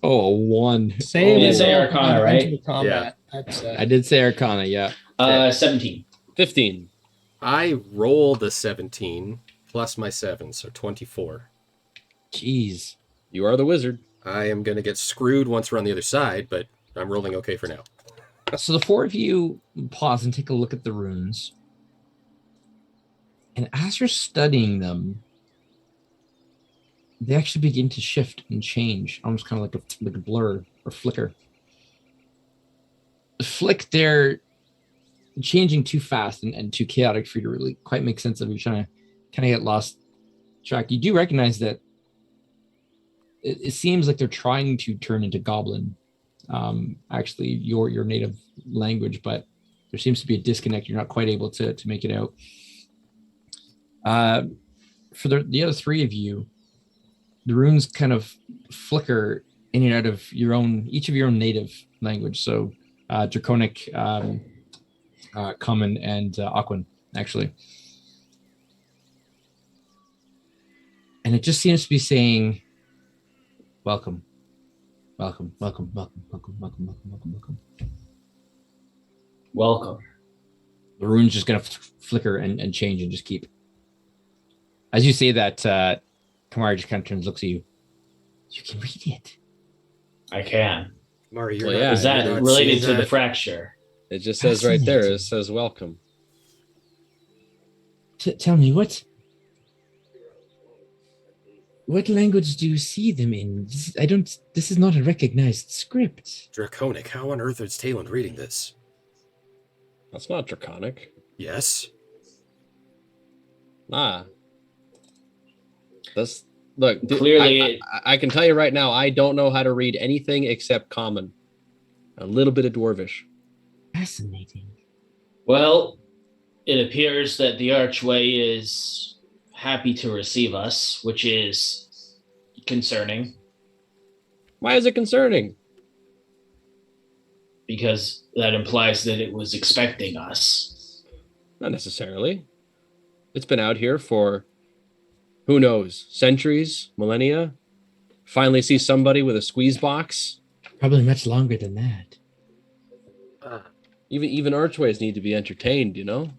Oh, a 1. Same You as did say all Arcana, right? into the combat. That's, I did say Arcana, yeah. 17. 15. I rolled a 17 plus my 7, so 24. Jeez. You are the wizard. I am going to get screwed once we're on the other side, but I'm rolling okay for now. So the four of you pause and take a look at the runes. And as you're studying them, they actually begin to shift and change, almost kind of like a blur or flicker. The flick, they're changing too fast and too chaotic for you to really quite make sense of. You're trying to kind of get lost track. You do recognize that it seems like they're trying to turn into Goblin, actually your native language, but there seems to be a disconnect. You're not quite able to make it out. For the other three of you, the runes kind of flicker in and out of each of your own native language. So Draconic, Common, and Aquan, actually. And it just seems to be saying, welcome, welcome, welcome, welcome, welcome, welcome, welcome, welcome, welcome. Welcome. The rune's just going to flicker and change and just keep. As you say that, Kamari just kind of turns, looks at you. You can read it. I can. Mari, Well, yeah, Is that you're not related seeing to the that? fracture? It just says right there. It says welcome. Tell me, what language do you see them in? This is not a recognized script. Draconic. How on earth is Talon reading this? That's not Draconic. Yes. That's look. Clearly, I can tell you right now, I don't know how to read anything except Common. A little bit of Dwarvish. Fascinating. well, it appears that the archway is happy to receive us, which is concerning Why is it concerning? because that implies that it was expecting us. Not necessarily. It's been out here for, who knows, centuries, millennia. Finally see somebody with a squeeze box. Probably much longer than that. Even archways need to be entertained, you know?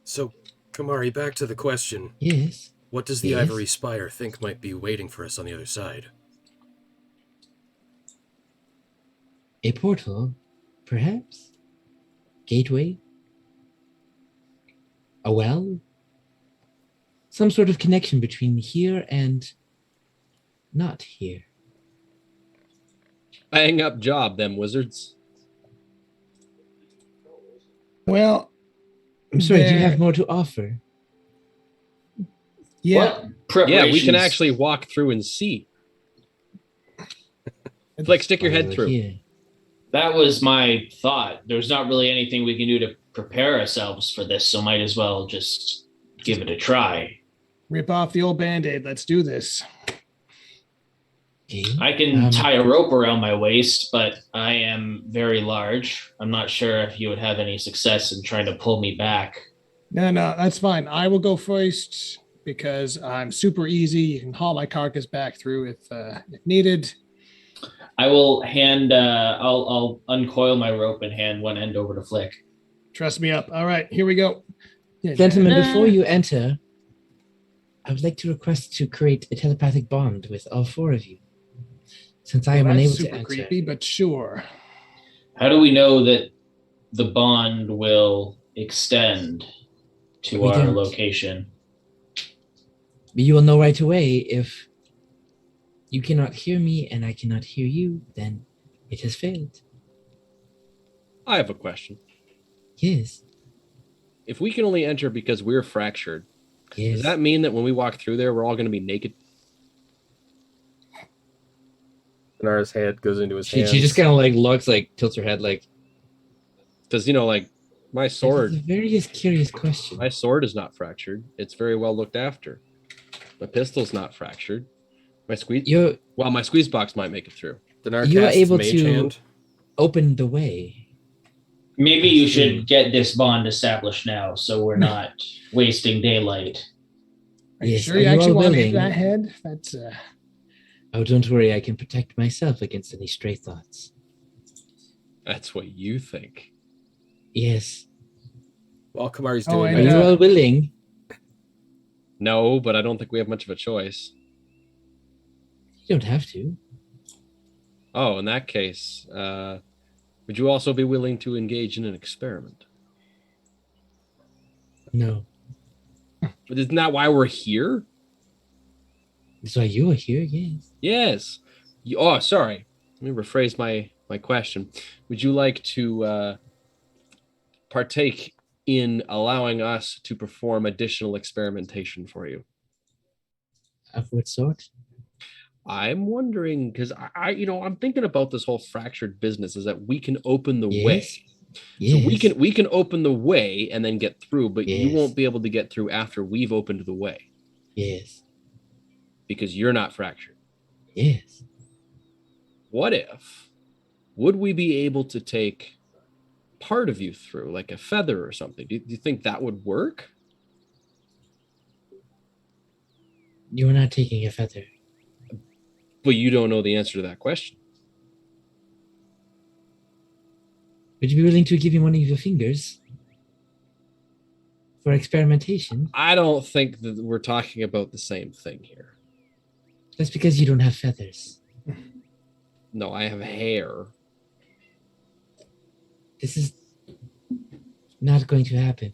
So, Kamari, back to the question. Yes. What does the Yes. Ivory Spire think might be waiting for us on the other side? A portal, perhaps? Gateway? A well? Some sort of connection between here and not here. Bang up job, them wizards. Well, I'm sorry, do you there- have more to offer? yeah. What Yeah, we preparations? can actually walk through and see. Flick, stick your head Over through. here. That was my thought. There's not really anything we can do to prepare ourselves for this, so might as well just give it a try. Rip off the old band-aid. Let's do this. Okay. I can Um, tie a rope around my waist, but I am very large. I'm not sure if you would have any success in trying to pull me back. No, that's fine. I will go first because I'm super easy. You can haul my carcass back through if needed. I will hand. I'll uncoil my rope and hand one end over to Flick. Trust me up. All right, here we go. Gentlemen, before you enter, I would like to request to create a telepathic bond with all four of you. Since I am Well, that's unable to super enter. creepy, but sure. How do we know that the bond will extend to We our don't. location? You will know right away if you cannot hear me and I cannot hear you, then it has failed. I have a question. Yes. If we can only enter because we're fractured, Yes. does that mean that when we walk through there, we're all going to be naked? Nara's head goes into his she hands. just kind of like looks, like tilts her head, like. Because, you know, like, my It's a sword very curious question. My sword is not fractured. It's very well looked after. My pistol's not fractured. My squeeze my squeeze box might make it through. Dinar You are casts able Mage to- Hand. Open the way. Maybe you should get this bond established now, so we're not wasting daylight. Are you Yes, sure are you you actually all want to willing? hit that head? That's Oh, don't worry, I can protect myself against any stray thoughts. That's what you think. Yes. While Kamari's Oh, doing Are and, that, you all willing? No, but I don't think we have much of a choice. You don't have to. Oh, in that case, would you also be willing to engage in an experiment? No. But isn't that why we're here? So you are here, yes. Yes. Oh, sorry. Let me rephrase my question. Would you like to partake in allowing us to perform additional experimentation for you? Of what sort? I'm wondering because I'm thinking about this whole fractured business is that we can open the way. Yes. So we can open the way and then get through, but you Yes. won't be able to get through after we've opened the way Yes. because you're not fractured. Yes. Would we be able to take part of you through, like a feather or something? Do you think that would work? You're not taking a feather. But you don't know the answer to that question. Would you be willing to give me one of your fingers for experimentation? I don't think that we're talking about the same thing here. That's because you don't have feathers. No, I have hair. This is not going to happen.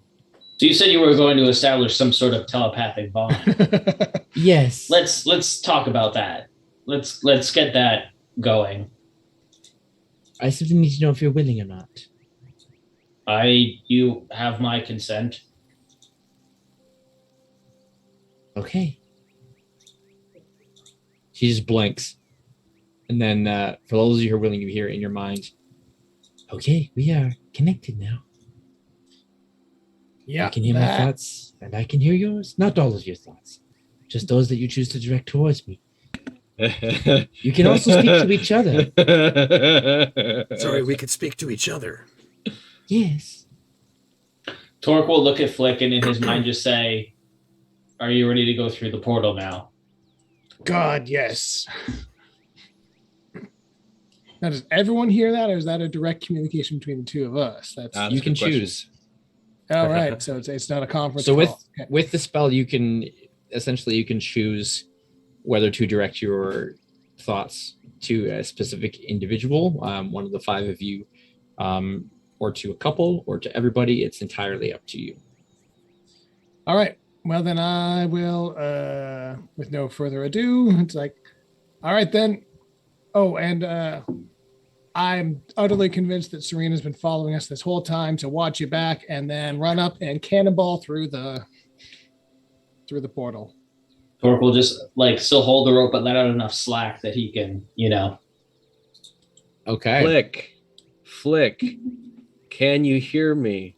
So you said you were going to establish some sort of telepathic bond. Yes. Let's talk about that. Let's get that going. I simply need to know if you're willing or not. You have my consent. Okay. She just blinks. And then for those of you who are willing to hear it in your mind, okay, we are connected now. Yeah. I can hear my thoughts and I can hear yours. Not all of your thoughts, just those that you choose to direct towards me. You can also speak to each other. Sorry, we could speak to each other. Yes. Torque will look at Flick and in his mind just say, "Are you ready to go through the portal now?" God, yes. Now, does everyone hear that, or is that a direct communication between the two of us? That's You can choose. all right. So it's not a conference. So call. with the spell, you can choose whether to direct your thoughts to a specific individual, one of the five of you, or to a couple, or to everybody. It's entirely up to you. All right. Well, then I will, with no further ado, it's like, all right, then. Oh, and I'm utterly convinced that Serena's been following us this whole time to watch you back and then run up and cannonball through the portal. Torque will just still hold the rope, but let out enough slack that he can, Okay. Flick, can you hear me?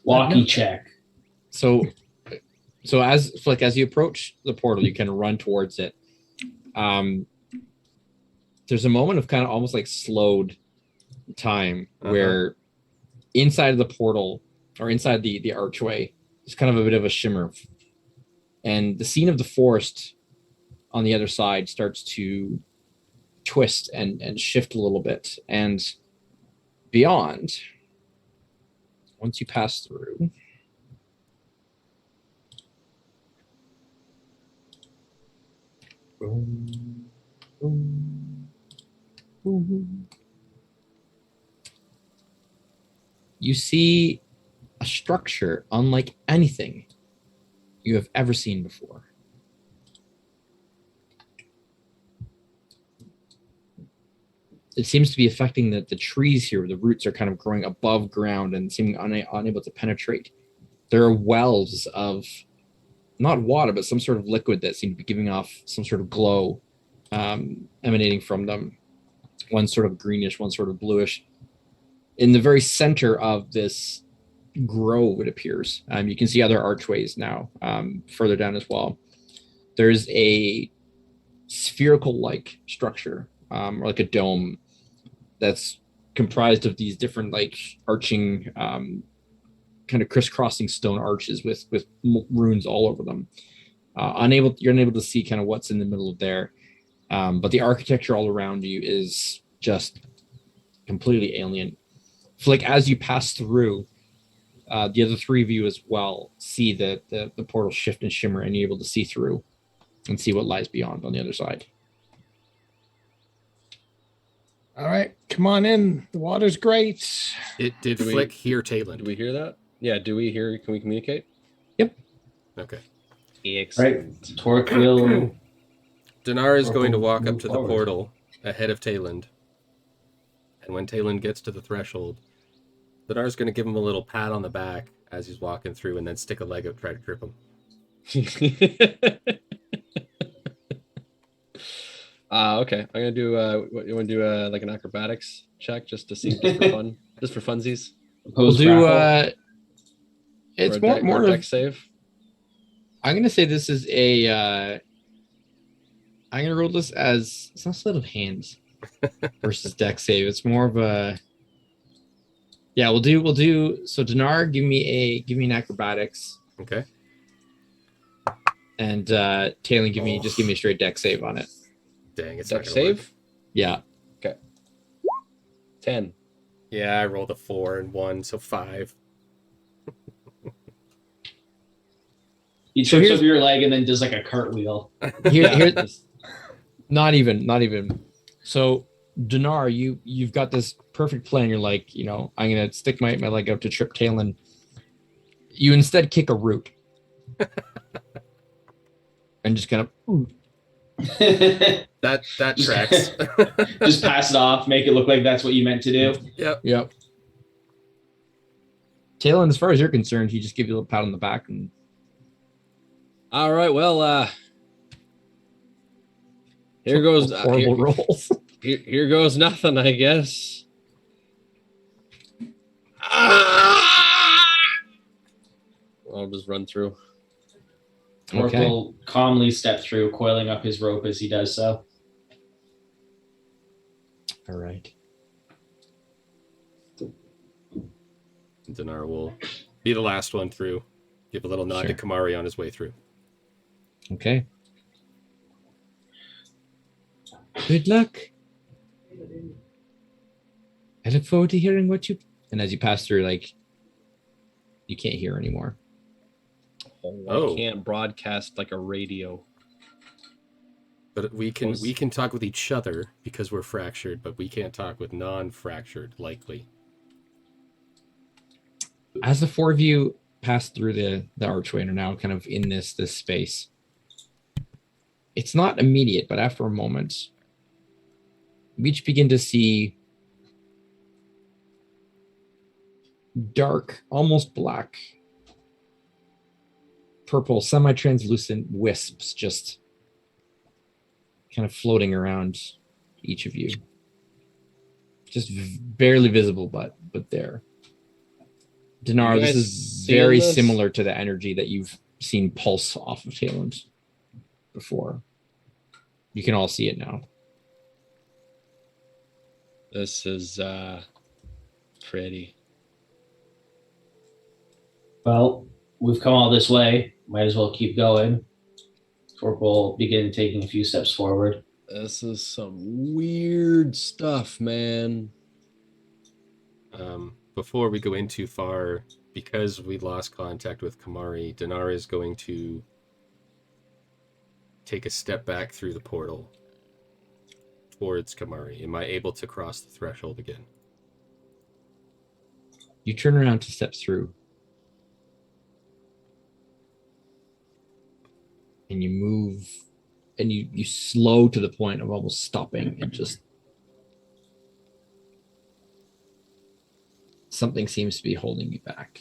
walkie check. So as Flick, as you approach the portal, you kind of run towards it. There's a moment of kind of almost like slowed time where inside of the portal or inside the archway, there's kind of a bit of a shimmer, and the scene of the forest on the other side starts to twist and shift a little bit, and beyond, once you pass through, you see a structure unlike anything you have ever seen before. It seems to be affecting the trees here. The roots are kind of growing above ground and seeming unable to penetrate. There are wells of not water, but some sort of liquid that seem to be giving off some sort of glow emanating from them. One sort of greenish, one sort of bluish. In the very center of this grove, it appears, you can see other archways now further down as well. There's a spherical-like structure, or like a dome, that's comprised of these different arching kind of crisscrossing stone arches with runes all over them. You're unable to see kind of what's in the middle of there, but the architecture all around you is just completely alien. Flick, as you pass through, the other three of you as well see the portal shift and shimmer, and you're able to see through and see what lies beyond on the other side. All right, come on in. The water's great. Did Flick hear Tayland? Do we hear that? Yeah, do we hear? Can we communicate? Yep. Okay. Excellent. Torque will. Dinar is going to walk up Move to the forward. portal ahead of Tayland. And when Tayland gets to the threshold, Dinar is going to give him a little pat on the back as he's walking through and then stick a leg out, try to trip him. Okay. I'm gonna do. What you want to do? Like an acrobatics check just to see, just for fun, just for funsies. We'll Opposed do. grapple. It's Or a more deck- or more a of. deck save. I'm gonna say this is a. I'm gonna roll this as it's not sleight of hands versus deck save. It's more of a. Yeah, we'll do. So Dinar, give me an acrobatics, Okay. and Taylor, give me a straight deck save on it. Dang, it's Deck not gonna work. save. Yeah. 10. Yeah, I rolled a 4 and 1, so 5. He So trips here's- over your leg and then does like a cartwheel. Here, not even. So Dinar, you've got this perfect plan. You're like, I'm gonna stick my leg out to trip Talon. You instead kick a root. And just kind of That tracks. Just pass it off, make it look like that's what you meant to do. Yep. Talon, as far as you're concerned, he just give you a little pat on the back and All right. Well, here goes horrible rolls. here goes nothing, I guess. I'll just run through. Torque Okay. will calmly step through, coiling up his rope as he does so. All right. Dinar will be the last one through. Give a little nod to Sure. Kamari on his way through. Okay. Good luck. I look forward to hearing what you. And as you pass through, like, you can't hear anymore. Oh. I can't broadcast like a radio. But we can talk with each other because we're fractured, but we can't talk with non-fractured, likely. As the four of you pass through the archway and are now kind of in this space, it's not immediate, but after a moment, we each begin to see dark, almost black, purple, semi-translucent wisps just kind of floating around each of you. Just barely visible, but there. Dinar, You this guys is seeing very this? similar to the energy that you've seen pulse off of Talon before. You can all see it now. This is pretty. Well, we've come all this way. Might as well keep going. Torque will begin taking a few steps forward. This is some weird stuff, man. Before we go in too far, because we lost contact with Kamari, Dinar is going to take a step back through the portal towards Kamari. Am I able to cross the threshold again? You turn around to step through. And you move, and you slow to the point of almost stopping and just something seems to be holding you back.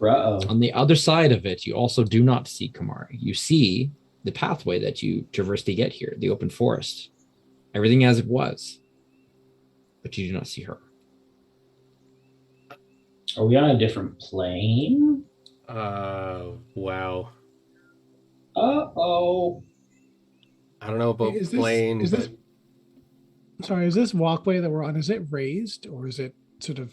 Uh-oh. On the other side of it, you also do not see Kamari. You see the pathway that you traversed to get here, the open forest. Everything as it was. But you do not see her. Are we on a different plane? Wow. Uh-oh. I don't know about Is this- plane, is this- but Sorry, is this walkway that we're on, is it raised or is it sort of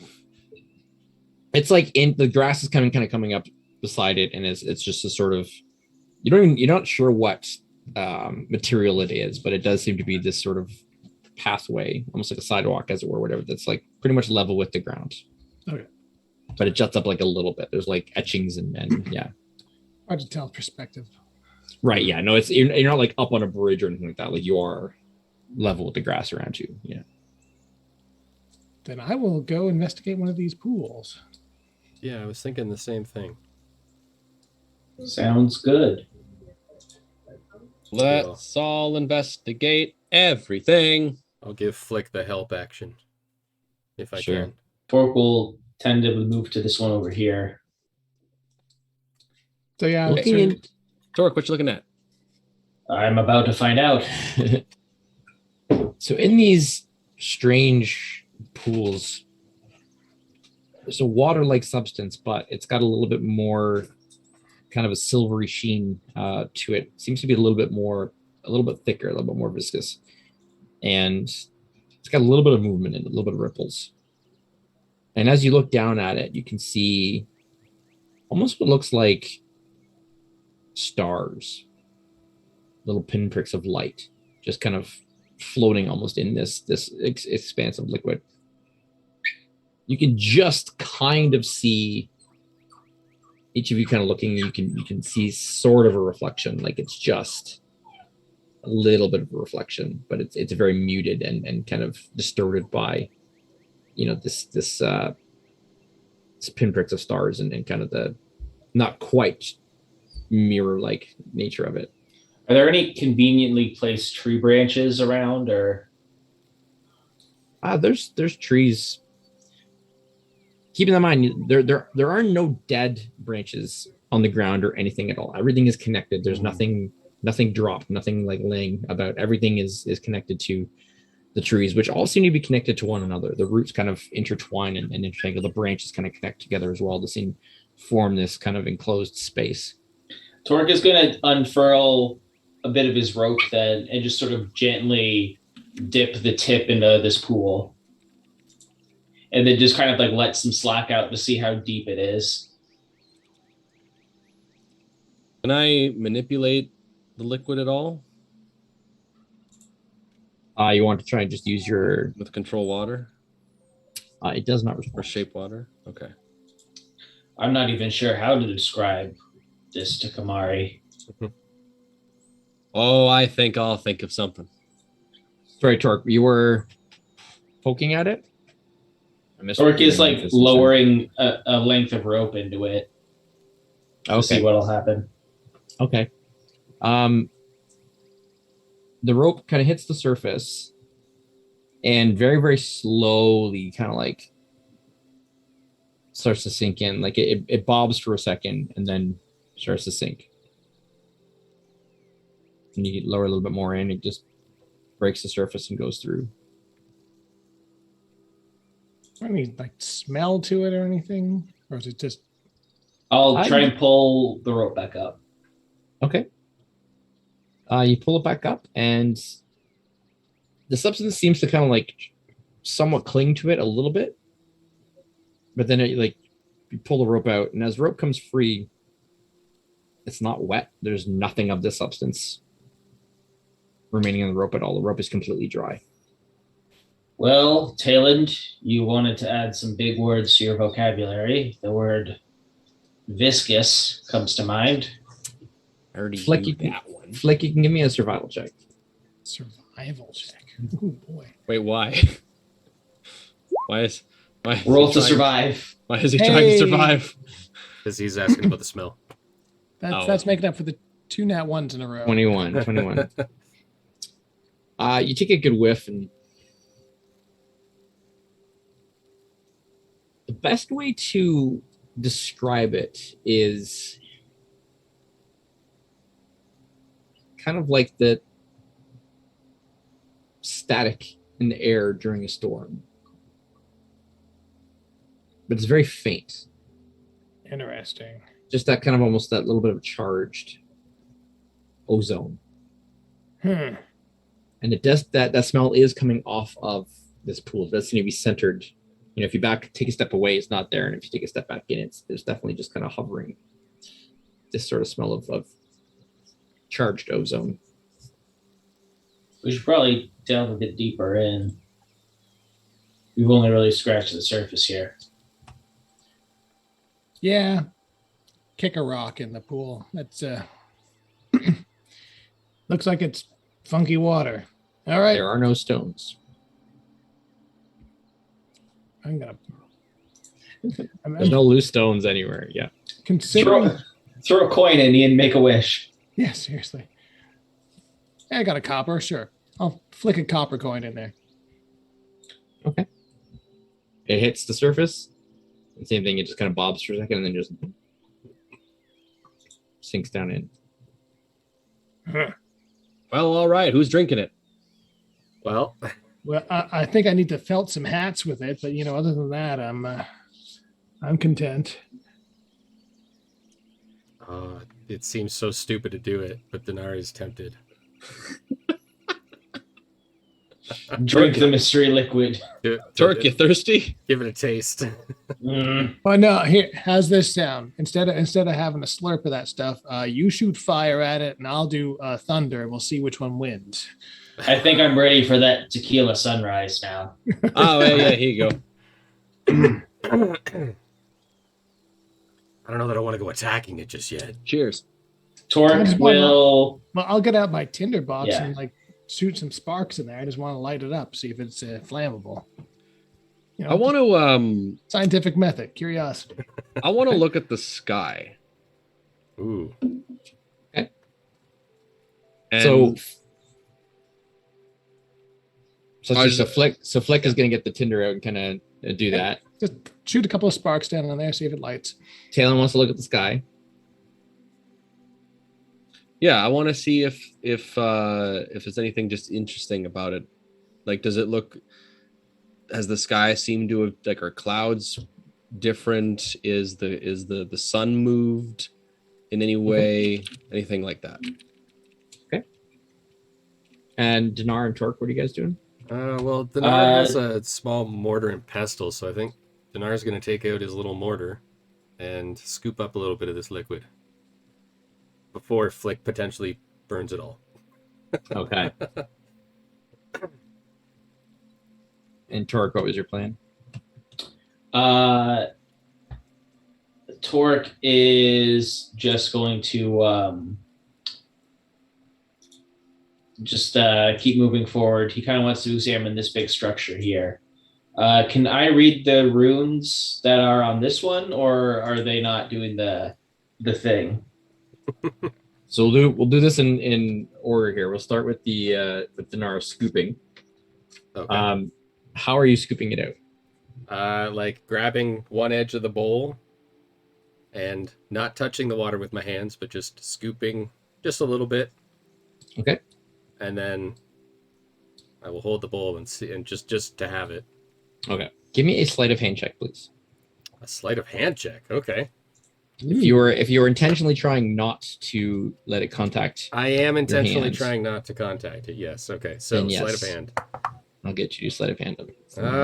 It's like the grass is kind of coming up beside it, and it's just a sort of you're not sure what material it is, but it does seem to be this sort of pathway, almost like a sidewalk, as it were, whatever. That's like pretty much level with the ground. Okay. But it juts up like a little bit. There's like etchings and yeah. hard to tell perspective? Right. Yeah. No, you're not like up on a bridge or anything like that. Like you are level with the grass around you. Yeah. Then I will go investigate one of these pools. Yeah, I was thinking the same thing. Sounds good. Let's all investigate everything. I'll give Flick the help action if I Sure. can. Torque will tend to move to this one over here. So yeah, Looking in. Torque, what you looking at? I'm about to find out. So in these strange pools, there's a water-like substance, but it's got a little bit more kind of a silvery sheen to it. Seems to be a little bit thicker, a little bit more viscous. And it's got a little bit of movement in it, a little bit of ripples. And as you look down at it, you can see almost what looks like stars, little pinpricks of light, just kind of floating almost in this expanse of liquid. You can just kind of see, each of you kind of looking, you can see sort of a reflection, like it's just a little bit of a reflection, but it's very muted and kind of distorted by, this pinpricks of stars and kind of the not quite mirror-like nature of it. Are there any conveniently placed tree branches around, or? There's trees. Keeping in mind, there are no dead branches on the ground or anything at all. Everything is connected. There's nothing dropped, nothing like laying about. Everything is connected to the trees, which all seem to be connected to one another. The roots kind of intertwine and intertangle. The branches kind of connect together as well to form this kind of enclosed space. Torque is going to unfurl a bit of his rope then and just sort of gently dip the tip into this pool. And then just kind of like let some slack out to see how deep it is. Can I manipulate the liquid at all? You want to try and just use your... With control water? It does not respond. Or shape water? Okay. I'm not even sure how to describe this to Kamari. Oh, I think I'll think of something. Sorry, Torque, you were poking at it? Torque is like lowering a length of rope into it to see what'll happen. Okay. The rope kind of hits the surface and very, very slowly kind of like starts to sink in. Like it bobs for a second and then starts to sink. And you lower a little bit more in, it just breaks the surface and goes through. Any like smell to it or anything? Or is it just... I'll try and pull the rope back up. Okay. You pull it back up and the substance seems to kind of like somewhat cling to it a little bit. But then you pull the rope out, and as the rope comes free, it's not wet. There's nothing of this substance remaining on the rope at all. The rope is completely dry. Well, Tayland, you wanted to add some big words to your vocabulary. The word viscous comes to mind. I already Flick, used that one. Flick, you can give me a survival check. Survival check. Oh boy. Wait, why? Why Roll to survive. Why is he trying to survive? Because he's asking about the smell. That's making up for the 2 nat 1s in a row. 21. You take a good whiff, and the best way to describe it is kind of like the static in the air during a storm. But it's very faint. Interesting. Just that kind of almost that little bit of charged ozone. And it does that smell is coming off of this pool. It does seem to be centered. If you take a step away, it's not there. And if you take a step back in, there's definitely just kind of hovering this sort of smell of charged ozone. We should probably delve a bit deeper in. We've only really scratched the surface here. Yeah. Kick a rock in the pool. That's looks like it's funky water. All right. There are no stones. There's no loose stones anywhere. Yeah. Considering, Throw a coin in and make a wish. yeah, seriously. I got a copper, sure. I'll flick a copper coin in there. Okay. It hits the surface. And same thing. It just kind of bobs for a second and then just sinks down in. Well, all right. Who's drinking it? Well, Well, I think I need to felt some hats with it, but other than that, I'm content. it seems so stupid to do it, but Dinar is tempted. Drink the mystery liquid. Turk, you thirsty? Give it a taste. Well, no, here, how's this sound? Instead of having a slurp of that stuff, you shoot fire at it, and I'll do thunder, and we'll see which one wins. I think I'm ready for that tequila sunrise now. Oh, yeah, here you go. I don't know that I want to go attacking it just yet. Cheers. Torque will. Well, I'll get out my tinder box Yeah. and shoot some sparks in there. I just want to light it up, see if it's flammable. I want to scientific method, curiosity. I want to look at the sky. Ooh. Okay. And So Flick is going to get the tinder out and kind of do that. Just shoot a couple of sparks down on there, see if it lights. Talon wants to look at the sky. yeah, I want to see if there's anything just interesting about it. Like, does it look? Has the sky seemed to have are clouds different? Is the sun moved in any way? Anything like that? Okay. And Dinar and Torque, what are you guys doing? Well, Dinar has a small mortar and pestle, so I think Dinar's going to take out his little mortar and scoop up a little bit of this liquid before Flick potentially burns it all. Okay. And Torque, what was your plan? Torque is just going to keep moving forward. He kind of wants to examine this big structure here. Can I read the runes that are on this one, or are they not doing the thing? So we'll do this in order here. We'll start with with Dinar scooping. Okay. How are you scooping it out? Like grabbing one edge of the bowl and not touching the water with my hands, but just scooping just a little bit. Okay. And then I will hold the bowl and see, and just to have it. Okay. Give me a sleight of hand check, please. A sleight of hand check. Okay. If you were intentionally trying not to let it contact, I am intentionally hands. trying not to contact it. Yes. Okay. So Then yes. sleight of hand. I'll get you sleight of hand.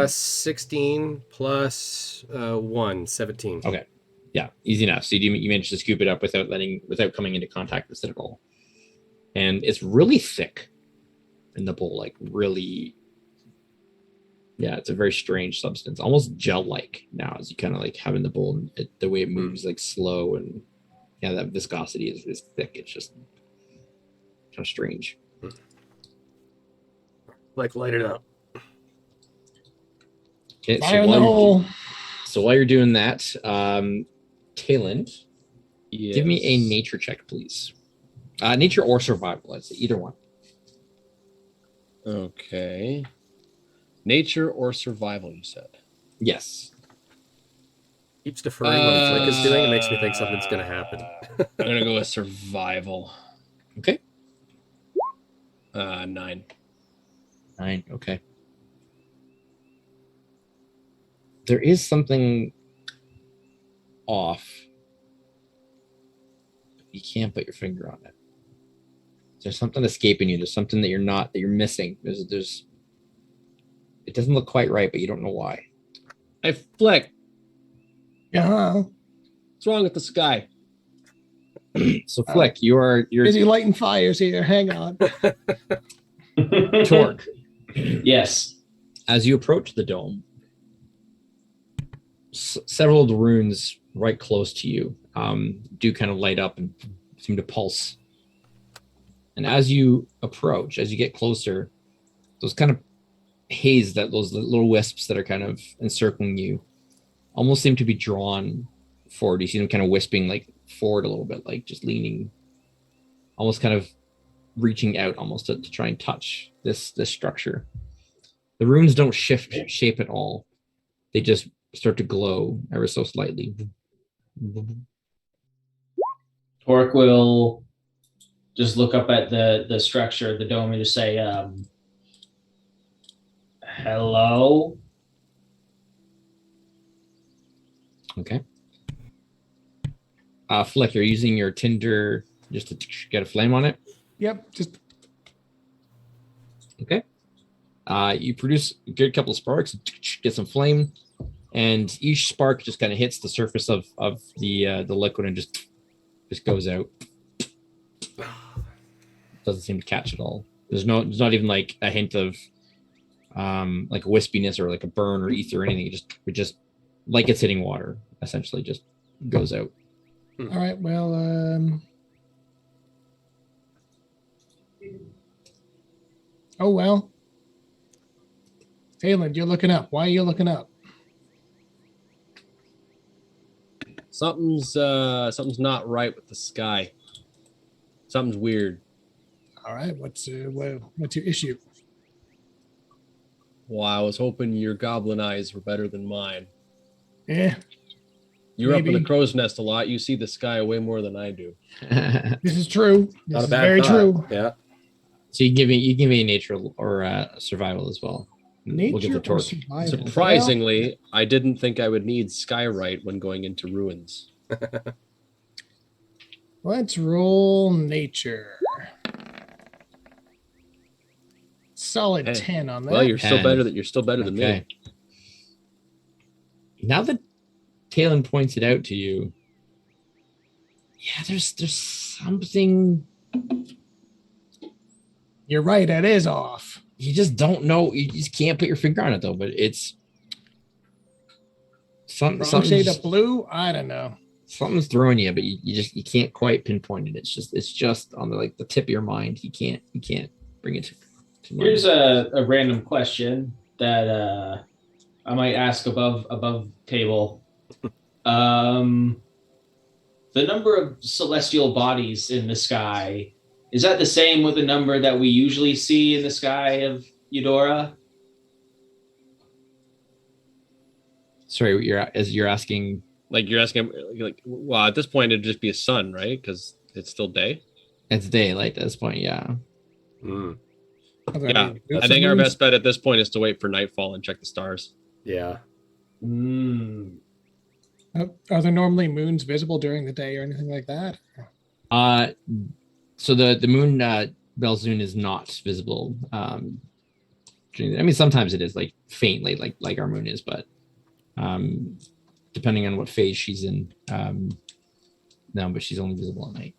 16 plus 1, 17. Okay. Yeah, easy enough. So you managed to scoop it up without coming into contact with it at all. And it's really thick in the bowl, like really. Yeah, it's a very strange substance, almost gel-like now, as you kind of have in the bowl. And the way it moves, slow, and yeah, that viscosity is thick. It's just kind of strange. Light it up. Okay, Fire in the hole. So while you're doing that, Talon, Yes. give me a nature check, please. Nature or survival, I'd say either one. Okay. Nature or survival, you said? Yes. Keeps deferring what Flick is doing. It makes me think something's going to happen. I'm going to go with survival. Okay. 9. 9. Okay. There is something off. You can't put your finger on it. There's something escaping you. There's something that you're missing. There's it doesn't look quite right, but you don't know why. Hey, Flick, Yeah. what's wrong with the sky? So Flick, you're Busy lighting fires here. Hang on. Torque. Yes. As you approach the dome, several of the runes right close to you do kind of light up and seem to pulse. And as you approach, as you get closer, those kind of haze, those little wisps that are kind of encircling you, almost seem to be drawn forward. You see them kind of wisping like forward a little bit, like just leaning, almost kind of reaching out almost to try and touch this structure. The runes don't shift shape at all. They just start to glow ever so slightly. Torque will just look up at the structure, the dome, and just say, hello? Okay. Flick, you're using your tinder just to get a flame on it? Yep. Just okay. You produce a good couple of sparks, get some flame, and each spark just kind of hits the surface of the liquid and just goes out. Doesn't seem to catch at all. There's not even like a hint of like a wispiness or like a burn or ether or anything. It just like it's hitting water, essentially just goes out. all right. Well, oh well. Talon, you're looking up. Why are you looking up? Something's not right with the sky. Something's weird. All right. What's your issue? Well, I was hoping your goblin eyes were better than mine. Yeah. You're up in Maybe. the crow's nest a lot. You see the sky way more than I do. This is true. This Not a is bad very thought. true. Yeah. So you give me a nature or survival as well. Nature We'll get the or torque. survival? Surprisingly, I didn't think I would need skyrite when going into ruins. Let's roll nature. Solid Hey, 10 on that. Well, you're still 10. better than me. Okay. Now that Talon points it out to you, yeah, there's something. You're right, it is off. You just don't know. You just can't put your finger on it though. But it's Wrong shade of blue? I don't know. something's throwing you, but you can't quite pinpoint it. It's just on the tip of your mind. You can't bring it to mind. Here's a random question that I might ask above table. The number of celestial bodies in the sky, is that the same with the number that we usually see in the sky of Eudora? Sorry, you're asking. Like you're asking, well, at this point it'd just be a sun, right? Because it's still day. It's daylight at this point, yeah. Mm. Yeah, I think our best bet at this point is to wait for nightfall and check the stars. Yeah. Mm. Are there normally moons visible during the day or anything like that? So the moon Belzoon is not visible. Sometimes it is like faintly, like our moon is, but depending on what phase she's in, no, but she's only visible at night.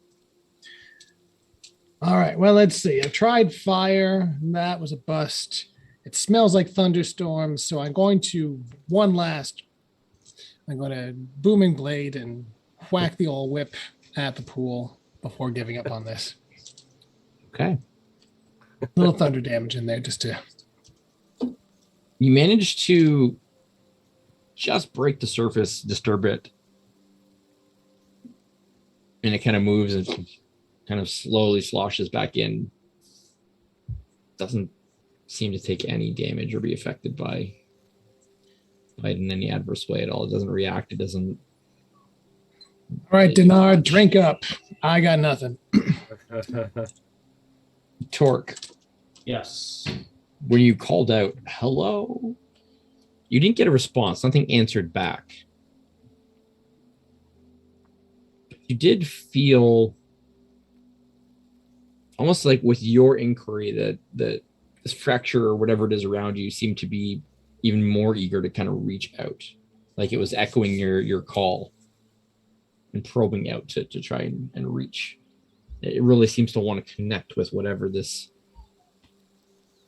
All right, well, let's see. I tried fire. That was a bust. It smells like thunderstorms, so I'm going to booming blade and whack the old whip at the pool before giving up on this. Okay. A little thunder damage in there just to... You managed to just break the surface, disturb it, and it kind of moves and kind of slowly sloshes back in. Doesn't seem to take any damage or be affected by it in any adverse way at all. It doesn't react. It doesn't. All right, Denard, drink up. I got nothing. Torque, Yes. when you called out hello, you didn't get a response. Nothing answered back. You did feel almost like with your inquiry that this fracture or whatever it is around you seemed to be even more eager to kind of reach out, like it was echoing your call and probing out to try and reach. It really seems to want to connect with whatever this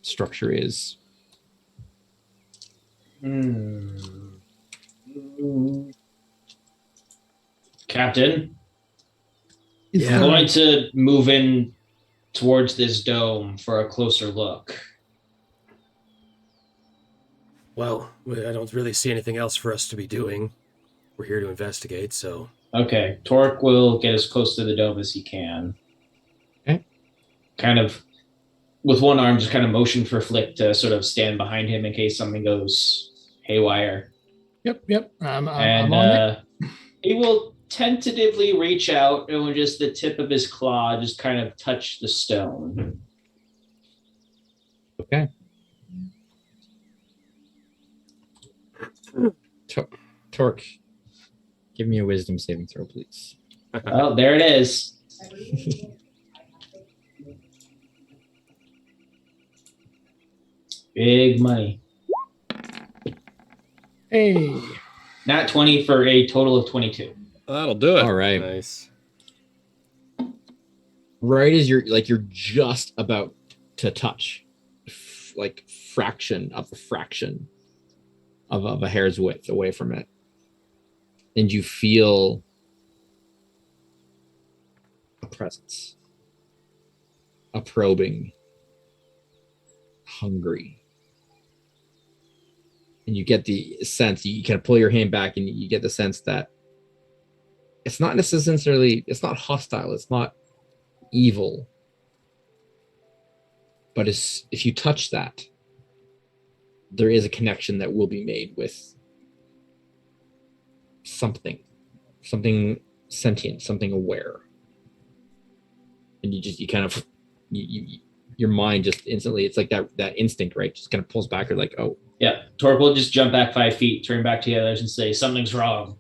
structure is. Captain, Yeah. I'm going to move in towards this dome for a closer look. Well, I don't really see anything else for us to be doing. We're here to investigate, so... Okay, Torque will get as close to the dome as he can. Okay. Kind of, with one arm, just kind of motion for Flick to sort of stand behind him in case something goes haywire. Yep. I'm And on it. he will tentatively reach out and with just the tip of his claw just kind of touch the stone. Okay. Torque, give me a wisdom saving throw, please. Oh, there it is. Big money. Hey. Nat 20 for a total of 22. That'll do it. All right. Nice. Right as you're just about to touch, like fraction of a hair's width away from it, and you feel a presence, a probing, hungry. And you get the sense, you kind of pull your hand back and you get the sense that it's not necessarily, it's not hostile, it's not evil. But if you touch that, there is a connection that will be made with something sentient, something aware. And you kind of, your mind just instantly, it's like that instinct, right? Just kind of pulls back. You're like, oh. Yeah, Torque will just jump back 5 feet, turn back to the others and say, something's wrong.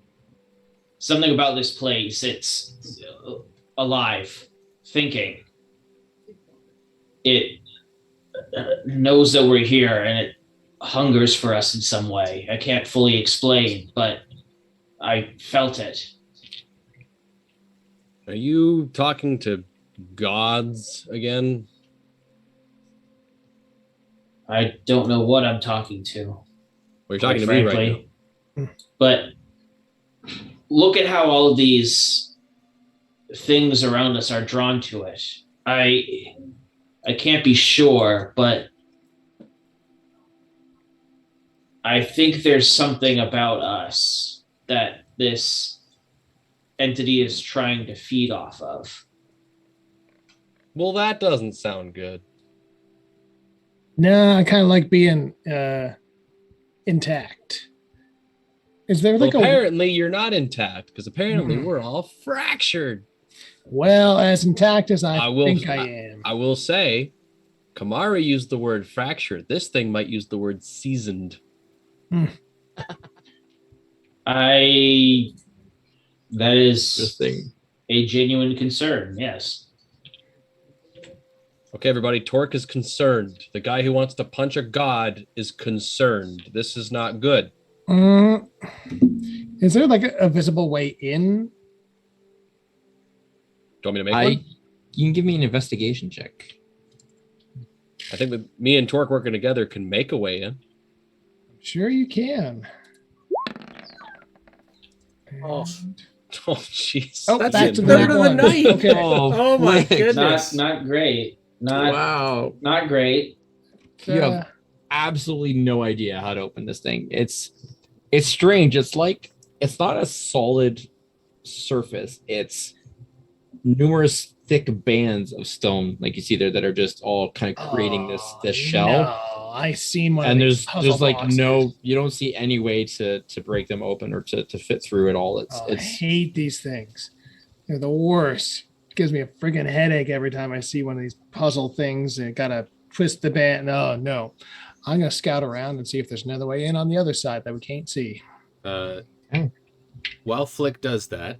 Something about this place, it's alive, thinking. It knows that we're here and it hungers for us in some way. I can't fully explain, but I felt it. Are you talking to gods again? I don't know what I'm talking to. Well, you're talking to me right now. But look at how all of these things around us are drawn to it. I can't be sure, but I think there's something about us that this entity is trying to feed off of. Well, that doesn't sound good. No, I kind of like being intact. Is there like apparently you're not intact, because apparently we're all fractured. Well, as intact as I think I am. I will say, Kamara used the word fractured. This thing might use the word seasoned. That is a genuine concern, yes. Okay, everybody, Torque is concerned. The guy who wants to punch a god is concerned. This is not good. Is there like a visible way in? Do you want me to make one? You can give me an investigation check. I think that me and Torque working together can make a way in. Sure you can. Oh, jeez. Oh, that's back to better that than one. the knife. Okay. Oh my goodness. Not great. Not great. You have absolutely no idea how to open this thing. It's strange. It's like, it's not a solid surface. It's numerous thick bands of stone, like you see there, that are just all kind of creating this shell. No, I seen one. And there's like boxes. you don't see any way to break them open or to fit through it all. I hate these things. They're the worst. It gives me a friggin' headache every time I see one of these puzzle things and gotta twist the band. No. I'm gonna scout around and see if there's another way in on the other side that we can't see. While Flick does that,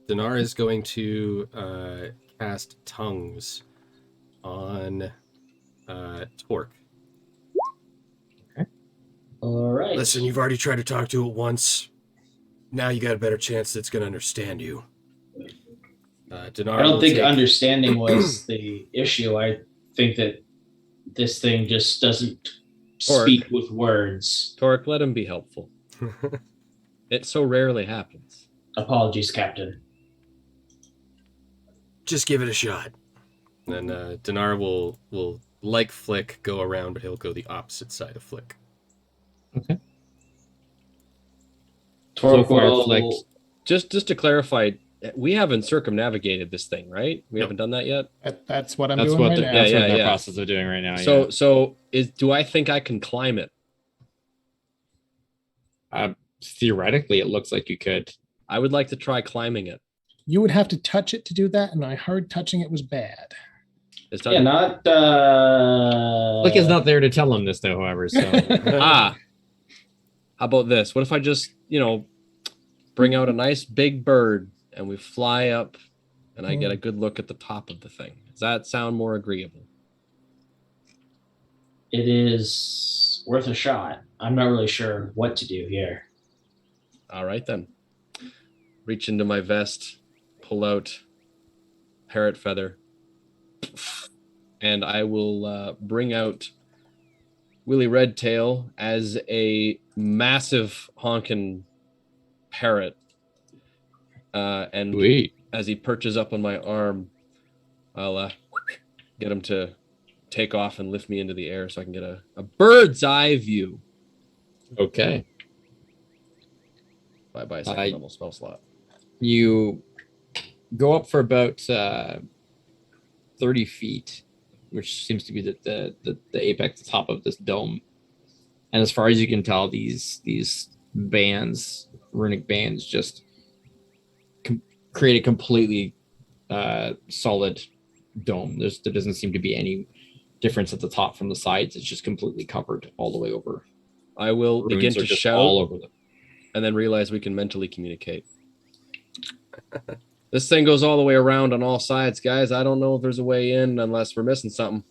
Dinar is going to cast Tongues on Torque. Okay. All right. Listen, you've already tried to talk to it once. Now you got a better chance that it's going to understand you. Dinar, I don't think understanding was the issue. I think that this thing just doesn't speak with words. Torque, let him be helpful. It so rarely happens. Apologies, Captain. Just give it a shot. Then Dinar will like Flick, go around, but he'll go the opposite side of Flick. Okay. Torque far, will- Flex. Just to clarify, we haven't circumnavigated this thing, right? We haven't done that yet. That's what I'm That's doing what right the, now. that's what Yeah, they're in yeah. the process of doing right now. So do I think I can climb it? Theoretically, it looks like you could. I would like to try climbing it. You would have to touch it to do that, and I heard touching it was bad. Is Yeah, not. Flick is not there to tell him this, though. However, so How about this? What if I just, bring out a nice big bird and we fly up and I get a good look at the top of the thing? Does that sound more agreeable? It is worth a shot. I'm not really sure what to do here. All right, then. Reach into my vest, pull out parrot feather, and I will bring out Willie Redtail as a massive honking parrot. And Sweet. as he perches up on my arm, I'll get him to take off and lift me into the air so I can get a bird's eye view. Okay. Bye-bye, second level spell slot. You go up for about 30 feet, which seems to be the apex, the top of this dome. And as far as you can tell, these bands, runic bands, just create a completely solid dome. There doesn't seem to be any difference at the top from the sides. It's just completely covered all the way over. I will Runes begin are to just shout all over them. and then realize we can mentally communicate. This thing goes all the way around on all sides, guys. I don't know if there's a way in unless we're missing something.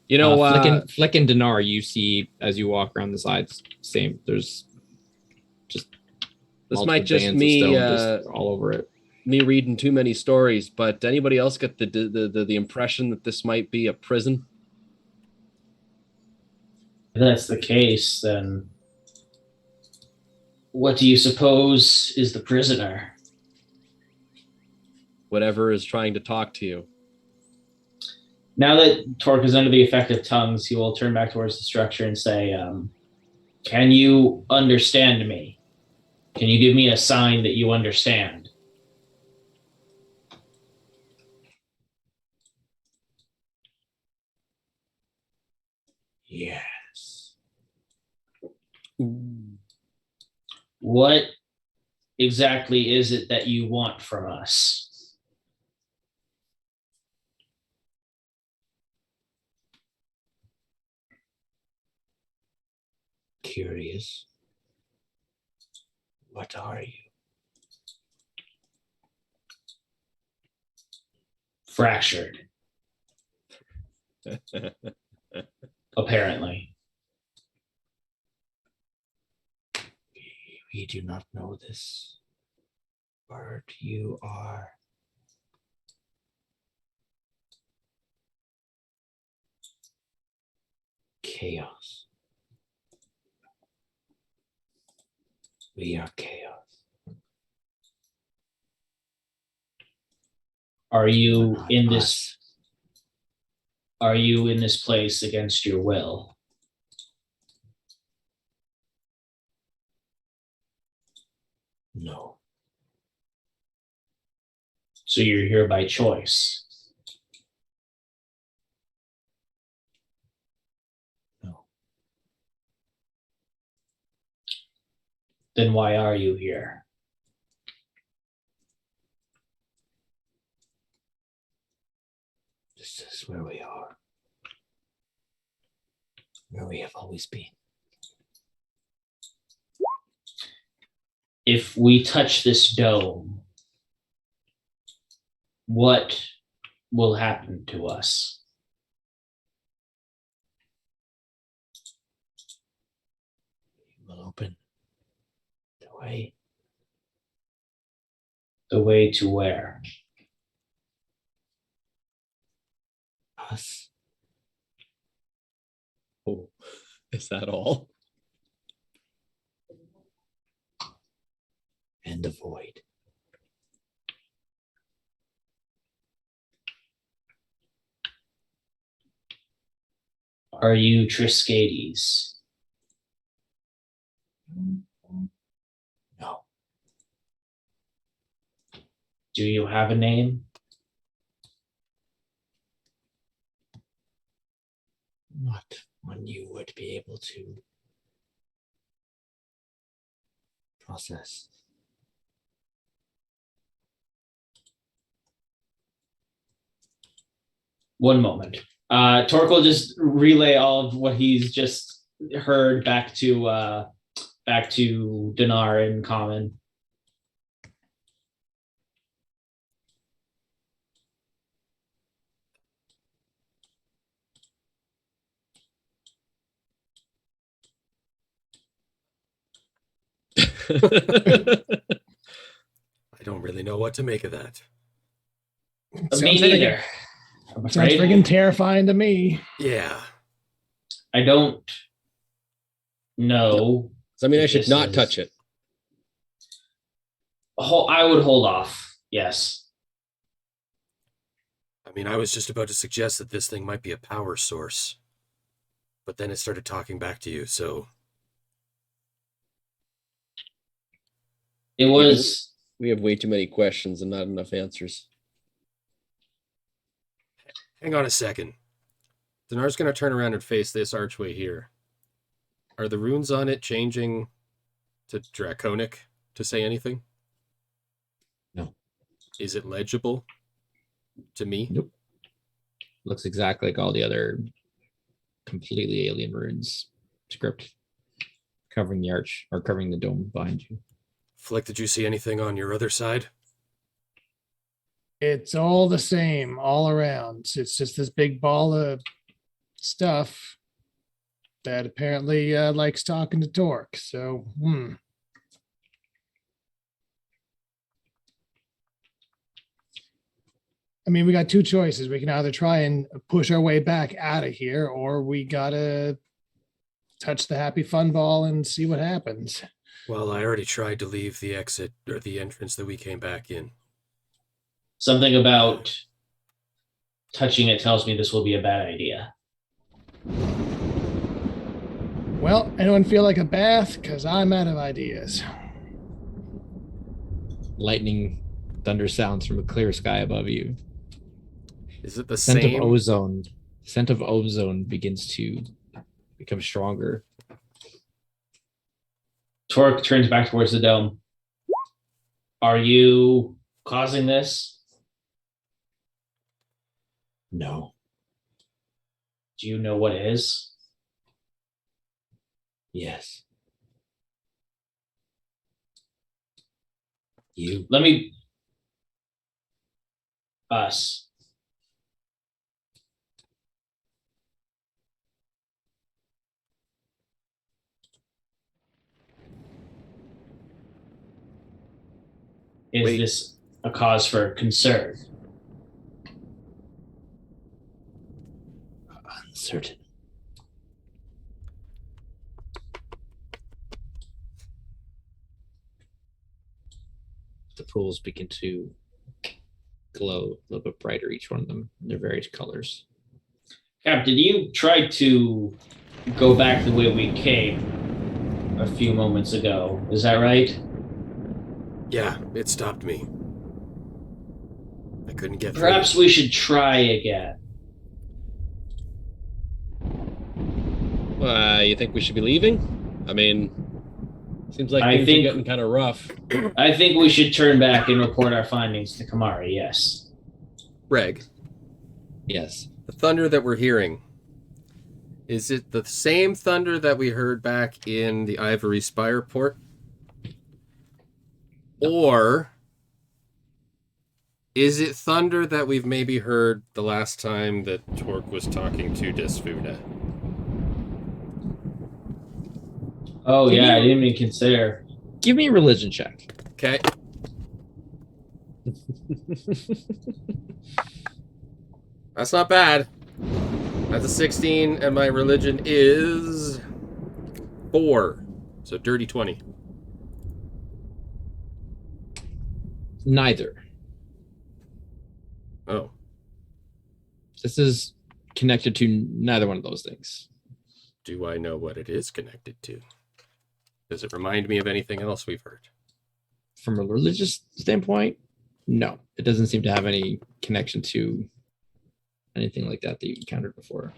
Flick and Dinar, you see as you walk around the sides, same. There's just this might just bands of me stone just all over it. Me reading too many stories, but anybody else get the impression that this might be a prison? If that's the case, then what do you suppose is the prisoner? Whatever is trying to talk to you. Now that Torque is under the effect of tongues, he will turn back towards the structure and say, can you understand me? Can you give me a sign that you understand? Yes. What exactly is it that you want from us? Curious. What are you? Fractured. Apparently. We do not know this, but you are chaos. We are chaos. Are you Not in us. this? Are you in this place against your will? No. So you're here by choice. No. Then why are you here? This is where we are. Where we have always been. If we touch this dome, what will happen to us? We will open the way. The way to where? Us. Oh, is that all? And the void. Are you Triskades? No. Do you have a name? Not one you would be able to process. One moment. Torque will just relay all of what he's just heard back to Dinar in common. I don't really know what to make of that. Me neither. I'm Sounds afraid. friggin' terrifying to me. Yeah. I don't know. So, I mean, I if should this not is- touch it. I would hold off. Yes. I mean, I was just about to suggest that this thing might be a power source. But then it started talking back to you, so... It was. We have way too many questions and not enough answers. Hang on a second. Dinar's going to turn around and face this archway here. Are the runes on it changing to Draconic to say anything? No. Is it legible to me? Nope. Looks exactly like all the other completely alien runes script covering the arch or covering the dome behind you. Flick, did you see anything on your other side? It's all the same all around. It's just this big ball of stuff that apparently likes talking to Torque. So, I mean, we got two choices. We can either try and push our way back out of here, or we gotta touch the happy fun ball and see what happens. Well, I already tried to leave the exit or the entrance that we came back in. Something about touching it tells me this will be a bad idea. Well, anyone feel like a bath? Because I'm out of ideas. Lightning thunder sounds from a clear sky above you. Is it the Scent same? of ozone. Scent of ozone begins to become stronger. Torque turns back towards the dome. Are you causing this? No. Do you know what it is? Yes. You. Let me. Us. Is Wait. this a cause for concern? Uncertain. The pools begin to glow a little bit brighter, each one of them in their various colors. Captain, you tried to go back the way we came a few moments ago. Is that right? Yeah, it stopped me. I couldn't get Perhaps through. we should try again. You think we should be leaving? I mean, seems like I things think- are getting kind of rough. I think we should turn back and report our findings to Kamari, yes. Reg, Yes. the thunder that we're hearing, is it the same thunder that we heard back in the Ivory Spire port? Or is it thunder that we've maybe heard the last time that Torque was talking to Desfuna? Oh, Can yeah, I you- didn't even consider. Give me a religion check. Okay. That's not bad. That's a 16, and my religion is 4. So dirty 20. Neither. Oh. This is connected to neither one of those things. Do I know what it is connected to? Does it remind me of anything else we've heard? From a religious standpoint, no. It doesn't seem to have any connection to anything like that you encountered before.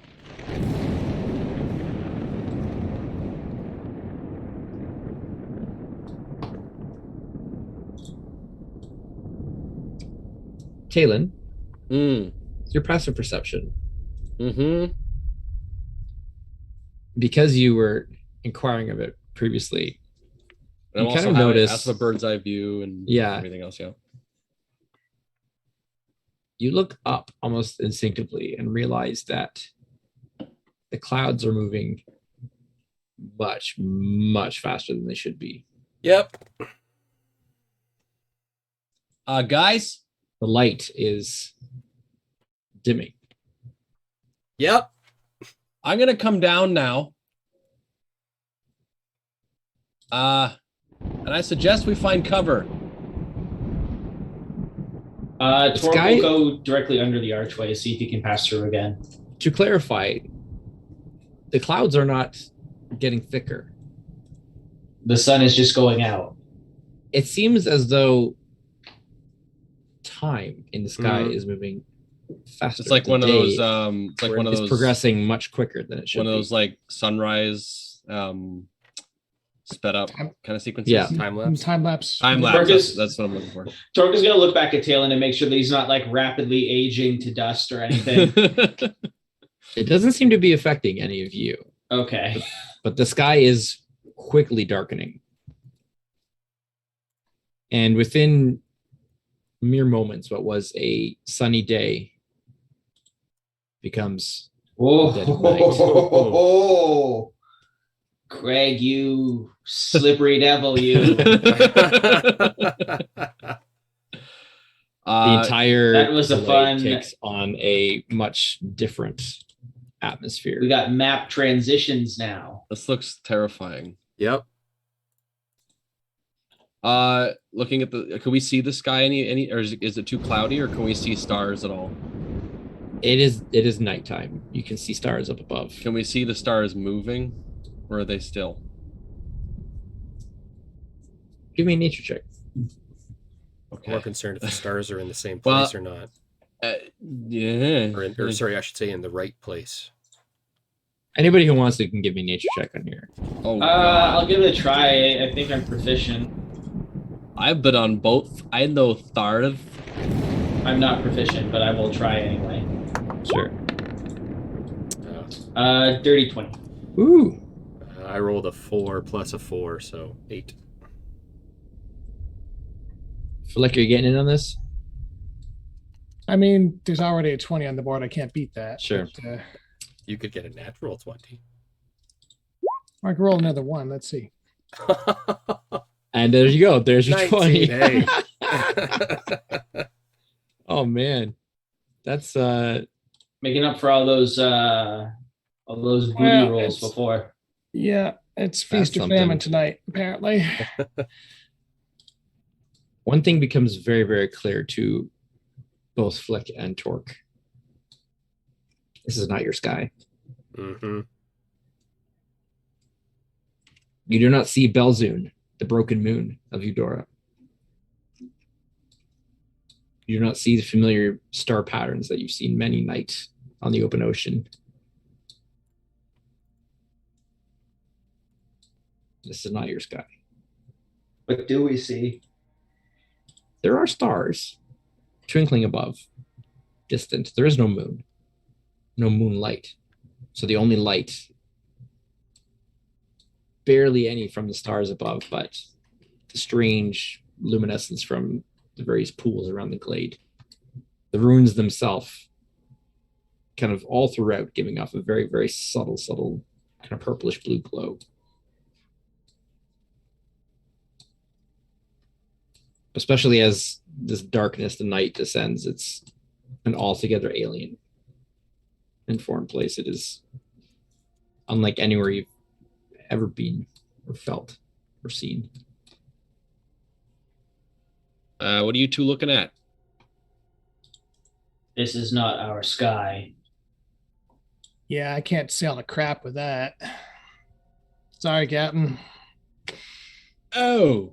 Talon, your passive perception. Mm-hmm. Because you were inquiring of it previously, And you also kind of notice a bird's eye view and everything else. Yeah. You look up almost instinctively and realize that the clouds are moving much, much faster than they should be. Yep. Guys, the light is dimming. Yep. I'm gonna come down now. And I suggest we find cover. Torque will go directly under the archway, see if he can pass through again. To clarify, the clouds are not getting thicker. The sun is just going out. It seems as though time in the sky is moving faster. It's like one of those. It's like one of those progressing much quicker than it should. One of those like sunrise, sped up kind of sequences. Yeah, Time lapse. That's what I'm looking for. Torque is going to look back at Talon and make sure that he's not like rapidly aging to dust or anything. It doesn't seem to be affecting any of you. Okay. But the sky is quickly darkening. And within mere moments, what was a sunny day becomes dead of night. Oh, Craig, you slippery devil, you. The entire that was a fun takes on a much different atmosphere. We got map transitions now. This looks terrifying. Yep. Looking at can we see the sky any or is it too cloudy, or can we see stars at all? It is nighttime. You can see stars up above. Can we see the stars moving, or are they still? Give me a nature check. Okay. I'm more concerned if the stars are in the same place or not. Yeah. Or sorry, I should say in the right place. Anybody who wants to can give me a nature check on here. Oh, I'll give it a try. I think I'm proficient. I've been on both. I know Tharv. I'm not proficient, but I will try anyway. Sure. Dirty 20. Ooh. I rolled a 4 plus a 4, so 8. Feel like you're getting in on this? I mean, there's already a 20 on the board. I can't beat that. Sure. But, you could get a natural 20. I can roll another one. Let's see. And there you go. There's your 20. Hey. Oh man, that's making up for all those booty rolls before. Yeah, it's feast or famine tonight, apparently. One thing becomes very, very clear to both Flick and Torque. This is not your sky. Mm-hmm. You do not see Belzun, the broken moon of Eudora. You do not see the familiar star patterns that you've seen many nights on the open ocean. This is not your sky. What do we see? There are stars twinkling above, distant. There is no moon, no moonlight. So the only light, barely any from the stars above, but the strange luminescence from the various pools around the glade. The ruins themselves, kind of all throughout, giving off a very, very subtle kind of purplish blue glow. Especially as this darkness, the night descends, it's an altogether alien and foreign place. It is unlike anywhere you've ever been or felt or seen. What are you two looking at? This is not our sky. Yeah, I can't sail the crap with that. Sorry, Captain. Oh.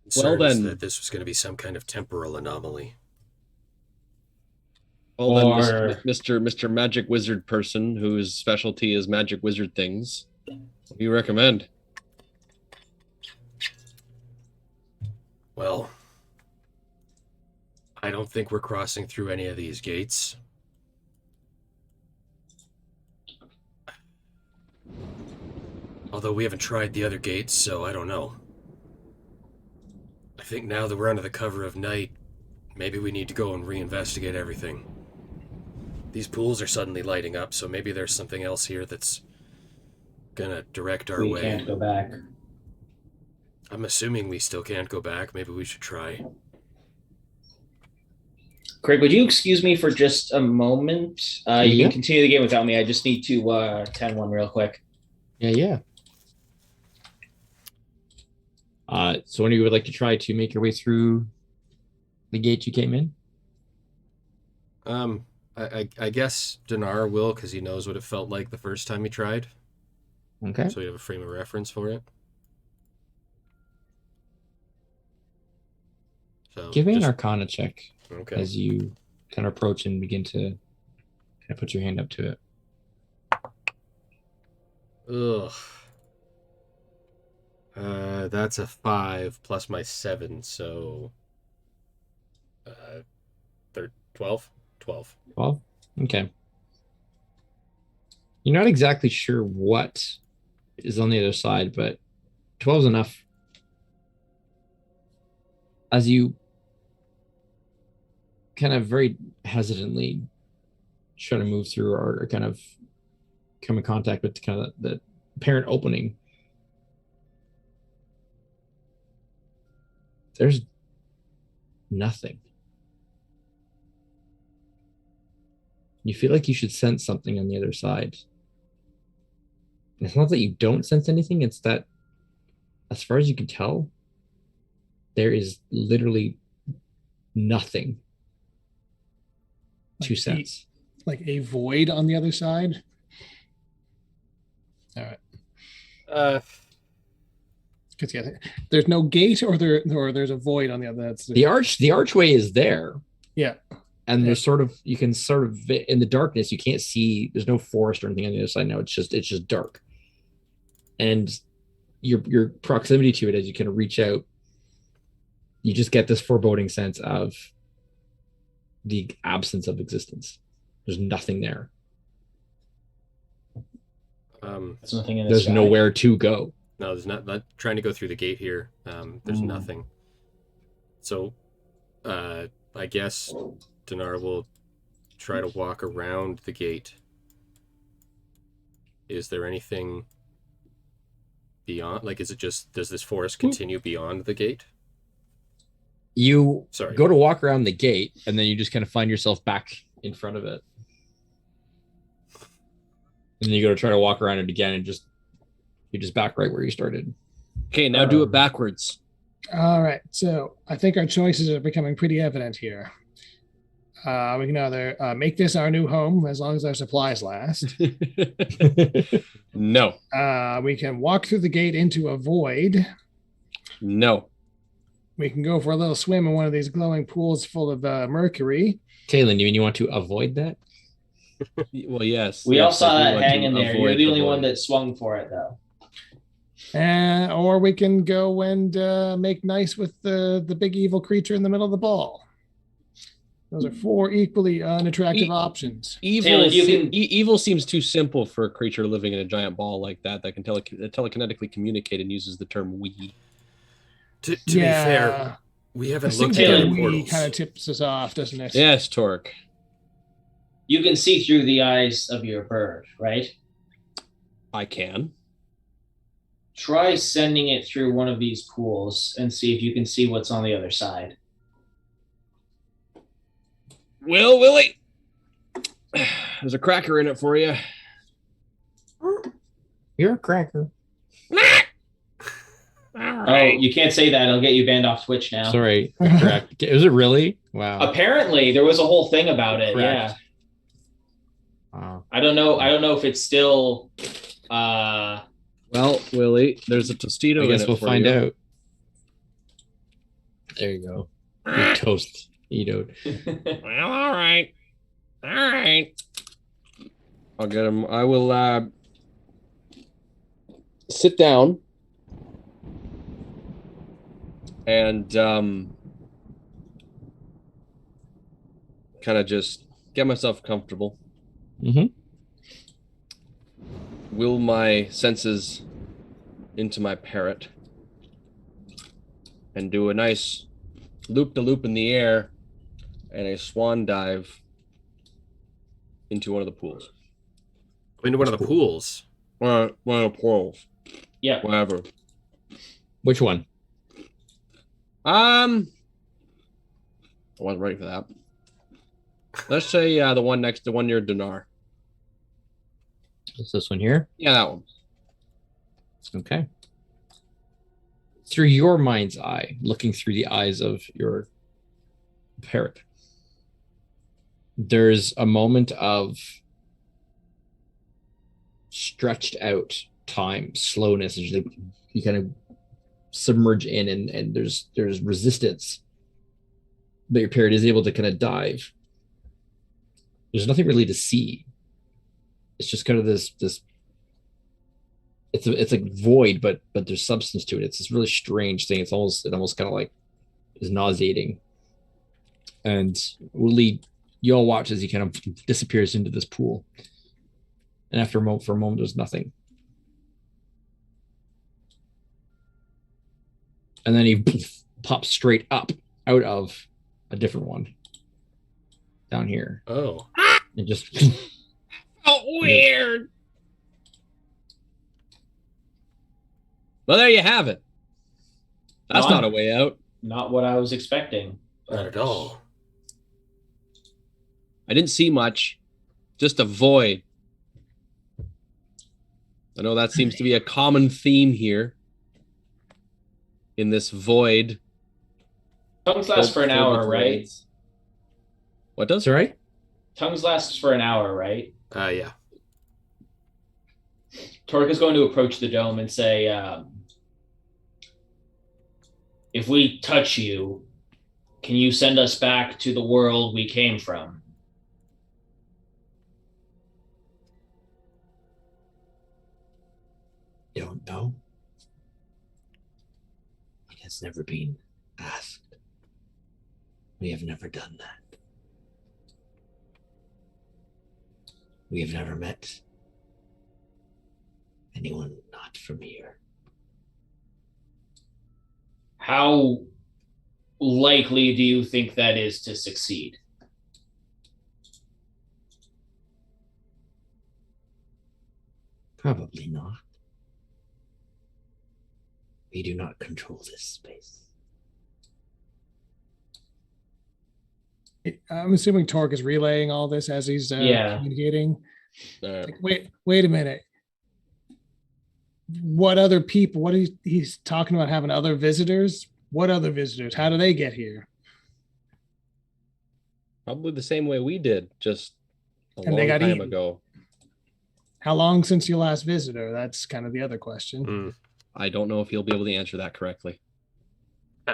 Concern Well is then. that this was going to be some kind of temporal anomaly. Well then, Or- Mr. Magic Wizard person whose specialty is magic wizard things. What do you recommend? Well, I don't think we're crossing through any of these gates. Although we haven't tried the other gates, so I don't know. I think now that we're under the cover of night, maybe we need to go and reinvestigate everything. These pools are suddenly lighting up, so maybe there's something else here that's gonna direct our We way. can't go back. I'm assuming we still can't go back. Maybe we should try. Craig, would you excuse me for just a moment? You Yeah. can continue the game without me. I just need to 10-1 real quick. Yeah. So when you would like to try to make your way through the gate you came in? I guess Dinar will, because he knows what it felt like the first time he tried. Okay. So we have a frame of reference for it. So Give me an just- Arcana check Okay. as you kind of approach and begin to kind of put your hand up to it. Ugh. That's a 5 plus my 7, so 12? 12. 12? Okay. You're not exactly sure what is on the other side, but 12 is enough. As you kind of very hesitantly try to move through or kind of come in contact with kind of the apparent opening, there's nothing. You feel like you should sense something on the other side. And it's not that you don't sense anything, it's that as far as you can tell, there is literally nothing to Like sense. Like a void on the other side. All right. Because yeah, there's no gate, or there's a void on the other. That's The archway is there. Yeah. And there's you can sort of in the darkness, you can't see, there's no forest or anything on the other side. No, it's just dark. And your proximity to it, as you kind of reach out, you just get this foreboding sense of the absence of existence. There's nothing there. There's nothing in the There's sky. nowhere to go. No, there's not trying to go through the gate here. There's nothing. So, I guess Dinar will try to walk around the gate. Is there anything beyond? Like, is it just, does this forest continue beyond the gate? You Sorry. go to walk around the gate, and then you just kind of find yourself back in front of it. And then you go to try to walk around it again, and you're just back right where you started. Okay, now do it backwards. All right. So I think our choices are becoming pretty evident here. We can either make this our new home as long as our supplies last. No. We can walk through the gate into a void. No. We can go for a little swim in one of these glowing pools full of mercury. Taylor, you mean you want to avoid that? Well, yes. We all yes, saw I do that want to hanging there. You're avoid the only one void. that swung for it, though. Or we can go and make nice with the big evil creature in the middle of the ball. Those are 4 equally unattractive options. Taylor, Evil seems too simple for a creature living in a giant ball like that can telekinetically communicate and uses the term we. To be fair, we haven't The looked at singular any we portals. kind of tips us off, doesn't it? Yes, Torque. You can see through the eyes of your bird, right? I can. Try sending it through one of these pools and see if you can see what's on the other side. Well, Willie, there's a cracker in it for you. You're a cracker. Oh, you can't say that. It'll get you banned off Twitch now. Sorry. Correct. Is it really? Wow. Apparently, there was a whole thing about it. Correct. I don't know if it's still. Well, Willie, there's a Tostito. I guess in it we'll for find you. out. There you go. Your toast, Edo. Well, all right. I'll get him. I will sit down and kind of just get myself comfortable. Mm-hmm. Will my senses into my parrot and do a nice loop-de-loop in the air and a swan dive into one of the pools. Into one of the pools. One of the pools. Yeah. Whatever. Which one? I wasn't ready for that. Let's say the one near Dinar. Is this one here? Yeah, that one. Okay. Through your mind's eye, looking through the eyes of your parrot, there's a moment of stretched out time, slowness, as you kind of submerge in, and there's resistance, but your parrot is able to kind of dive. There's nothing really to see. It's just kind of this it's like void, but there's substance to it. It's this really strange thing. It almost kind of like is nauseating. And Willie, you all watch as he kind of disappears into this pool. And for a moment, there's nothing. And then he pops straight up out of a different one down here. Oh. And just Weird. Well, there you have it. That's not a way out. Not what I was expecting. Not at all. I didn't see much. Just a void. I know that seems to be a common theme here. In this void. Tongues last for an hour, right? What does? right? Tongues lasts for an hour, right? Yeah. Torque is going to approach the dome and say, if we touch you, can you send us back to the world we came from? Don't know. It has never been asked. We have never done that. We have never met anyone not from here. How likely do you think that is to succeed? Probably not. We do not control this space. I'm assuming Torque is relaying all this as he's communicating. Like, wait a minute. What other people? What he's talking about having other visitors? What other visitors? How do they get here? Probably the same way we did, just a And they long got time eaten. ago. How long since your last visitor? That's kind of the other question. I don't know if you'll be able to answer that correctly.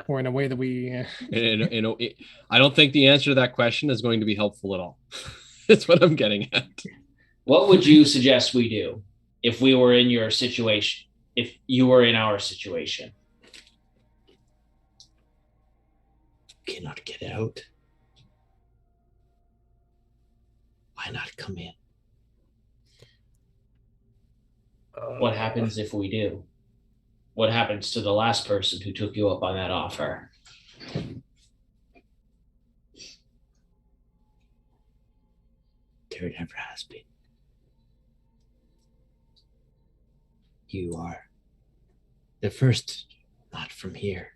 Or in a way that we... I don't think the answer to that question is going to be helpful at all. That's what I'm getting at. What would you suggest we do if we were in your situation, if you were in our situation? Cannot get out. Why not come in? What happens if we do? What happens to the last person who took you up on that offer? There never has been. You are the first not from here.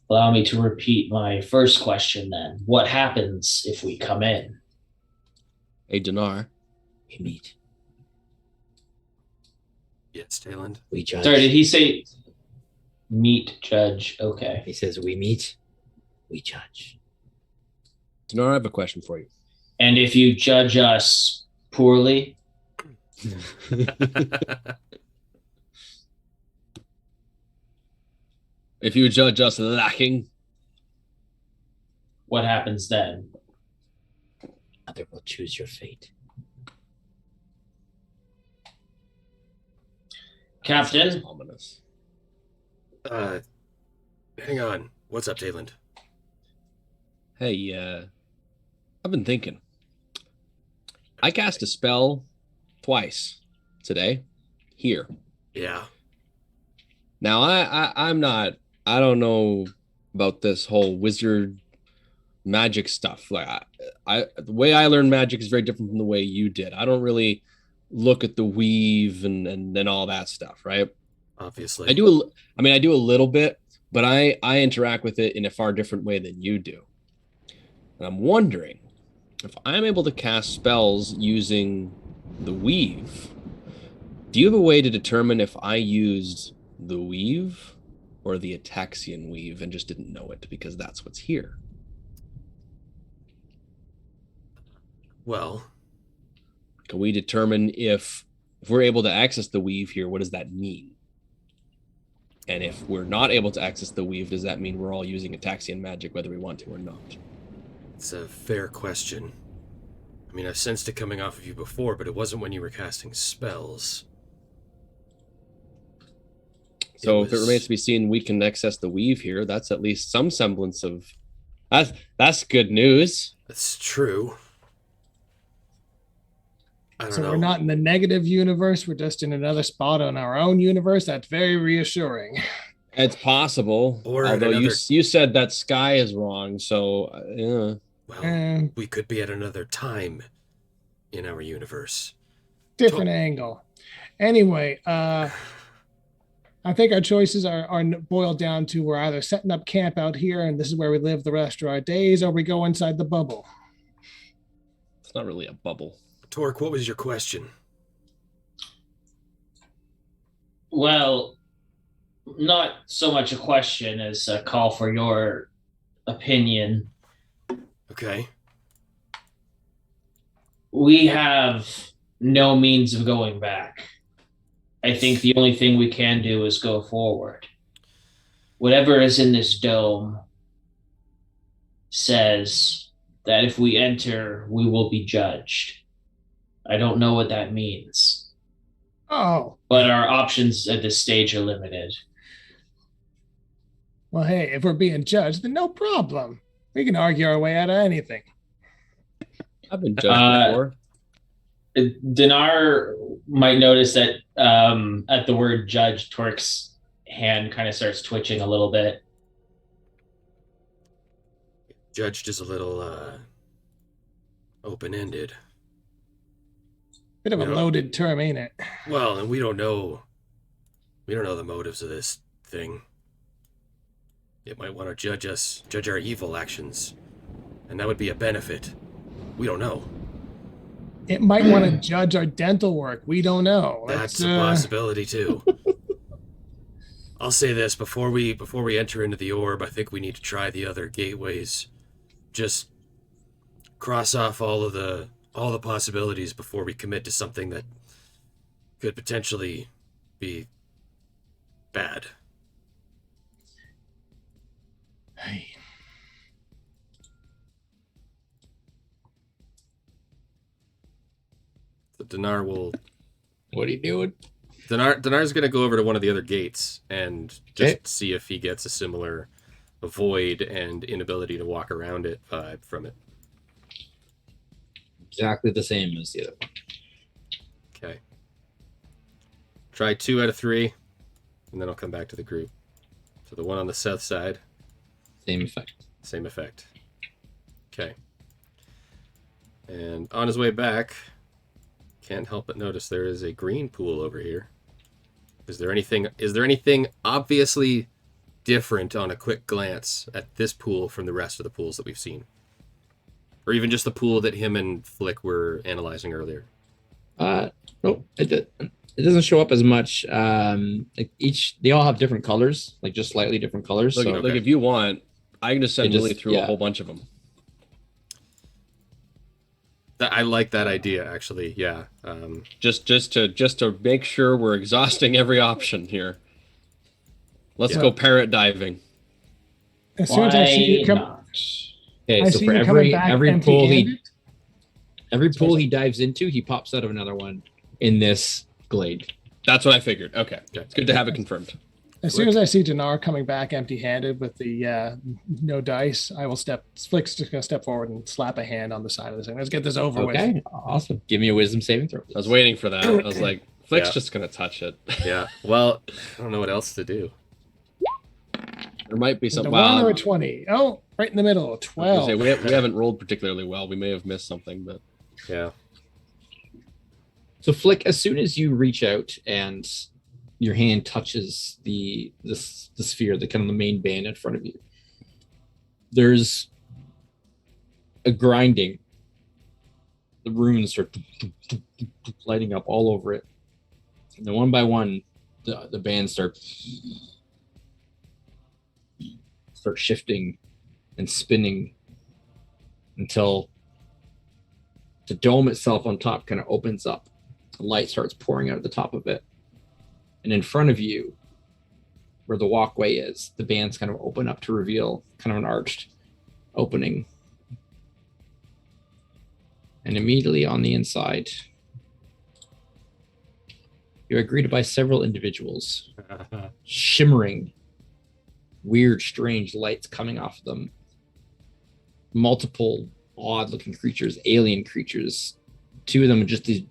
Allow me to repeat my first question then. What happens if we come in? A dinar. We meet. Yes, Tayland. We judge. Sorry, did he say meet, judge? Okay. He says we meet, we judge. Dinar, I have a question for you. And if you judge us poorly, If you judge us lacking, what happens then? Other will choose your fate. Captain, ominous. Hang on. What's up, Tayland? Hey, I've been thinking. I cast a spell twice today here. Yeah. Now I don't know about this whole wizard magic stuff. Like the way I learn magic is very different from the way you did. I don't really look at the weave and all that stuff, right? Obviously. I do a little bit, but I interact with it in a far different way than you do. And I'm wondering if I'm able to cast spells using the weave. Do you have a way to determine if I used the weave or the Ataxian weave and just didn't know it because that's what's here? Well, Can we determine if we're able to access the weave here, what does that mean? And if we're not able to access the weave, does that mean we're all using Ataxian magic whether we want to or not? it's a fair question. I mean, I've sensed it coming off of you before, but it wasn't when you were casting spells. So if it remains to be seen, we can access the weave here. That's at least some semblance of... That's good news. That's true. I don't So know. we're not in the negative universe. We're just in another spot on our own universe. That's very reassuring. It's possible. Or although another- you said that sky is wrong, so yeah. Well, we could be at another time in our universe. Different angle. Anyway, I think our choices are boiled down to we're either setting up camp out here and this is where we live the rest of our days, or we go inside the bubble. It's not really a bubble. Torque, what was your question? well, not so much a question as a call for your opinion. Okay. We have no means of going back. I think the only thing we can do is go forward. Whatever is in this dome says that if we enter, we will be judged. I don't know what that means, Oh, but our options at this stage are limited. well, hey, if we're being judged, then no problem. We can argue our way out of anything. I've been judged before. Dinar might notice that at the word judge, Torque's hand kind of starts twitching a little bit. Judged is a little open-ended. Bit of a Yeah. loaded term, ain't it? Well, and we don't know the motives of this thing. It might want to judge our evil actions. And that would be a benefit. We don't know. It might want to judge our dental work. We don't know. That's a possibility too. I'll say this, before we enter into the orb, I think we need to try the other gateways. Just cross off all the possibilities before we commit to something that could potentially be bad. Hey. The Dinar will. What are you doing? Dinar's going to go over to one of the other gates and just Okay. see if he gets a similar void and inability to walk around it vibe from it. Exactly the same as the other one. Okay. Try 2 out of 3, and then I'll come back to the group. So the one on the south side, Same effect. same effect. Okay. And on his way back, can't help but notice there is a green pool over here. Is there anything obviously different on a quick glance at this pool from the rest of the pools that we've seen? Or even just the pool that him and Flick were analyzing earlier? Nope. It doesn't show up as much. Like they all have different colors, like just slightly different colors. Look, So like if you want, I can just send It just- Lily through a yeah. whole bunch of them. I like that idea, actually. Yeah. Just to make sure we're exhausting every option here. Let's go parrot diving. As soon as I see you come, Okay, I so see for you coming every back pool empty-handed. he dives into, he pops out of another one in this glade. That's what I figured. Okay. It's good to have it confirmed. As soon as I see Dinar coming back empty-handed with the no dice, I will Flick's just gonna step forward and slap a hand on the side of this thing. Let's get this over with. Okay, awesome. Give me a wisdom saving throw. I was waiting for that. I was like, Flick's just gonna touch it. Yeah. Well, I don't know what else to do. There might be something. A 1 or a 20. Oh, right in the middle. 12. We haven't rolled particularly well. We may have missed something, but yeah. So Flick, as soon as you reach out and your hand touches the sphere, the kind of the main band in front of you, there's a grinding. The runes start lighting up all over it, and then one by one, the bands start shifting and spinning until the dome itself on top kind of opens up. The light starts pouring out of the top of it. And in front of you, where the walkway is, the bands kind of open up to reveal kind of an arched opening. And immediately on the inside, you are greeted by several individuals, shimmering, weird, strange lights coming off of them. Multiple odd-looking creatures, alien creatures. Two of them are just these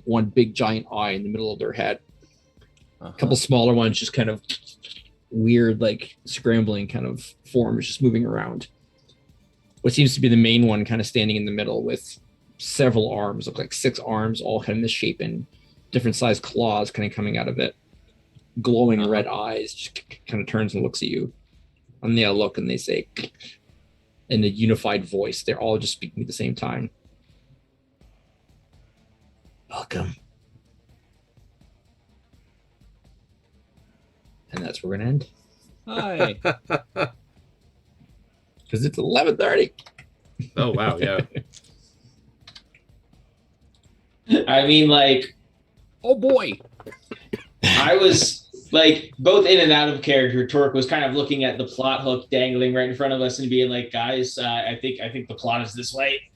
one big giant eye in the middle of their head. A couple smaller ones, just kind of weird, like scrambling kind of forms, just moving around. What seems to be the main one kind of standing in the middle with several arms, look like 6 arms, all kind of misshapen, different sized claws kind of coming out of it. Glowing red eyes, just kind of turns and looks at you. And they all look and they say, in a unified voice, they're all just speaking at the same time. Welcome. And that's where we're going to end. Hi. Because it's 11:30. Oh, wow. Yeah. I mean, like, oh boy. I was like both in and out of character. Torque was kind of looking at the plot hook dangling right in front of us and being like, guys, I think the plot is this way.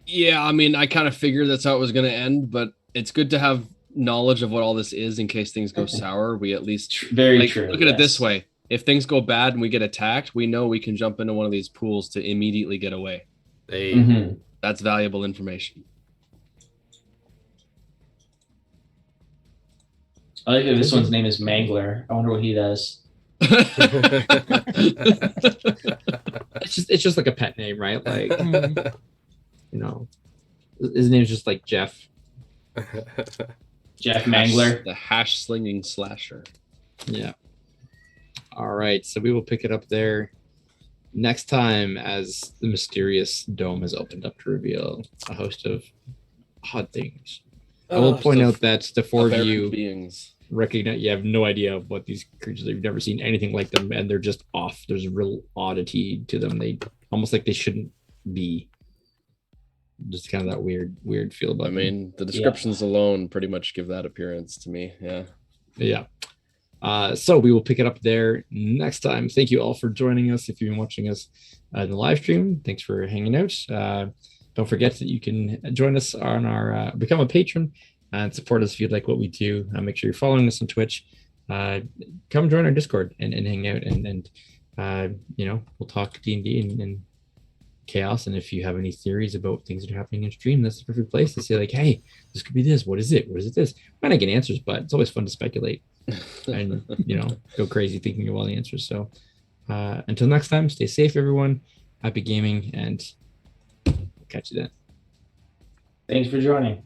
Yeah, I mean, I kind of figured that's how it was going to end, but it's good to have knowledge of what all this is in case things go sour. We at least very true. Look at it this way. If things go bad and we get attacked, we know we can jump into one of these pools to immediately get away. That's valuable information. I like that this one's name is Mangler. I wonder what he does. It's just like a pet name, right? Like, you know, his name's just like Jeff. Jeff Mangler. The hash slinging slasher. Yeah. All right. So we will pick it up there next time as the mysterious dome has opened up to reveal a host of odd things. I will point out that the 4 of you beings recognize, you have no idea what these creatures are. You've never seen anything like them, and they're just off. There's a real oddity to them. They almost like they shouldn't be. Just kind of that weird feel about them. I mean, the descriptions alone pretty much give that appearance to me. Yeah. So we will pick it up there next time. Thank you all for joining us. If you've been watching us in the live stream, thanks for hanging out. Don't forget that you can join us on our become a patron and support us if you'd like what we do. Make sure you're following us on Twitch. Come join our Discord and hang out and you know, we'll talk D&D and chaos. And if you have any theories about things that are happening in stream, that's the perfect place to say like, hey, this could be this. What is it? What is it this? Might not get answers, but it's always fun to speculate and, you know, go crazy thinking of all the answers. So until next time, stay safe, everyone. Happy gaming, and catch you then. Thanks for joining.